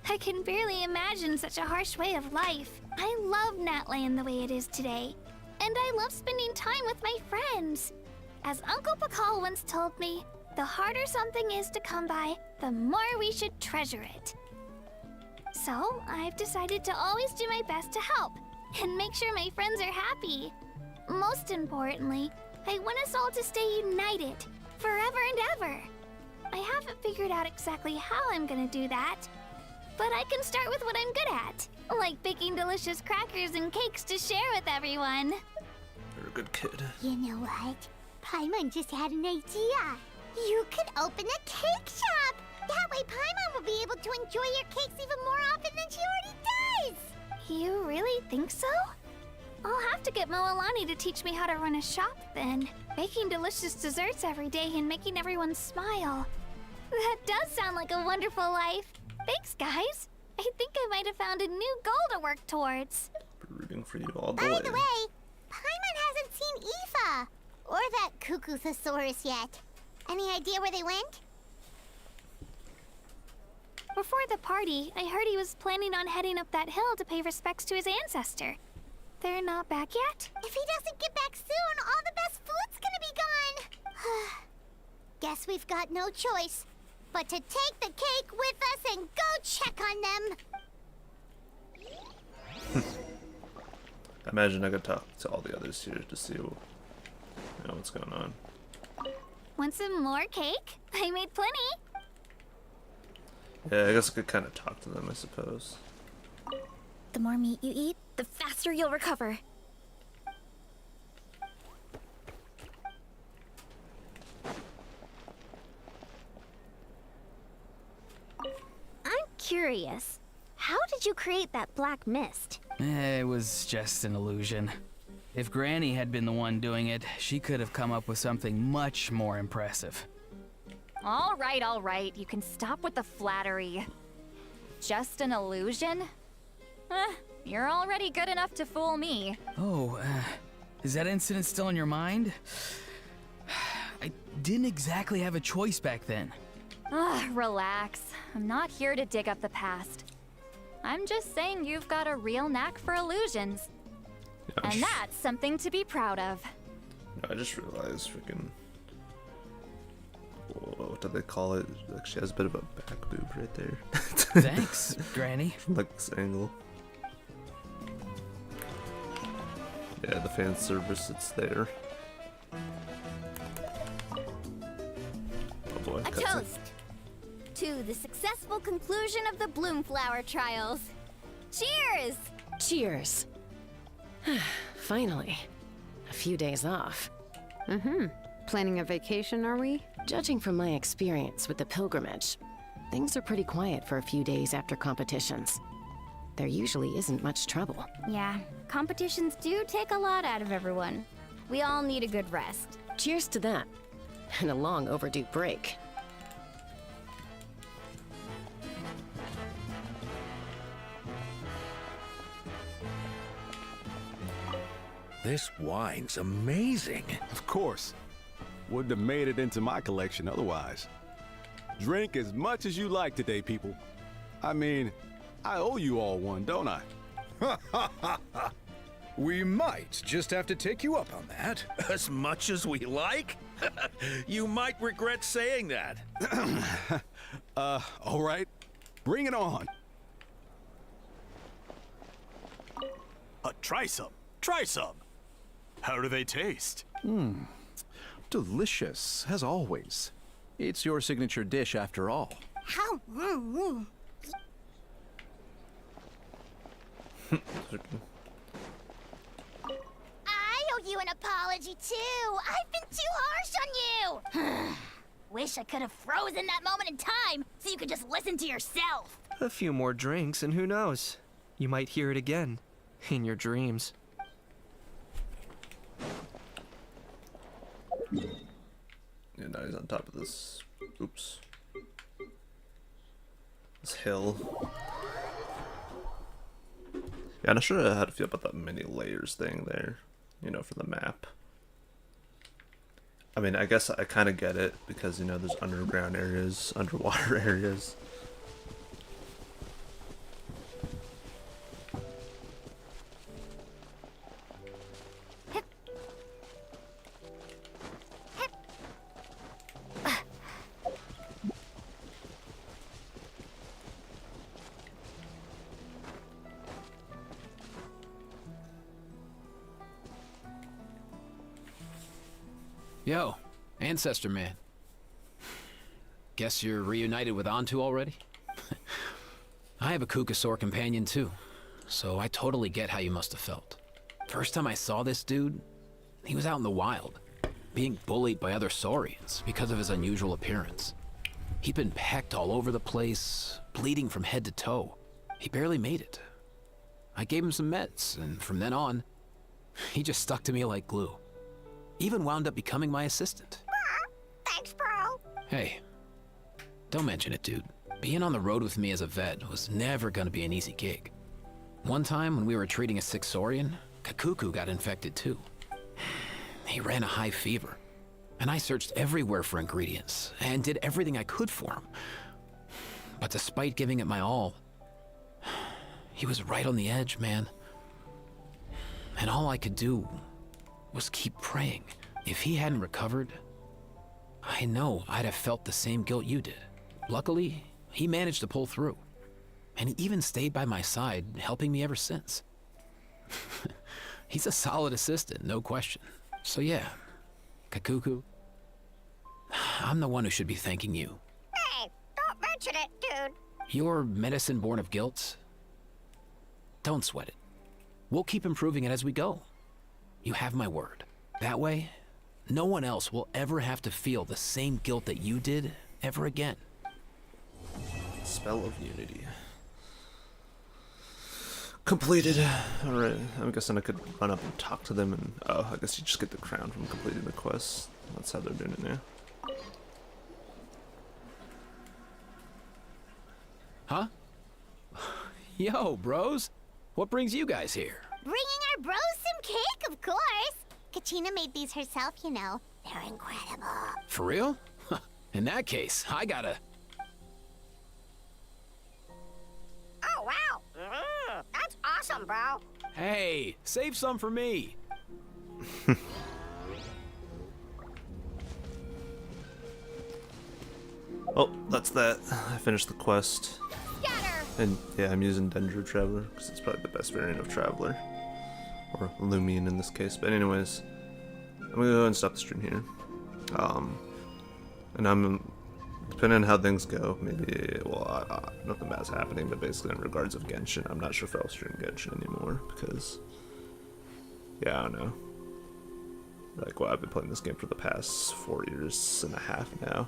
I can barely imagine such a harsh way of life. I love Natlan the way it is today, and I love spending time with my friends. As Uncle Pakal once told me, the harder something is to come by, the more we should treasure it. So, I've decided to always do my best to help, and make sure my friends are happy. Most importantly, I want us all to stay united, forever and ever. I haven't figured out exactly how I'm gonna do that, but I can start with what I'm good at, like baking delicious crackers and cakes to share with everyone. You're a good kid. You know what? Paimon just had an idea. You could open a cake shop. That way Paimon will be able to enjoy your cakes even more often than she already does. You really think so? I'll have to get Moalani to teach me how to run a shop then. Baking delicious desserts every day and making everyone smile. That does sound like a wonderful life. Thanks, guys. I think I might have found a new goal to work towards. Be rooting for you all the way. By the way, Paimon hasn't seen Aoife or that Cuckoo Thesaurus yet. Any idea where they went? Before the party, I heard he was planning on heading up that hill to pay respects to his ancestor. They're not back yet? If he doesn't get back soon, all the best food's gonna be gone. Guess we've got no choice but to take the cake with us and go check on them. I imagine I could talk to all the others here to see what's going on. Want some more cake? I made plenty. Yeah, I guess I could kind of talk to them, I suppose. The more meat you eat, the faster you'll recover. I'm curious. How did you create that black mist? It was just an illusion. If Granny had been the one doing it, she could have come up with something much more impressive. All right. You can stop with the flattery. Just an illusion? You're already good enough to fool me. Oh, is that incident still in your mind? I didn't exactly have a choice back then. Relax. I'm not here to dig up the past. I'm just saying you've got a real knack for illusions. Yeah, and that's something to be proud of. I just realized freaking... What do they call it? Like, she has a bit of a back boob right there. Thanks, Granny. From like this angle. Yeah, the fan service, it's there. Oh boy, A cutscene. toast to the successful conclusion of the Bloomflower trials. Cheers! Cheers. Finally. A few days off. Planning a vacation, are we? Judging from my experience with the pilgrimage, things are pretty quiet for a few days after competitions. There usually isn't much trouble. Yeah, competitions do take a lot out of everyone. We all need a good rest. Cheers to that. And a long overdue break. This wine's amazing. Of course. Wouldn't have made it into my collection otherwise. Drink as much as you like today, people. I mean, I owe you all one, don't I? We might just have to take you up on that. As much as we like? You might regret saying that. All right. Bring it on. Try some. Try some. How do they taste? Delicious, as always. It's your signature dish after all. How? I owe you an apology too. I've been too harsh on you. Wish I could have frozen that moment in time so you could just listen to yourself. A few more drinks, and who knows? You might hear it again. In your dreams. Yeah, now he's on top of this. Oops. This hill. Yeah, I'm not sure how to feel about that many layers thing there. You know, for the map. I mean, I guess I kind of get it because, you know, there's underground areas, underwater areas. Yo, Ancestor Man. Guess you're reunited with Antu already? I have a Kukasaur companion too, so I totally get how you must have felt. First time I saw this dude, he was out in the wild, being bullied by other saurians because of his unusual appearance. He'd been pecked all over the place, bleeding from head to toe. He barely made it. I gave him some meds, and from then on, he just stuck to me like glue. Even wound up becoming my assistant. Thanks, bro. Hey, don't mention it, dude. Being on the road with me as a vet was never gonna be an easy gig. One time when we were treating a sick saurian, Kakuku got infected too. He ran a high fever, and I searched everywhere for ingredients and did everything I could for him. But despite giving it my all, he was right on the edge, man. And all I could do was keep praying. If he hadn't recovered, I know I'd have felt the same guilt you did. Luckily, he managed to pull through. And he even stayed by my side, helping me ever since. He's a solid assistant, no question. So yeah, Kakuku, I'm the one who should be thanking you. Hey, don't mention it, dude. Your medicine born of guilt? Don't sweat it. We'll keep improving it as we go. You have my word. That way, no one else will ever have to feel the same guilt that you did ever again. Spell of Unity. Completed. Alright, I'm guessing I could run up and talk to them and... Oh, I guess you just get the crown from completing the quest. That's how they're doing it now. Huh? Yo, bros. What brings you guys here? Bringing our bros some cake, of course. Kachina made these herself, you know. They're incredible. For real? In that case, I gotta... Oh, wow. That's awesome, bro. Hey, save some for me. Oh, that's that. I finished the quest. Scatter. And yeah, I'm using Dendro Traveler because it's probably the best variant of Traveler. Or Lumion in this case. But anyways, I'm gonna go ahead and stop the stream here. And I'm, depending on how things go, maybe, well, nothing bad's happening, but basically in regards of Genshin, I'm not sure if I'll stream Genshin anymore because, yeah, I don't know. Like, well, I've been playing this game for the past 4 years and a half now.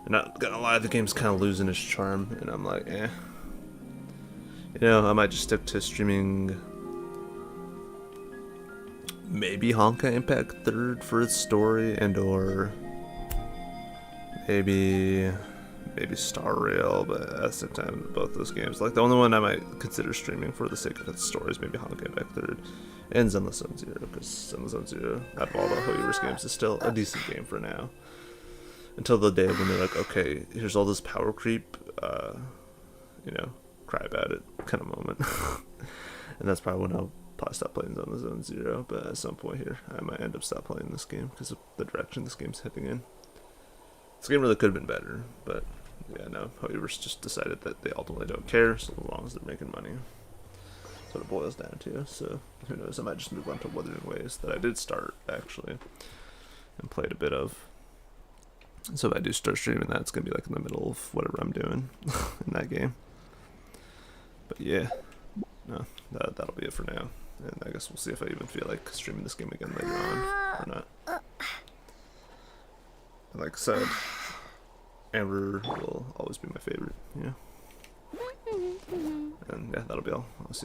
And not gonna lie, the game's kind of losing its charm, and I'm like, eh. You know, I might just stick to streaming maybe Honkai Impact 3rd for its story, and or maybe Star Rail, but at the same time, both those games. Like, the only one I might consider streaming for the sake of its story is maybe Honkai Impact 3rd and Zenless Zone Zero, because Zenless Zone Zero, out of all the Hoyoverse games, is still a decent game for now. Until the day when they're like, okay, here's all this power creep, you know, cry about it kind of moment. And that's probably when I'll probably stop playing Zenless Zone Zero, but at some point here, I might end up stop playing this game because of the direction this game's heading in. This game really could have been better, but yeah, no, Hoyoverse just decided that they ultimately don't care, so long as they're making money. That's what it boils down to, so who knows, I might just move on to Wuthering Waves that I did start, actually, and played a bit of. So if I do start streaming that, it's going to be like in the middle of whatever I'm doing in that game. But yeah, no, that'll be it for now. And I guess we'll see if I even feel like streaming this game again later on or not. And like I said, Amber will always be my favorite, yeah. And yeah, that'll be all. I'll see you.